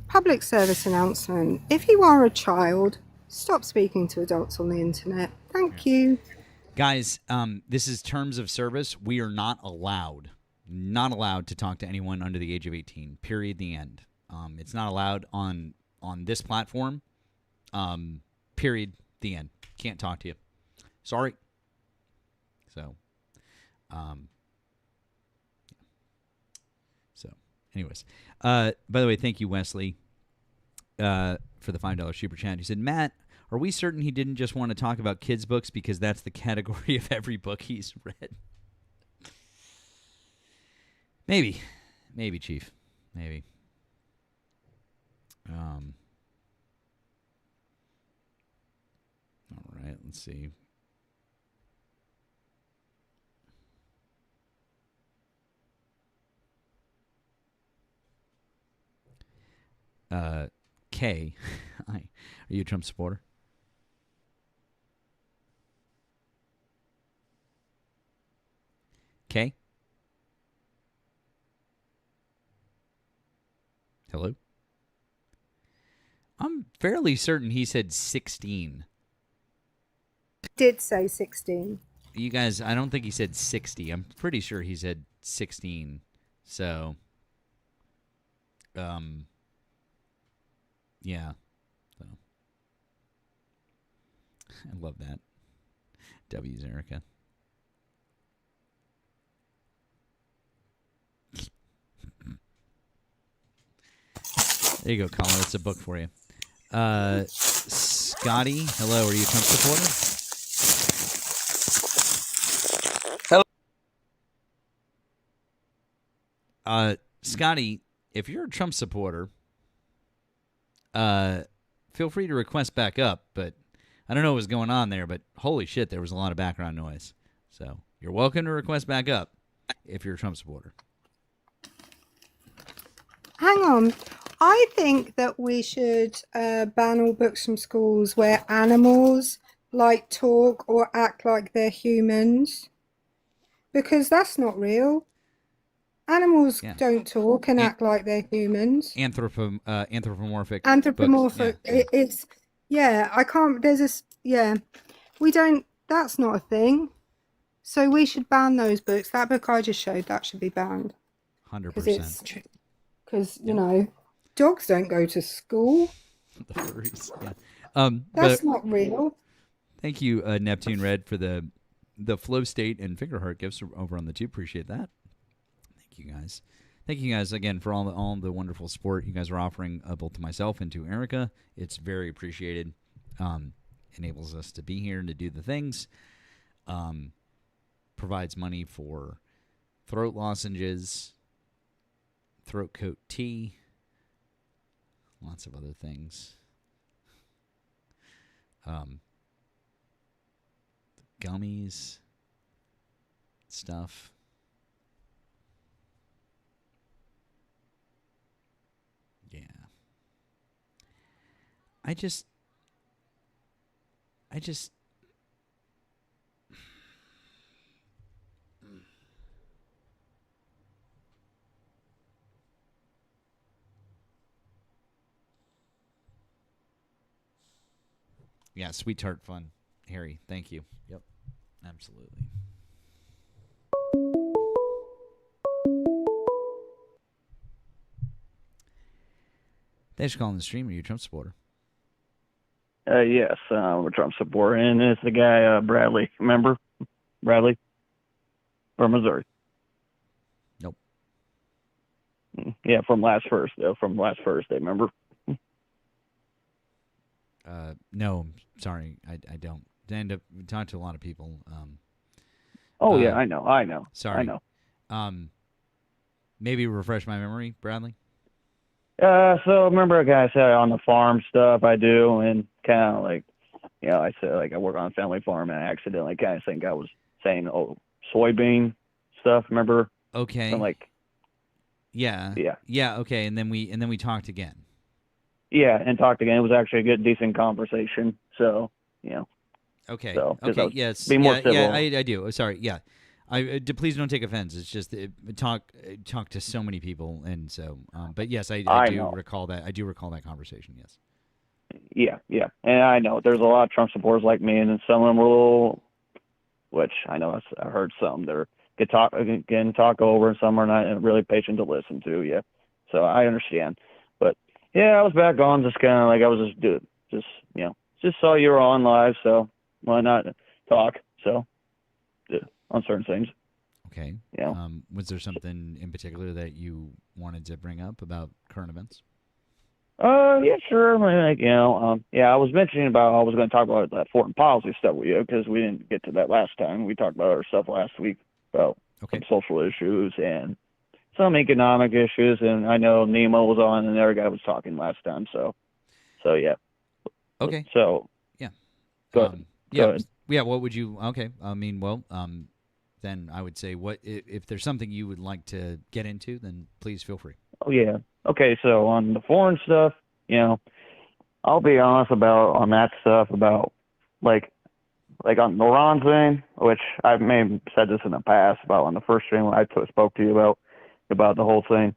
Public service announcement. If you are a child, stop speaking to adults on the internet. Thank you. Guys, this is terms of service. We are not allowed to talk to anyone under the age of 18. Period. The end. It's not allowed on this platform. Period. The end. Can't talk to you. Sorry. So, anyways, by the way, thank you, Wesley, for the $5 super chat. He said, Matt, are we certain he didn't just want to talk about kids' books because that's the category of every book he's read? Maybe, Chief. Maybe. All right, let's see. Kay, hi. Are you a Trump supporter? Kay? Hello? I'm fairly certain he said 16. Did say 16. You guys, I don't think he said 60. I'm pretty sure he said 16. So, yeah. So, I love that. W's Erika. There you go, Colin. That's a book for you. Scotty, hello. Are you a Trump supporter? Hello. Scotty, if you're a Trump supporter, feel free to request back up. But I don't know what was going on there, but holy shit, there was a lot of background noise. So you're welcome to request back up if you're a Trump supporter. Hang on. I think that we should ban all books from schools where animals like talk or act like they're humans, because that's not real. Animals don't talk and act like they're humans. Anthropomorphic. Anthropomorphic. Books. I can't. There's this. Yeah, we don't. That's not a thing. So we should ban those books. That book I just showed, that should be banned. 100%. Because you know, dogs don't go to school. The furries. Yeah. That's not real. Thank you, Neptune Red, for the flow state and finger heart gifts over on the tube. Appreciate that. Thank you guys. Thank you guys again for all the wonderful support you guys are offering both to myself and to Erika. It's very appreciated. Enables us to be here and to do the things. Provides money for throat lozenges, throat coat tea, lots of other things. Gummies, stuff. Yeah. I just yeah, sweet tart fun. Harry, thank you. Yep. Absolutely. Thanks for calling the stream. Are you a Trump supporter? Yes, I'm a Trump supporter, and it's the guy, Bradley. Remember? Bradley? From Missouri. Nope. Yeah, from last Thursday, remember? No, sorry, I don't. I end up talking to a lot of people. Yeah, I know. Sorry. I know. Maybe refresh my memory, Bradley. So remember a guy said on the farm stuff I do, and kind of like, you know, I said like I work on a family farm, and I accidentally kind of think I was saying soybean stuff. Remember? Okay. And like. Yeah. Okay, and then we talked again. Yeah, and talked again. It was actually a good, decent conversation. So, you know. Okay. So, okay. Yes. Be more civil. Yeah, I do. Sorry. Yeah. Please don't take offense. It's just talk to so many people, and so. But yes, I do recall that. I do recall that conversation. Yes. Yeah, and I know there's a lot of Trump supporters like me, and then some of them are a little, which I know I heard some they're can talk over, and some are not really patient to listen to. Yeah, so I understand, but yeah, I was back on just kind of like I was just saw you were on live, so why not talk? So on certain things. Okay. Yeah. Was there something in particular that you wanted to bring up about current events? Yeah, sure. I was mentioning about I was going to talk about that foreign policy stuff with you because we didn't get to that last time. We talked about our stuff last week about some social issues and some economic issues, and I know Nemo was on and the other guy was talking last time. So yeah. Okay. So yeah. Go ahead. Yeah. What would you? Okay. I mean, then I would say, what if there's something you would like to get into, then please feel free. Oh yeah. Okay. So on the foreign stuff, I'll be honest on that stuff about like on the Iran thing, which I may have said this in the past about on the first stream when I spoke to you about the whole thing.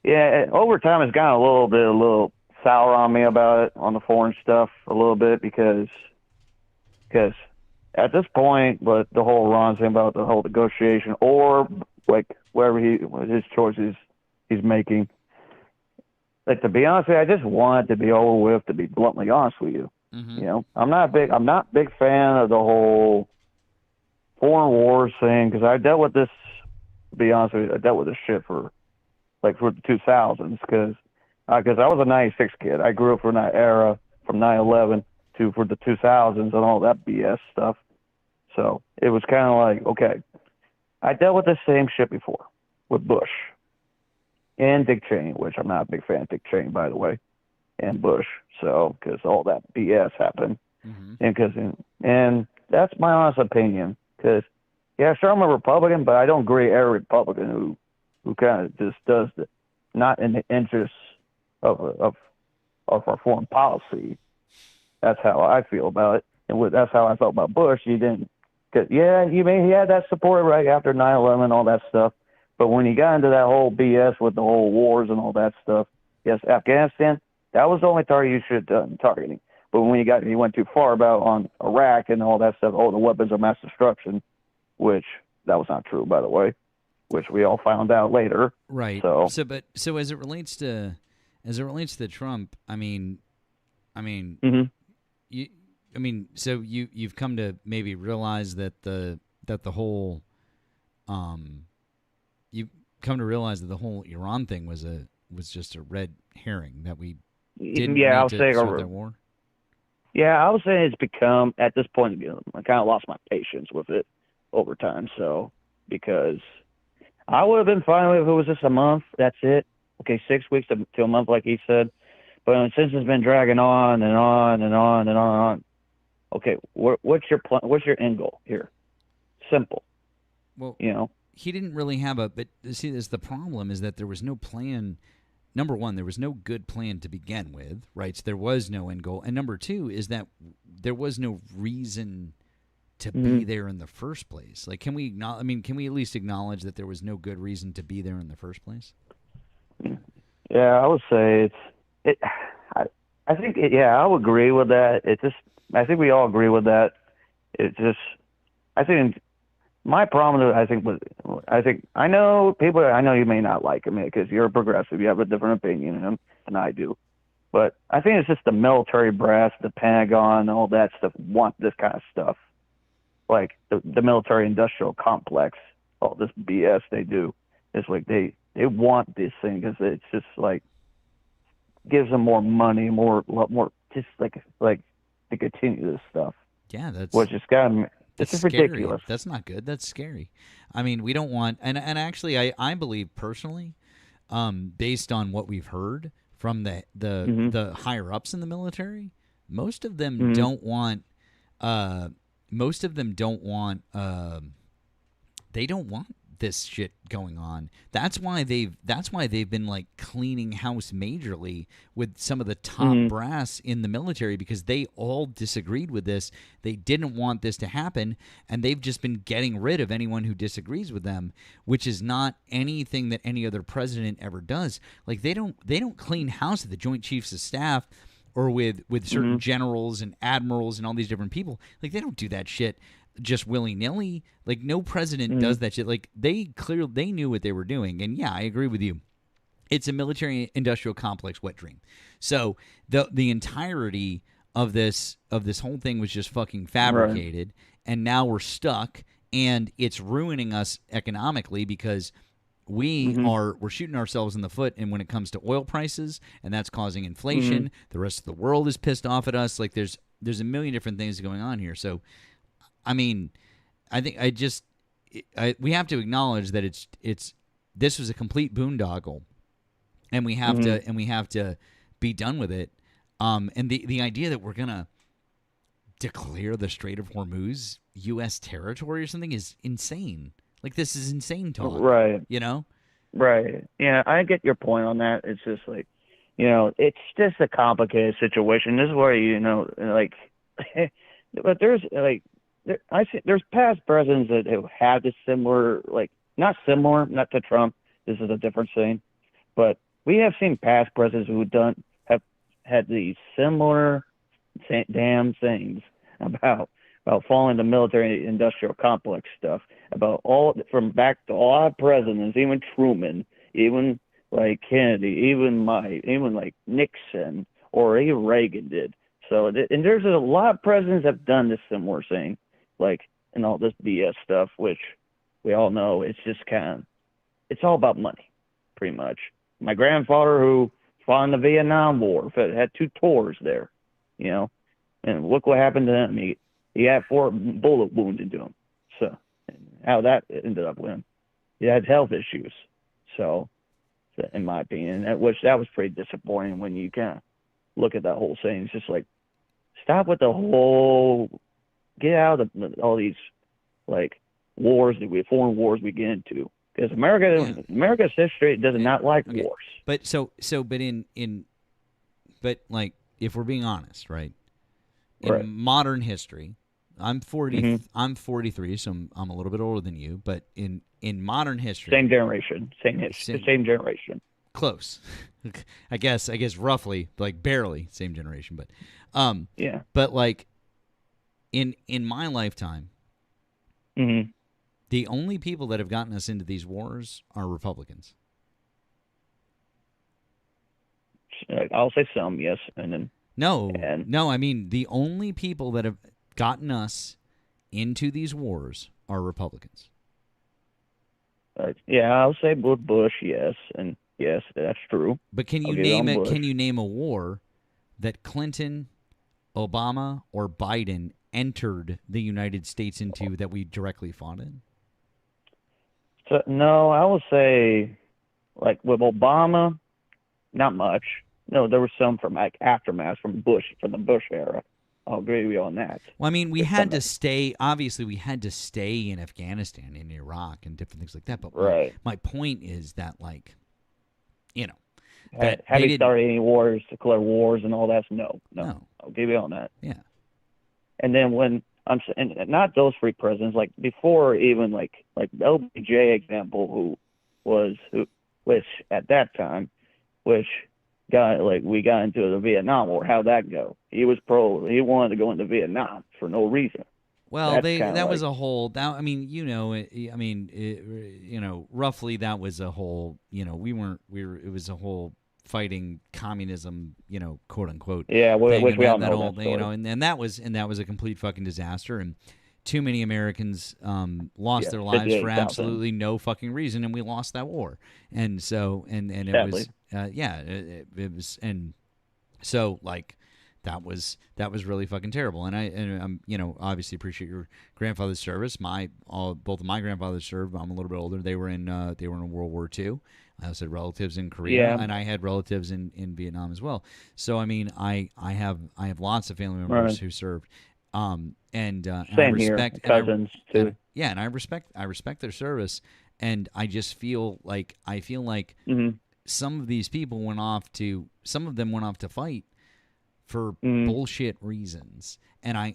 Yeah, over time it's gotten a little sour on me about it, on the foreign stuff a little bit, because at this point, but the whole Ron thing about the whole negotiation, or like whatever his choices he's making, like, to be honest with you, I just want it to be over with. To be bluntly honest with you, Mm-hmm. you know, I'm not a big fan of the whole foreign wars thing, because I dealt with this. To be honest with you, I dealt with this shit for the 2000s, because I was a '96 kid. I grew up from that era, from 9/11 to for the 2000s and all that BS stuff. So it was kind of like, okay, I dealt with the same shit before with Bush and Dick Cheney, which I'm not a big fan of Dick Cheney, by the way, and Bush. So, because all that BS happened, and that's my honest opinion. Because yeah, sure, I'm a Republican, but I don't agree with every Republican who kind of just does the not in the interests of our foreign policy. That's how I feel about it, and that's how I felt about Bush. He didn't. Cause yeah, he had that support right after 9/11, all that stuff. But when he got into that whole BS with the whole wars and all that stuff, yes, Afghanistan, that was the only target you should have done targeting. But when he went too far about on Iraq and all that stuff, the weapons of mass destruction, which that was not true, by the way, which we all found out later. Right. So as it relates to Trump, you've come to maybe realize that the whole Iran thing was just a red herring, that we didn't need to start that war. Yeah, I would say it's become, at this point, I kind of lost my patience with it over time. So, because I would have been fine with it if it was just a month. That's it. Okay, 6 weeks to a month, like he said. But since it's been dragging on and on and on and on, okay, what's your plan? What's your end goal here? Simple. Well, you know, he didn't really have but see, this the problem is that there was no plan. Number one, there was no good plan to begin with, right? So there was no end goal. And number two is that there was no reason to be there in the first place. Like, can we at least acknowledge that there was no good reason to be there in the first place? Yeah, I would say I think I would agree with that. I think we all agree with that. I think my problem, I know you may not like him because you're a progressive. You have a different opinion than I do. But I think it's just the military brass, the Pentagon, all that stuff want this kind of stuff. Like the military industrial complex, all this BS they do. It's like they want this thing because it's just like gives them more money, more just like to continue this stuff. Yeah, which is kind of it's ridiculous. That's not good. That's scary. I mean, we don't want, and actually, I believe personally, based on what we've heard from the higher ups in the military, most of them don't want. They don't want this shit going on. That's why they've been like cleaning house majorly with some of the top brass in the military, because they all disagreed with this. They didn't want this to happen, and they've just been getting rid of anyone who disagrees with them, which is not anything that any other president ever does. Like, they don't clean house at the Joint Chiefs of Staff or with certain generals and admirals and all these different people. Like, they don't do that shit just willy-nilly. Like, no president does that shit. Like, they knew what they were doing. And yeah, I agree with you. It's a military industrial complex wet dream. So the entirety of this whole thing was just fucking fabricated, and now we're stuck, and it's ruining us economically because we're shooting ourselves in the foot, and when it comes to oil prices, and that's causing inflation. The rest of the world is pissed off at us. Like, there's a million different things going on here. So I mean, I think we have to acknowledge that this was a complete boondoggle, and we have to be done with it. And the idea that we're gonna declare the Strait of Hormuz U.S. territory or something is insane. Like, this is insane talk, right? You know, right? Yeah, I get your point on that. It's just like, it's just a complicated situation. This is where but there's like. I see there's past presidents that have had this similar, not to Trump. This is a different thing, but we have seen past presidents who have had these similar damn things about falling the military industrial complex stuff, about all from back to all our presidents, even Truman, even like Kennedy, even like Nixon, or even Reagan did. So, and there's a lot of presidents have done this similar thing, like, and all this BS stuff, which we all know it's just it's all about money, pretty much. My grandfather, who fought in the Vietnam War, had 2 tours there, you know, and look what happened to him. He had 4 bullet wounds into him. So, how that ended up with him. He had health issues. So in my opinion, that was pretty disappointing when you kind of look at that whole thing. It's just like, stop with the whole, get out of all these like foreign wars we get into. Because America's history does not like wars. But but like, if we're being honest, right? In modern history, I'm 40. Mm-hmm. I'm 43, so I'm a little bit older than you. But in modern history, same generation, same generation. Close, I guess roughly, like barely same generation. But yeah. But like in my lifetime, mm-hmm. the only people that have gotten us into these wars are Republicans. I'll say some, yes, and then no. I mean, the only people that have gotten us into these wars are Republicans. Yeah, I'll say Bush, yes, and yes, that's true. But can you name it? Can you name a war that Clinton, Obama, or Biden entered the United States into that we directly fought in? So, no, I would say, like with Obama, not much. No, there was some from like aftermath from the Bush era. I'll agree with you on that. Well, I mean, we had to stay. Obviously, we had to stay in Afghanistan, in Iraq, and different things like that. But my point is that, like, you know, have you started any wars, declare wars, and all that? No. I'll give you on that. Yeah. And then when and not those 3 presidents, like before, even like LBJ example, which at that time, which we got into the Vietnam War. How'd that go? He wanted to go into Vietnam for no reason. Well, was a whole. I mean, roughly that was a whole. It was a whole fighting communism, quote unquote. Yeah, which we all know whole, that story. And that was a complete fucking disaster, and too many Americans lost their lives for absolutely no fucking reason, and we lost that war. And so, and it Sadly. was, it was, and so like. That was really fucking terrible, and I'm obviously appreciate your grandfather's service. Both of my grandfathers served. I'm a little bit older. They were in World War II. I also had relatives in Korea, and I had relatives in Vietnam as well. So I mean, I have lots of family members who served. And I respect cousins too. And I respect their service, and I just feel like mm-hmm. some of these people went off to fight for bullshit reasons, and I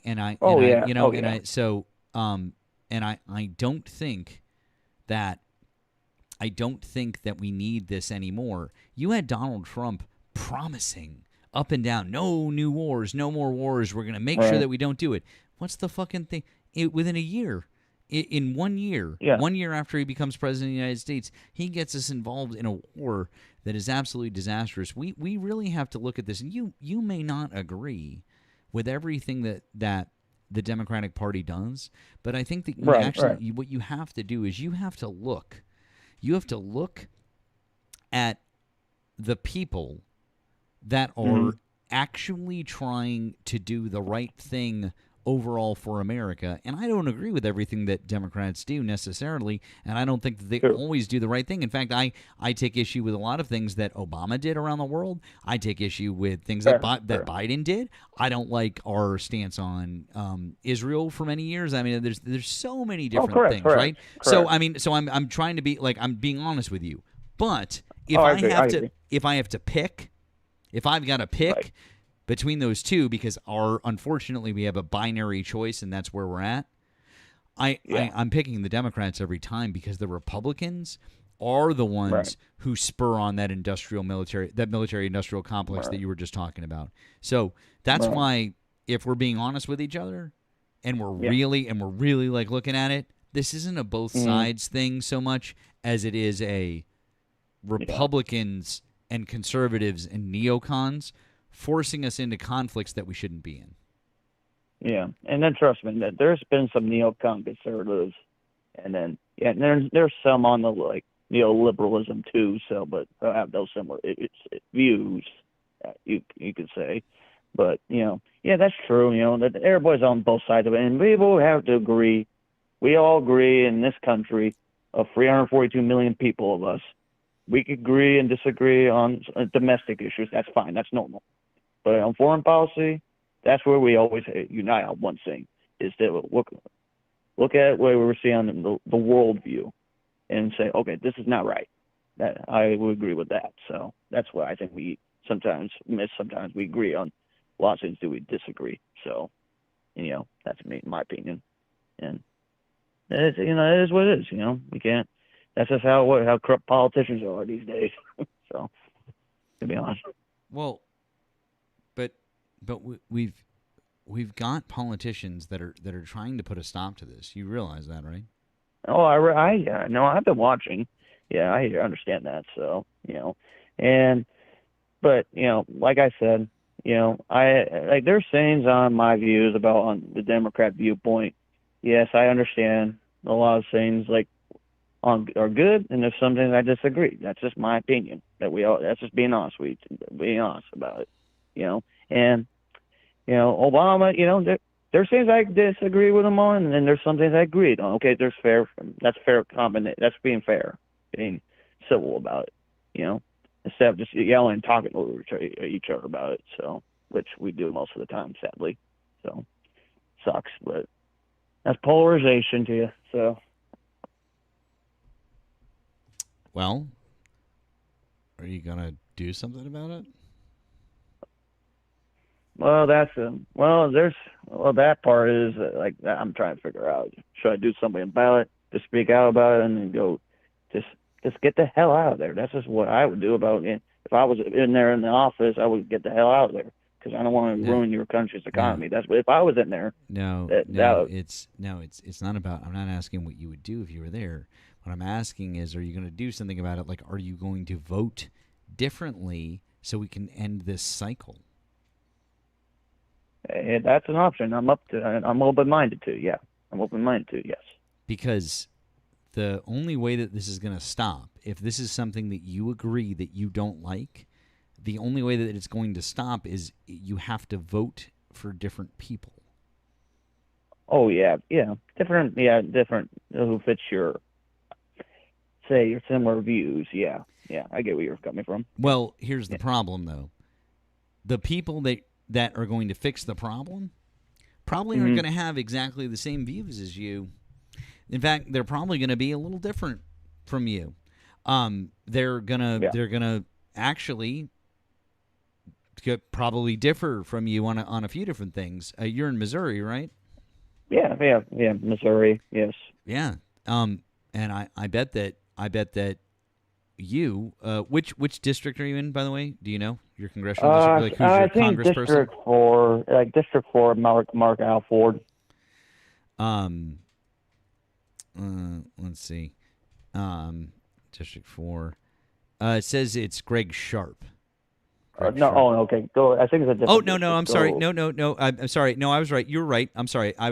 don't think that we need this anymore. You had Donald Trump promising up and down, no new wars, no more wars. We're going to make sure that we don't do it. What's the fucking thing? Within a year, in 1 year, 1 year after he becomes president of the United States, he gets us involved in a war that is absolutely disastrous. We really have to look at this, and you may not agree with everything that the Democratic Party does, but I think that what you have to do is you have to look at the people that are actually trying to do the right thing overall for America. And I don't agree with everything that Democrats do necessarily, and I don't think that they always do the right thing. In fact, I take issue with a lot of things that Obama did around the world. I take issue with things that Biden did. I don't like our stance on Israel for many years. I mean, there's so many different things, right? So I mean, I'm trying to be like, I'm being honest with you. But if I have to pick, if I've got to pick between those two, because unfortunately we have a binary choice, and that's where we're at. I'm picking the Democrats every time, because the Republicans are the ones Right. who spur on that military industrial complex that you were just talking about. So that's Right. why, if we're being honest with each other, and we're Yeah. really like looking at it, this isn't a both sides thing so much as it is a Republicans and conservatives and neocons forcing us into conflicts that we shouldn't be in. Yeah, and then trust me, that there's been some neocon conservatives, and then there's some on the like neoliberalism too. So, but have those similar views, you could say. But that's true. That everybody's on both sides of it, and we will have to agree. We all agree in this country of 342 million people of us. We could agree and disagree on domestic issues. That's fine. That's normal. But on foreign policy, that's where we always unite on one thing: is to look at what we're seeing on the world view, and say, okay, this is not right. That I would agree with that. So that's why I think we sometimes miss. Sometimes we agree on a lot of things. Do we disagree? So, that's me, my opinion, and it is what it is. We can't. That's just how corrupt politicians are these days. So, to be honest. Well, but we've got politicians that are trying to put a stop to this. You realize that, right? Oh, no, I've been watching. Yeah, I understand that. So, but like I said, I like there's things on my views about on the Democrat viewpoint. Yes, I understand a lot of things like are good, and there's some things I disagree. That's just my opinion. That's just being honest about it. And Obama, there's things I disagree with him on, and then there's some things I agreed on. Okay, that's fair combination. That's being fair, being civil about it. Instead of just yelling and talking over each other about it. So, which we do most of the time, sadly. So, sucks, but that's polarization to you. So. Well, are you gonna do something about it? Well, that part is like I'm trying to figure out. Should I do something about it, to speak out about it, and then go, just get the hell out of there? That's just what I would do about it. If I was in there in the office, I would get the hell out of there because I don't want to ruin your country's economy. That's what if I was in there. It's not about. I'm not asking what you would do if you were there. What I'm asking is, are you going to do something about it? Like, are you going to vote differently so we can end this cycle? That's an option. I'm open-minded to. Yeah, I'm open-minded to. Yes. Because the only way that this is going to stop, if this is something that you agree that you don't like, the only way that it's going to stop is you have to vote for different people. Oh yeah, different who fits your similar views. Yeah, I get where you're coming from. Well, here's the problem though: the people that are going to fix the problem probably aren't going to have exactly the same views as you. In fact, they're probably going to be a little different from you. They're gonna actually probably differ from you on a few different things. You're in Missouri, right? Yeah, Missouri, yes. Yeah, and I bet that you which district are you in, by the way? Do you know your congressional district? Like, who's your congressperson? District 4, Mark Alford. Let's see. District 4. It says it's Greg Sharp. Okay. Go. I think it's a different. No. I'm sorry. No. I'm sorry. No, I was right. You're right. I'm sorry. I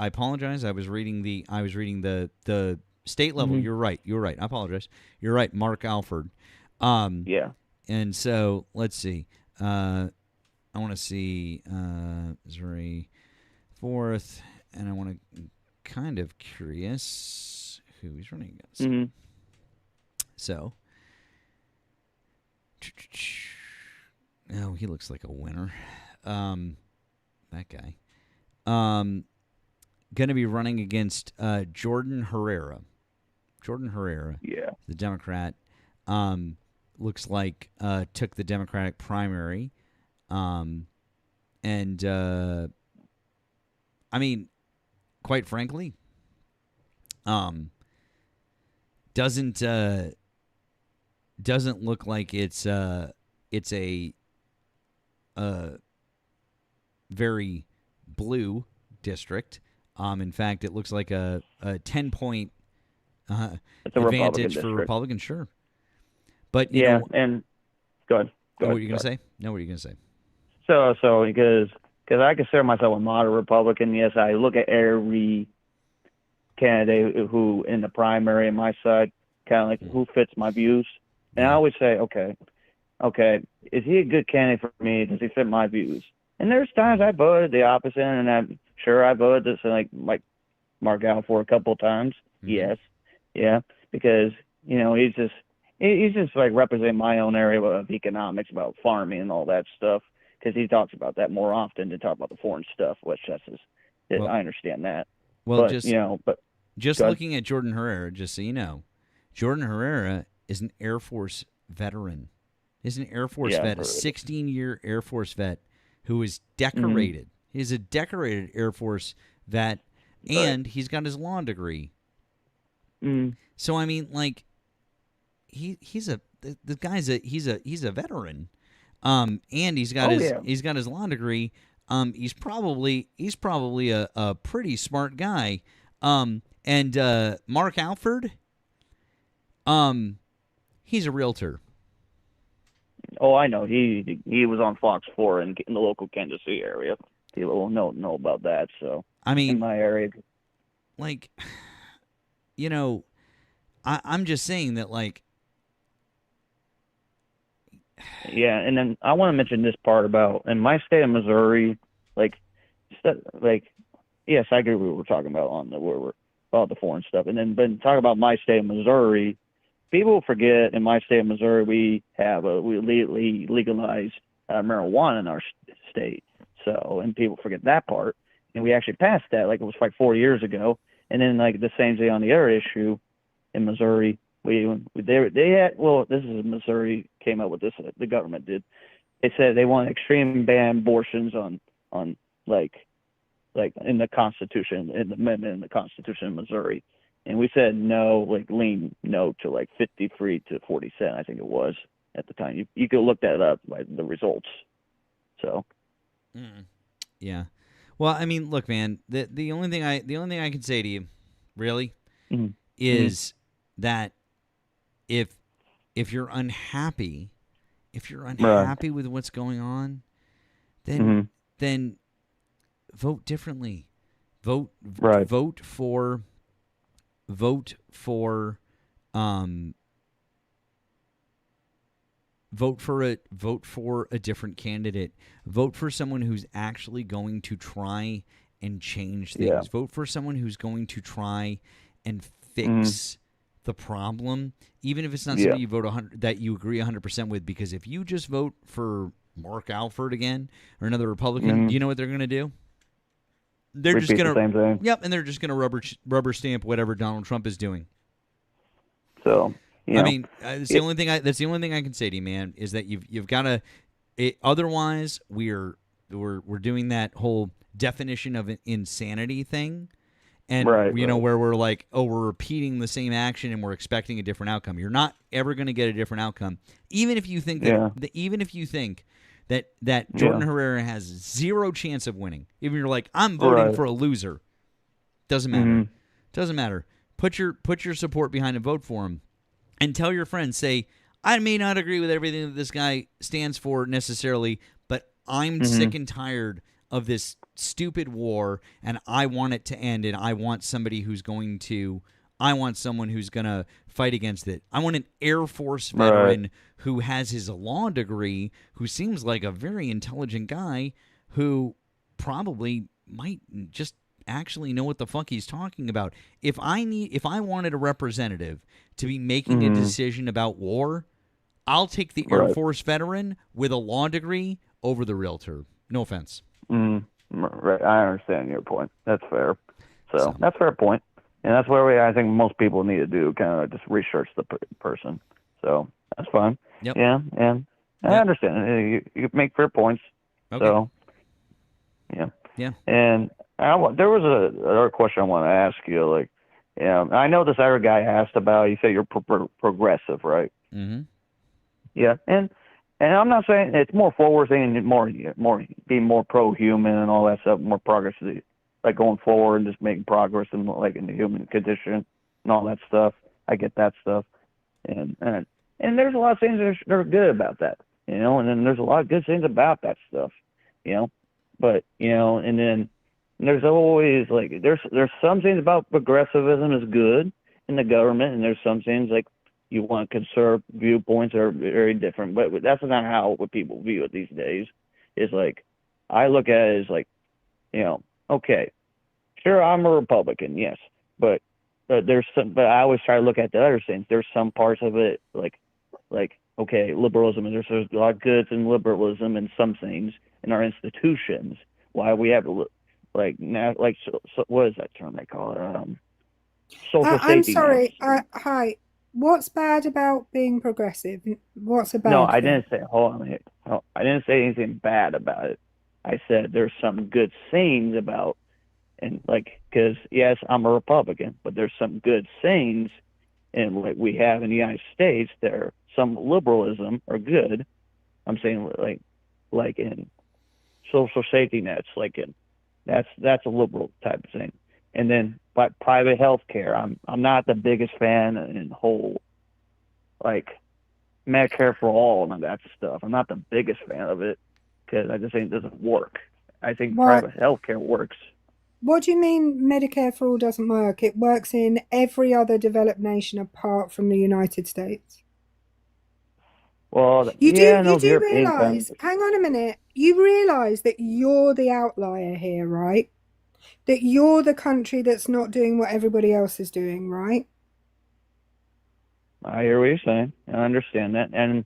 apologize. I was reading the state level. You're right. I apologize. You're right. Mark Alford. Yeah. And so let's see. I want to see Missouri 4th, and I want to kind of curious who he's running against. So. Oh, he looks like a winner. That guy. Going to be running against Jordan Herrera. Yeah. The Democrat. Looks like took the Democratic primary. And I mean, quite frankly, doesn't doesn't look like it's a very blue district. In fact, it looks like a 10-point It's a Republican advantage for district. Republicans. Sure, but you Yeah, know, and go ahead. what were you going to say? No, what are you going to say? So because I consider myself a moderate Republican. Yes, I look at every candidate who in the primary on my side, kind of like who fits my views, and I always say, okay, is he a good candidate for me? Does he fit my views? And there's times I voted the opposite, and I'm sure I voted this like Mark Al for a couple of times. Yes, yeah, because he's just like representing my own area of economics about farming and all that stuff. Because he talks about that more often than talk about the foreign stuff, which I understand that. Well, but just looking at Jordan Herrera, just so you know, Jordan Herrera is an Air Force veteran. He's an Air Force vet, a 16-year Air Force vet who is decorated. Mm-hmm. He's a decorated Air Force vet, and he's got his law degree. Mm. So I mean, like, he's a veteran. And he's got his law degree. He's probably a pretty smart guy. And Mark Alford, he's a realtor. Oh, I know. He was on Fox 4 in the local Kansas City area. People will know about that. So I mean, in my area, like, I'm just saying that, like. Yeah, and then I want to mention this part about in my state of Missouri, yes, I agree with what we're talking about where we're about the foreign stuff, and then but talk about my state of Missouri. People forget in my state of Missouri we legalized marijuana in our state, and people forget that part, and we actually passed that like it was like 4 years ago, and then like the same thing on the other issue in Missouri. They had this is Missouri came up with this. The government did. They said they want extreme ban abortions on like in the Constitution, in the amendment in the Constitution of Missouri, and we said no, like lean no to like 53 to 47, I think it was at the time. You could look that up by the results. So. Yeah. Well, I mean, look, man. The only thing I can say to you, really, is that. If you're unhappy, with what's going on, then vote differently. Vote for a different candidate. Vote for someone who's actually going to try and change things. Yeah. Vote for someone who's going to try and fix the problem, even if it's not somebody you vote that you agree 100% with. Because if you just vote for Mark Alford again or another Republican, do you know what they're going to do? They're just going to and they're just going to rubber stamp whatever Donald Trump is doing. So I mean, that's the only thing I can say to you, man, is that you've got to. Otherwise, we're doing that whole definition of an insanity thing. And, where we're like, we're repeating the same action and we're expecting a different outcome. You're not ever going to get a different outcome. Even if you think that Jordan Herrera has zero chance of winning. Even if you're like, I'm voting for a loser. Doesn't matter. Doesn't matter. Put your support behind and vote for him. And tell your friends, say, I may not agree with everything that this guy stands for necessarily, but I'm sick and tired of this stupid war, and I want it to end, and I want someone who's going to fight against it. I want an Air Force veteran who has his law degree, who seems like a very intelligent guy, who probably might just actually know what the fuck he's talking about. If I wanted a representative to be making a decision about war, I'll take the Air Force veteran with a law degree over the realtor. No offense. Right, I understand your point. That's fair. So that's a fair point, and that's where I think most people need to do, kind of just research the person. So that's fine. Yep. Yeah, and I understand. You make fair points. Okay. So yeah. And there was another question I want to ask you. Like, I know this other guy asked about. You say you're progressive, right? Mm-hmm. Yeah, and I'm not saying it's more forward thinking, more being more pro-human and all that stuff, more progress, like going forward and just making progress in like in the human condition and all that stuff. I get that stuff, and there's a lot of things that are good about that, and then there's a lot of good things about that stuff, you know, but and then there's always like there's some things about progressivism is good in the government, and there's some things like you want to conserve viewpoints are very different, but that's not how what people view it these days. Is like I look at it as like, okay, sure, I'm a Republican, yes, but there's some, but I always try to look at the other things. There's some parts of it like okay, liberalism, and there's a lot of goods in liberalism and some things in our institutions. Why we have like now so what is that term they call it? Social I'm safety nets. sorry. Hi. What's bad about being progressive? What's a No, bad I thing? didn't say. Hold on a minute. I didn't say anything bad about it. I said there's some good things about, and like, because yes, I'm a Republican, but there's some good things, and like we have in the United States, there some liberalism are good. I'm saying like in social safety nets, like in that's a liberal type of thing. And then but private health care, I'm not the biggest fan in whole like Medicare for all and that stuff. I'm not the biggest fan of it because I just think it doesn't work. I think What? private health care works. What do you mean Medicare for all doesn't work? It works in every other developed nation apart from the United States. Well, You yeah, do you no, the do European realize, countries. hang on a minute, you realize that you're the outlier here, right? That you're the country that's not doing what everybody else is doing, right? I hear what you're saying. I understand that. And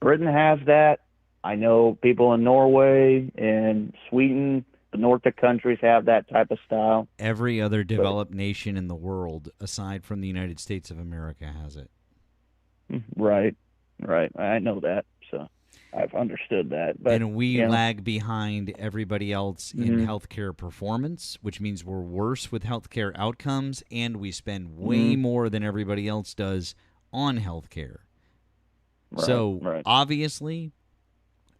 Britain has that. I know people in Norway and Sweden, the Nordic countries have that type of style. Every other developed nation in the world, aside from the United States of America, has it. Right. I know that. So I've understood that. But and we lag behind everybody else in Mhm. healthcare performance, which means we're worse with healthcare outcomes, and we spend way more than everybody else does on healthcare. So obviously,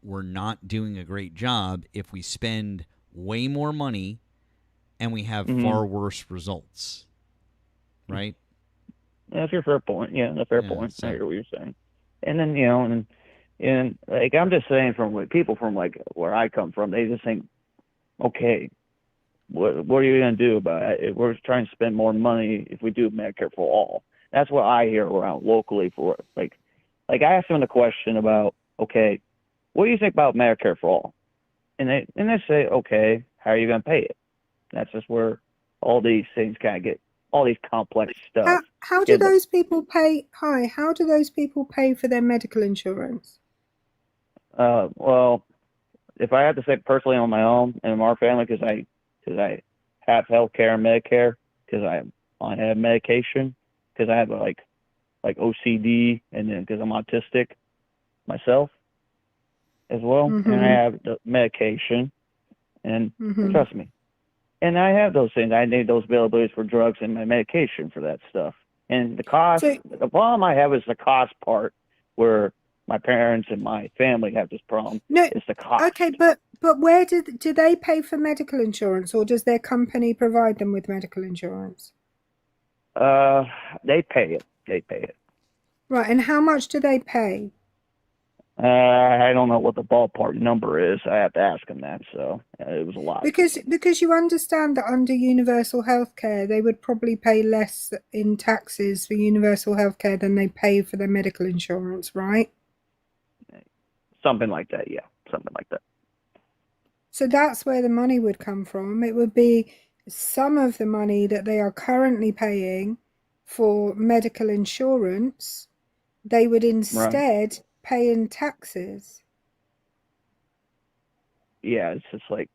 we're not doing a great job if we spend way more money and we have far worse results. Right? That's your fair point. Yeah, that's a fair point. I hear what you're saying. And then, and like I'm just saying from like, people from like where I come from, they just think, okay, what are you gonna do about it? If we're trying to spend more money if we do Medicare for all. That's what I hear around locally for like I asked them the question about, okay, what do you think about Medicare for all? And they say, okay, how are you gonna pay it? That's just where all these things kind of get all these complex stuff. How do those people pay? Hi, how do those people pay for their medical insurance? Well, if I have to say personally on my own and in our family, because I have health care and Medicare, because I have medication, because I have like OCD, and then because I'm autistic myself as well, and I have the medication, and trust me, and I have those things. I need those availabilities for drugs and my medication for that stuff. And the cost, the problem I have is the cost part, where my parents and my family have this problem. No, it's the cost. Okay, but where do they pay for medical insurance, or does their company provide them with medical insurance? They pay it. Right, and how much do they pay? I don't know what the ballpark number is. I have to ask them that. So it was a lot. Because you understand that under universal health care, they would probably pay less in taxes for universal health care than they pay for their medical insurance, right? Something like that, yeah. Something like that. So that's where the money would come from. It would be some of the money that they are currently paying for medical insurance, they would instead pay in taxes. Yeah, it's just like,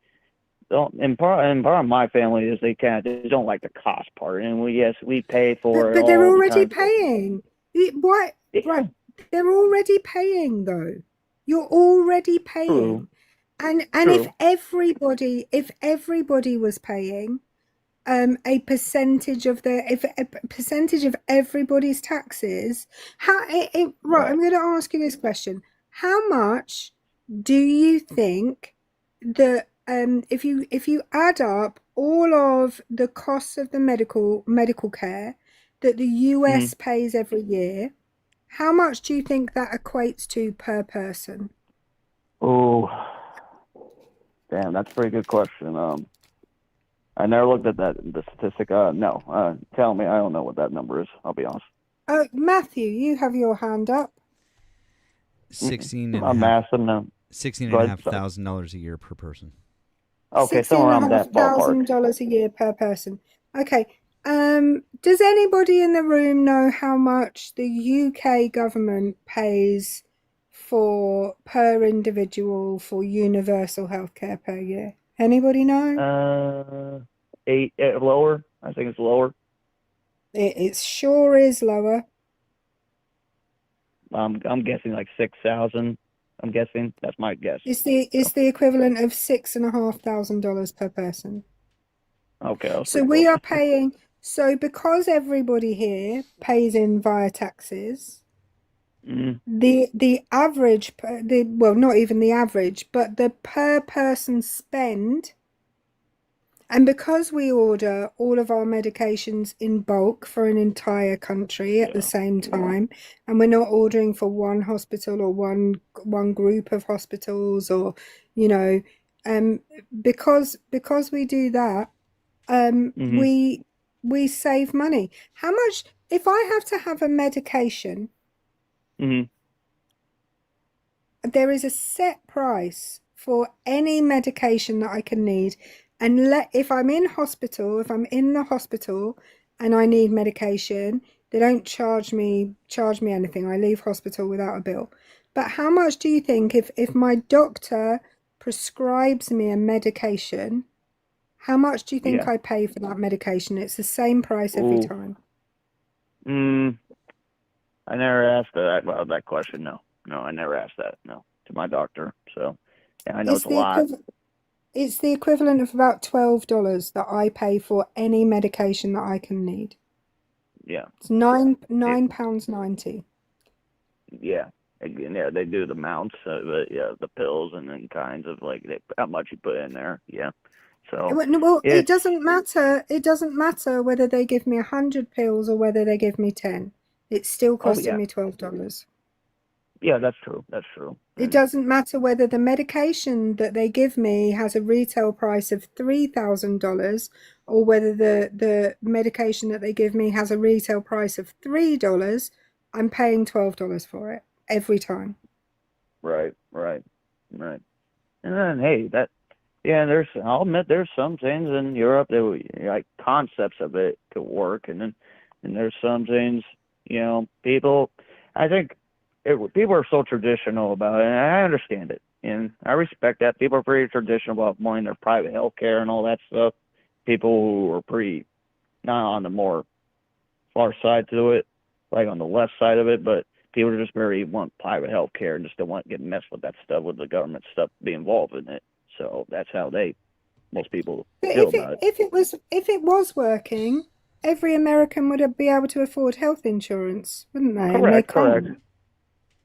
and part of my family is they don't like the cost part, and we pay for it. But they're all already the time. paying. What? Right? They're already paying though. You're already paying. True. And True. if everybody was paying, a percentage of if a percentage of everybody's taxes. Right, I'm going to ask you this question: how much do you think that if you add up all of the costs of the medical care that the US pays every year, how much do you think that equates to per person? Oh, damn, that's a pretty good question. I never looked at the statistic. No. Tell me, I don't know what that number is. I'll be honest. Matthew, you have your hand up. 16 and I'm a half. massing them. $16,500 a year per person. Okay, somewhere around that ballpark. $16,500 a year per person. Okay. Does anybody in the room know how much the UK government pays per individual for universal healthcare per year? Anybody know? 8 lower. I think it's lower. It sure is lower. I'm guessing like 6,000. I'm guessing that's my guess. It's the equivalent of $6,500 per person. Okay. So we are paying. So because everybody here pays in via taxes, the average, well, not even the average, but the per person spend. And because we order all of our medications in bulk for an entire country at the same time, and we're not ordering for one hospital or one group of hospitals, or because we do that, we save money. How much if I have to have a medication? There is a set price for any medication that I can need. And if I'm in the hospital and I need medication, they don't charge me anything. I leave hospital without a bill. But how much do you think if my doctor prescribes me a medication, how much do you think I pay for that medication? It's the same price every time. I never asked that question. No, I never asked that. No, to my doctor. So, yeah, I know it's a lot. It's the equivalent of about $12 that I pay for any medication that I can need. Yeah. It's £9.90. Yeah. Again, yeah, they do the amounts of it, the pills and then kinds of how much you put in there. Yeah. So it doesn't matter. It doesn't matter whether they give me 100 pills or whether they give me 10. It's still costing me $12. Yeah, that's true. That's true. It doesn't matter whether the medication that they give me has a retail price of $3,000 or whether the medication that they give me has a retail price of $3. I'm paying $12 for it every time. Right. And then, hey, I'll admit there's some things in Europe that concepts of it could work, and there's some things, people, I think people are so traditional about it, and I understand it, and I respect that. People are pretty traditional about wanting their private health care and all that stuff. People who are pretty not on the more far side to it, like on the left side of it, but people are just very want private health care and just don't want to get messed with that stuff, with the government stuff be involved in it. So that's how most people feel about it. If it was working, every American would be able to afford health insurance, wouldn't they? Correct.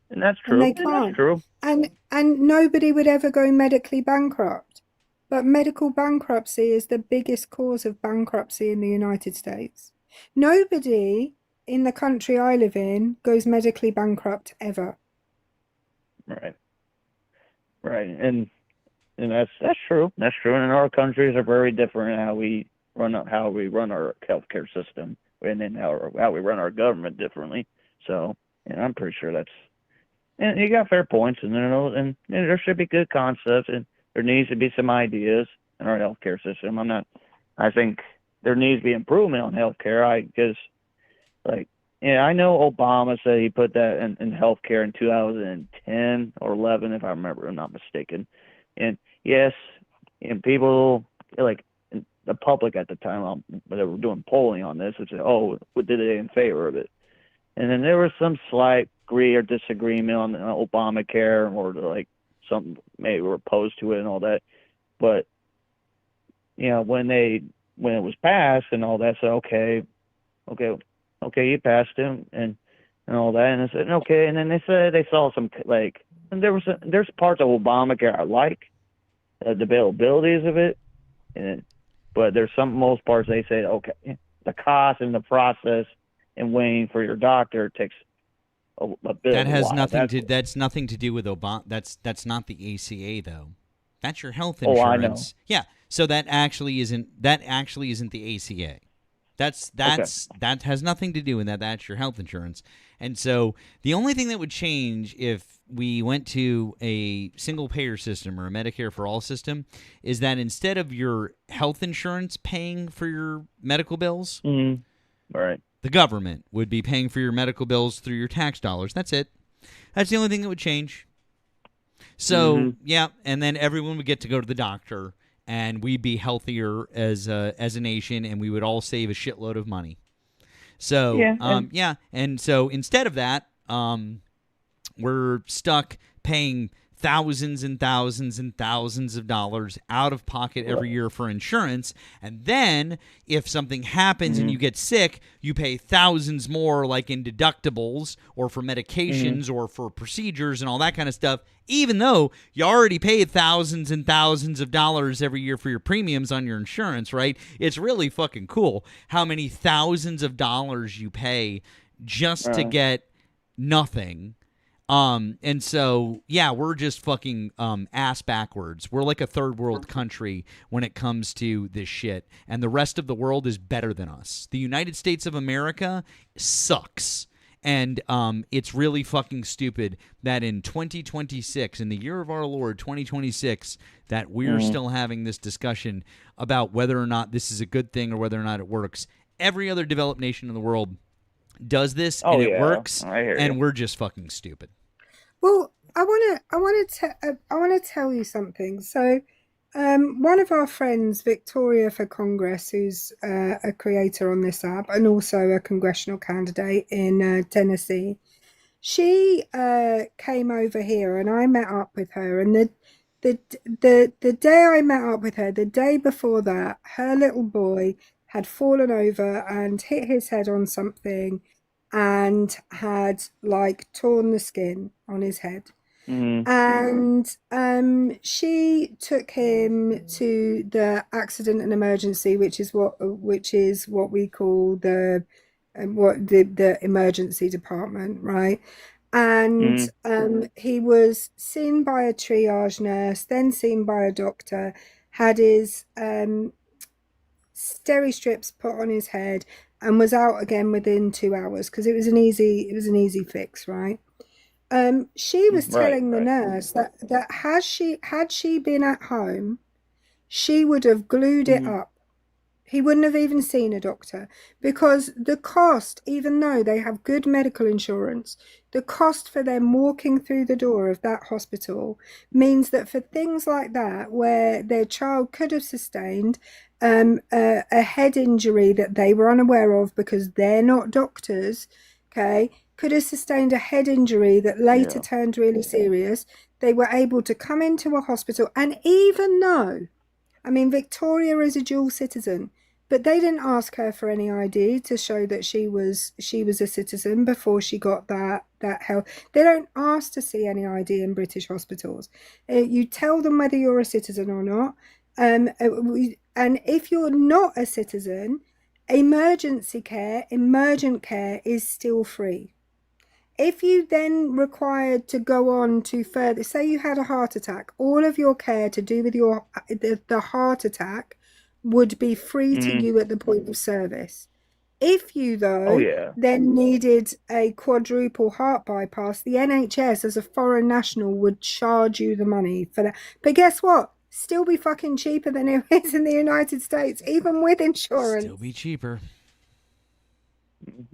And that's true. And they can't. And nobody would ever go medically bankrupt. But medical bankruptcy is the biggest cause of bankruptcy in the United States. Nobody in the country I live in goes medically bankrupt ever. Right. And that's true. That's true. And our countries are very different in how we run our healthcare system, and then how we run our government differently. So, I'm pretty sure that's. And you got fair points, and and there should be good concepts, and there needs to be some ideas in our healthcare system. I think there needs to be improvement on healthcare. I know Obama said he put that in healthcare in 2010 or 11, if I remember, I'm not mistaken. And yes, and people the public at the time, when they were doing polling on this, would say, "Oh, did they in favor of it?" And then there was some slight agree or disagreement on Obamacare, or some maybe were opposed to it and all that. But when they when it was passed and all that, said, okay, you passed him and all that, and I said, okay, and then they said they saw some like, and there's parts of Obamacare I like, the availabilities of it, but there's most parts they say, okay, the cost and the process and waiting for your doctor takes a bit That of a has while. that's nothing to do with Obama. That's not the ACA though. That's your health Oh, insurance. I know. Yeah. So that actually isn't the ACA. That has nothing to do with that. That's your health insurance. And so the only thing that would change if we went to a single payer system or a Medicare for all system is that instead of your health insurance paying for your medical bills, right, the government would be paying for your medical bills through your tax dollars. That's it. That's the only thing that would change. So, yeah, and then everyone would get to go to the doctor, and we'd be healthier as a nation, and we would all save a shitload of money. So, and so instead of that, we're stuck paying thousands and thousands and thousands of dollars out of pocket every year for insurance. And then if something happens and you get sick, you pay thousands more like in deductibles or for medications or for procedures and all that kind of stuff, even though you already paid thousands and thousands of dollars every year for your premiums on your insurance, right? It's really fucking cool how many thousands of dollars you pay just to get nothing. And so, yeah, we're just fucking ass backwards. We're like a third world country when it comes to this shit, and the rest of the world is better than us. The United States of America sucks, and it's really fucking stupid that in 2026, in the year of our Lord 2026, that we're still having this discussion about whether or not this is a good thing or whether or not it works. Every other developed nation in the world does this, and it works, and we're just fucking stupid. Well, I want to tell you something. So, one of our friends, Victoria for Congress, who's a creator on this app and also a congressional candidate in Tennessee, she came over here, and I met up with her. And the day I met up with her, the day before that, her little boy had fallen over and hit his head on something and had like torn the skin on his head. And she took him to the accident and emergency, which is what we call the emergency department, right? And he was seen by a triage nurse, then seen by a doctor, had his steri strips put on his head, and was out again within 2 hours because it was an easy fix, right? She was telling the nurse that had she been at home, she would have glued it up. He wouldn't have even seen a doctor because the cost, even though they have good medical insurance, the cost for them walking through the door of that hospital means that for things like that, where their child could have sustained a head injury that they were unaware of because they're not doctors, okay, could have sustained a head injury that later turned really serious, they were able to come into a hospital. And even though, I mean, Victoria is a dual citizen, but they didn't ask her for any ID to show that she was a citizen before she got that help. They don't ask to see any ID in British hospitals. You tell them whether you're a citizen or not. And if you're not a citizen, emergent care is still free. If you then required to go on to further, say you had a heart attack, all of your care to do with the heart attack would be free to you at the point of service. If you, though, then needed a quadruple heart bypass, the NHS as a foreign national would charge you the money for that. But guess what? Still be fucking cheaper than it is in the United States, even with insurance. Still be cheaper.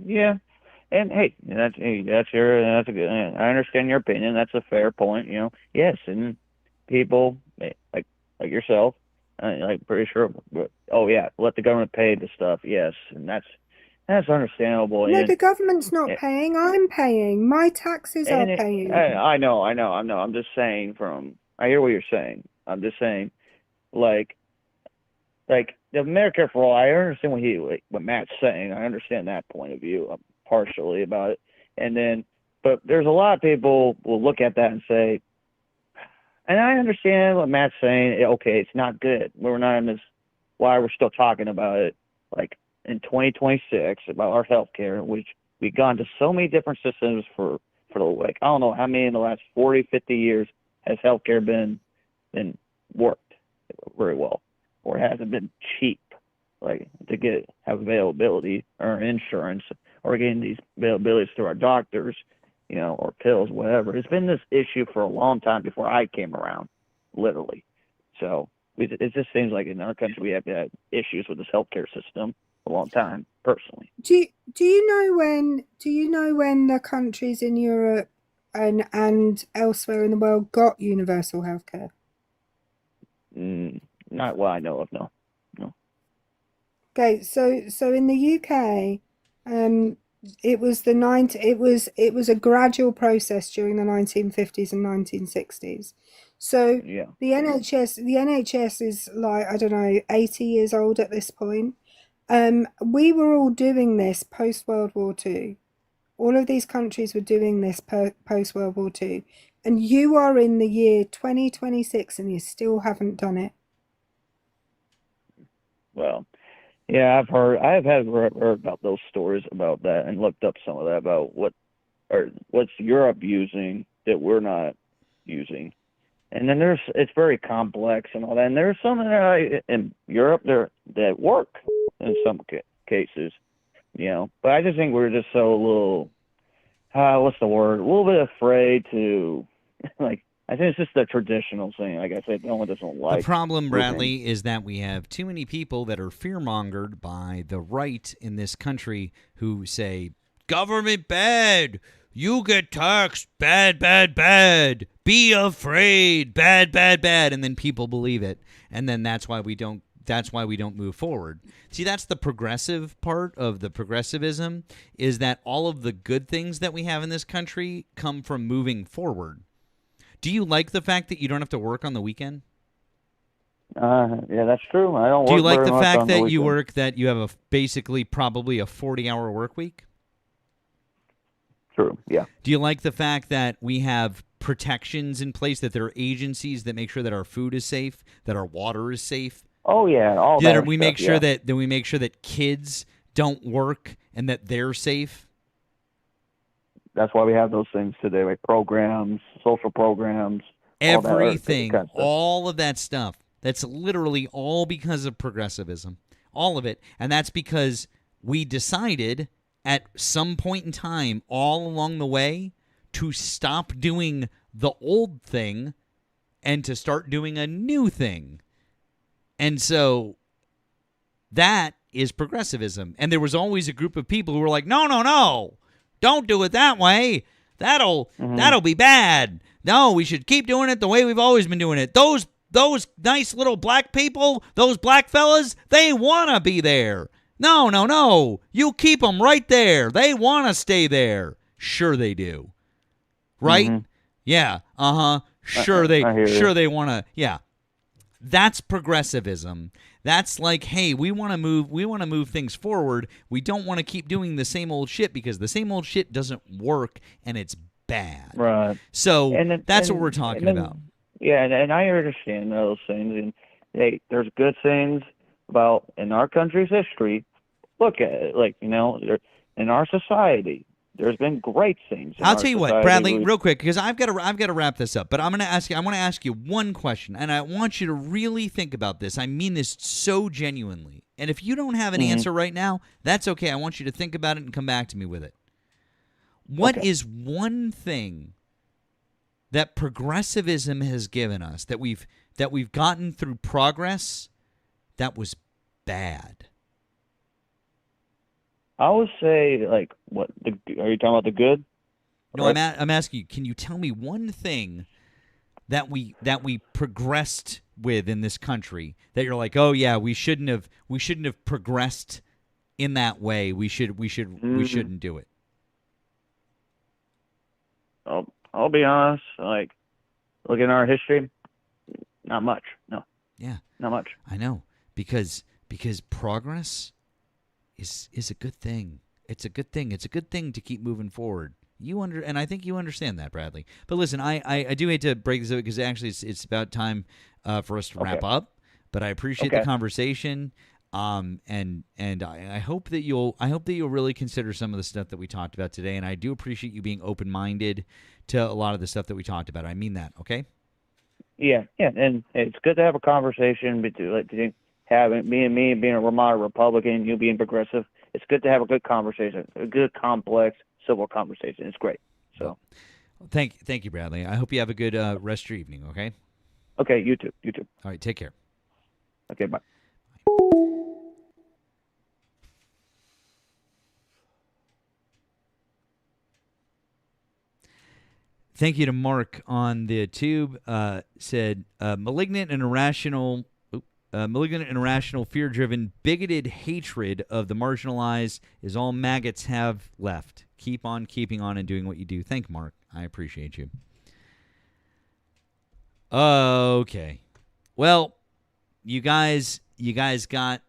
Yeah. And hey, that's a good. I understand your opinion. That's a fair point. You know, yes, and people like yourself, like pretty sure. Oh yeah, let the government pay the stuff. Yes, and that's understandable. No, the government's not paying. I'm paying. My taxes are paying. I know. I'm just saying. I hear what you're saying. I'm just saying, like the Medicare for all, I understand what Matt's saying. I understand that point of view partially about it. And then, but there's a lot of people will look at that and say, and I understand what Matt's saying. Okay, it's not good. We're not in this. Why we're still talking about it, like in 2026, about our healthcare, which we've gone to so many different systems for like I don't know how many in the last 40, 50 years has healthcare been worked very well, or hasn't been cheap, like to have availability or insurance or getting these availabilities through our doctors, or pills, whatever. It's been this issue for a long time before I came around, literally. So it just seems like in our country we have had issues with this healthcare system a long time, personally. Do you know when the countries in Europe and elsewhere in the world got universal healthcare? Not what I know of, no. Okay, so in the UK, it was a gradual process during the 1950s and 1960s. So yeah. the NHS is like, I don't know, 80 years old at this point. We were all doing this post World War II. All of these countries were doing this post World War II, and you are in the year 2026 and you still haven't done it. Well, yeah, I have heard about those stories about that and looked up some of that about what's Europe using that we're not using. And then it's very complex and all that. And there's some in Europe that work in some cases, But I just think we're just so a little, what's the word? A little bit afraid to, like, I think it's just the traditional thing. Like I said, no one doesn't like. The problem, Bradley, is that we have too many people that are fear-mongered by the right in this country who say, government bad, you get taxed, bad, bad, bad, be afraid, bad, bad, bad, and then people believe it, and then that's why we don't move forward. See, that's the progressive part of the progressivism, is that all of the good things that we have in this country come from moving forward. Do you like the fact that you don't have to work on the weekend? Yeah, that's true. I don't. Do you work like very the much fact on the that you weekend. that you have basically probably a 40-hour work week? True. Yeah. Do you like the fact that we have protections in place, that there are agencies that make sure that our food is safe, that our water is safe? Oh yeah, all that that we stuff, make sure yeah. that we make sure that kids don't work and that they're safe. That's why we have those things today, like programs, social programs, Everything, all that kind of stuff. all of that stuff. That's literally all because of progressivism. All of it. And that's because we decided at some point in time all along the way to stop doing the old thing and to start doing a new thing. And so that is progressivism. And there was always a group of people who were like, no, don't do it that way. That'll be bad. No, we should keep doing it the way we've always been doing it. Those nice little black people, those black fellas, they want to be there. No. You keep them right there. They want to stay there. Sure they do. Right? Mhm. Yeah. Sure they want to. Yeah. That's progressivism. That's like, hey, we want to move things forward. We don't want to keep doing the same old shit because the same old shit doesn't work and it's bad. Right. So that's what and- we're talking and then- about. Yeah, and I understand those things. And hey, there's good things about in our country's history. Look at it, like in our society. There's been great things. I'll tell you what, Bradley, real quick, because I've got to wrap this up. But I want to ask you one question, and I want you to really think about this. I mean this so genuinely. And if you don't have an answer right now, that's okay. I want you to think about it and come back to me with it. What is one thing that progressivism has given us that we've gotten through progress that was bad? I would say, like, what? Are you talking about the good? No, I'm asking you. Can you tell me one thing that we progressed with in this country that you're like, oh yeah, we shouldn't have progressed in that way. We shouldn't do it. I'll be honest. Like, looking at our history, not much. No. Yeah. Not much. I know because because progress is a good thing. It's a good thing. It's a good thing to keep moving forward. And I think you understand that, Bradley. But listen, I do hate to break this up because actually it's about time for us to wrap up. But I appreciate the conversation. And I hope that you'll really consider some of the stuff that we talked about today. And I do appreciate you being open-minded to a lot of the stuff that we talked about. I mean that. Okay. Yeah, and it's good to have a conversation between having me and me being a Vermont Republican, you being progressive. It's good to have a good conversation, a good, complex, civil conversation. It's great. So, thank you, Bradley. I hope you have a good rest of your evening. Okay. Okay, you too. You too. All right, take care. Okay, bye. Thank you to Mark on the tube. Said malignant and irrational, fear-driven, bigoted hatred of the marginalized is all maggots have left. Keep on keeping on and doing what you do. Thank Mark. I appreciate you. Okay. Well, you guys got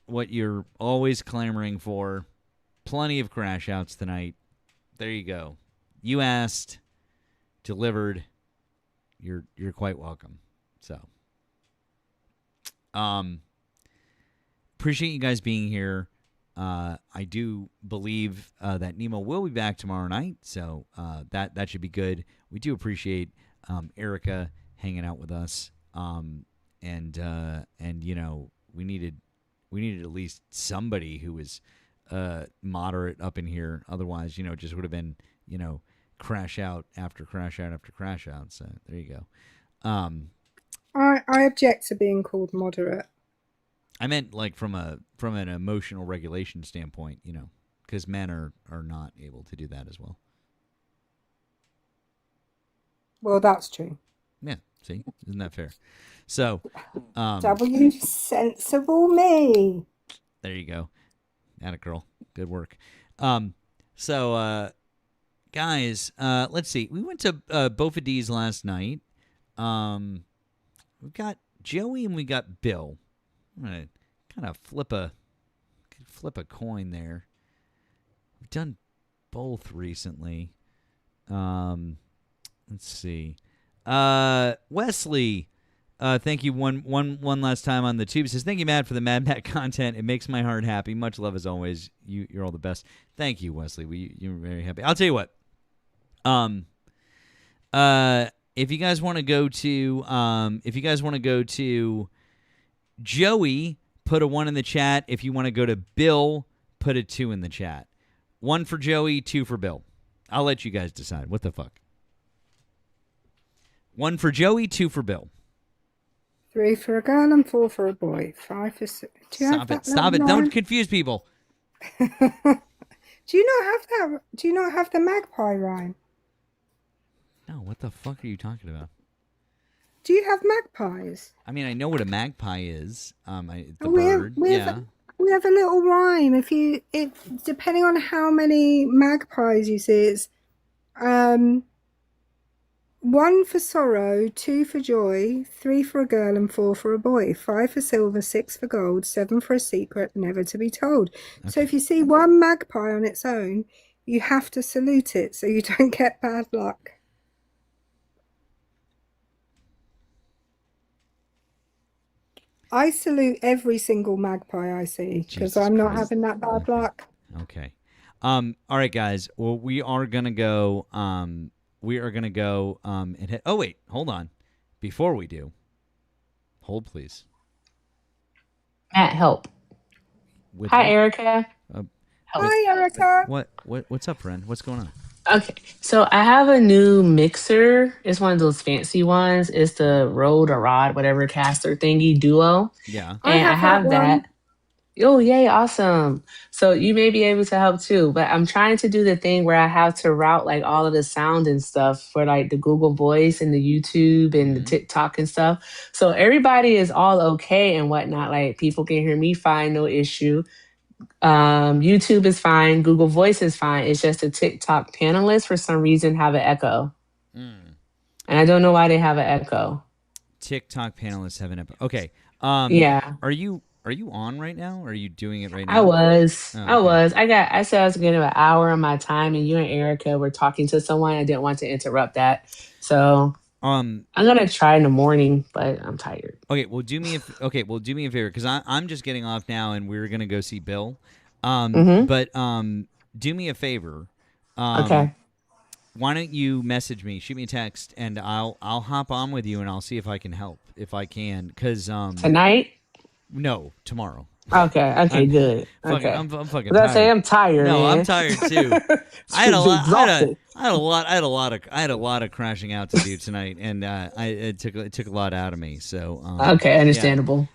what you're always clamoring for. Plenty of crash outs tonight. There you go. You asked, delivered. You're quite welcome. So, appreciate you guys being here. I do believe that Nemo will be back tomorrow night, so that should be good. We do appreciate Erika hanging out with us, and you know, we needed at least somebody who was moderate up in here. Otherwise, you know, it just would have been, you know, crash out after crash out after crash out. So there you go. I object to being called moderate. I meant like from an emotional regulation standpoint, you know, because men are not able to do that as well. Well, that's true. Yeah, see, isn't that fair? So, W sensible me. There you go. Atta girl. Good work. So, guys, let's see. We went to Bofa D's last night. We've got Joey and we got Bill. I'm gonna kind of flip a coin there. We've done both recently. Let's see. Wesley, thank you one last time on the tube. Says, thank you, Matt, for the Mad Matt content. It makes my heart happy. Much love as always. You're all the best. Thank you, Wesley. You're very happy. I'll tell you what. If you guys want to go to Joey, put a 1 in the chat. If you want to go to Bill, put a 2 in the chat. 1 for Joey, 2 for Bill. I'll let you guys decide. What the fuck? 1 for Joey, 2 for Bill. 3 for a girl and 4 for a boy. 5 for... Stop it. Don't confuse people. Do you not have the magpie rhyme? No, what the fuck are you talking about? Do you have magpies? I mean, I know what a magpie is. The bird. We have a little rhyme. Depending on how many magpies you see, it's 1 for sorrow, 2 for joy, 3 for a girl and 4 for a boy, 5 for silver, 6 for gold, 7 for a secret never to be told. Okay. So if you see one magpie on its own, you have to salute it so you don't get bad luck. I salute every single magpie I see because I'm not having that bad luck. Okay. All right, guys. Well, we are gonna go. And hit. Oh wait, hold on. Before we do, hold please. Matt, help. Hi, Erika. Hi, Erika. What's up, friend? What's going on? Okay, so I have a new mixer. It's one of those fancy ones. It's the Rode or Rod, whatever caster thingy duo. Yeah. And I have that. Oh, yay, awesome. So you may be able to help too, but I'm trying to do the thing where I have to route like all of the sound and stuff for like the Google Voice and the YouTube and the TikTok and stuff. So everybody is all okay and whatnot. Like people can hear me fine, no issue. YouTube is fine. Google Voice is fine. It's just the TikTok panelists for some reason have an echo. And I don't know why they have an echo. TikTok panelists have an echo. Okay. Yeah. Are you Are you on right now? Or are you doing it right I now? was. Oh, I okay. was. I said I was going to an hour of my time, and you and Erica were talking to someone. I didn't want to interrupt that. So I'm gonna try in the morning, but I'm tired. Okay, well do me a favor because I'm just getting off now and we're gonna go see Bill. Mm-hmm. But do me a favor. Okay. Why don't you message me, shoot me a text, and I'll hop on with you and I'll see if I can help if I can. Because Tonight? no, tomorrow. Okay. Okay. Good. Fucking, Okay. I'm fucking As I say, tired. I'm tired, No, I'm man. tired too. I had a lot. Exhausted. I had a lot of crashing out to do tonight, and it took a lot out of me. So Okay, yeah. understandable.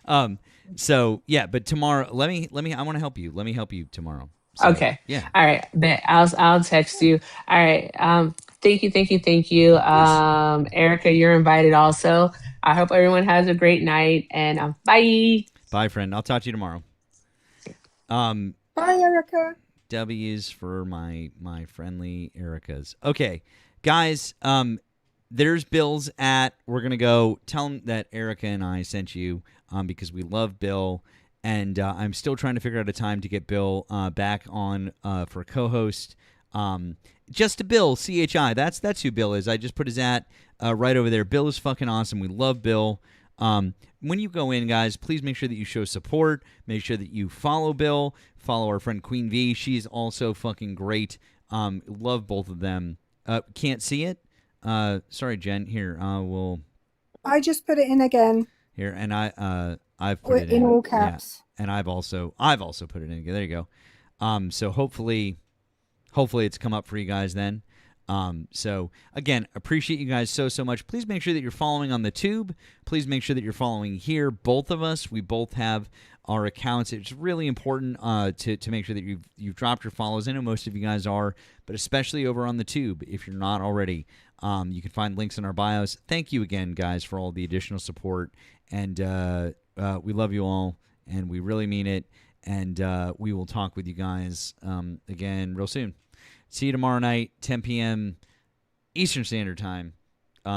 So yeah, but tomorrow, let me. I want to help you. Let me help you tomorrow. So, Okay. yeah. All right. Bet I'll text you. All right. Thank you. Thank you. Thank you. Erica, you're invited also. I hope everyone has a great night and bye. Bye, friend. I'll talk to you tomorrow. Bye, Erica. W's for my friendly Ericas. Okay, guys. There's Bill's at. We're gonna go tell him that Erica and I sent you. Because we love Bill, and I'm still trying to figure out a time to get Bill back on for a co-host. Just to Bill CHI. That's who Bill is. I just put his at right over there. Bill is fucking awesome. We love Bill. When you go in, guys, please make sure that you show support. Make sure that you follow Bill. Follow our friend Queen V. She's also fucking great. Love both of them. Can't see it? Sorry, Jen. Here, we'll. I just put it in again. Here, and I've put it in all caps. Yeah. And I've also put it in. There you go. So hopefully it's come up for you guys then. So again, appreciate you guys so much. Please make sure that you're following on the tube. Please make sure that you're following here. Both of us, we both have our accounts. It's really important to make sure that you've dropped your follows. I know most of you guys are, but especially over on the tube, if you're not already. You can find links in our bios. Thank you again, guys, for all the additional support. And we love you all, and we really mean it. And we will talk with you guys again real soon. See you tomorrow night, 10 p.m. Eastern Standard Time.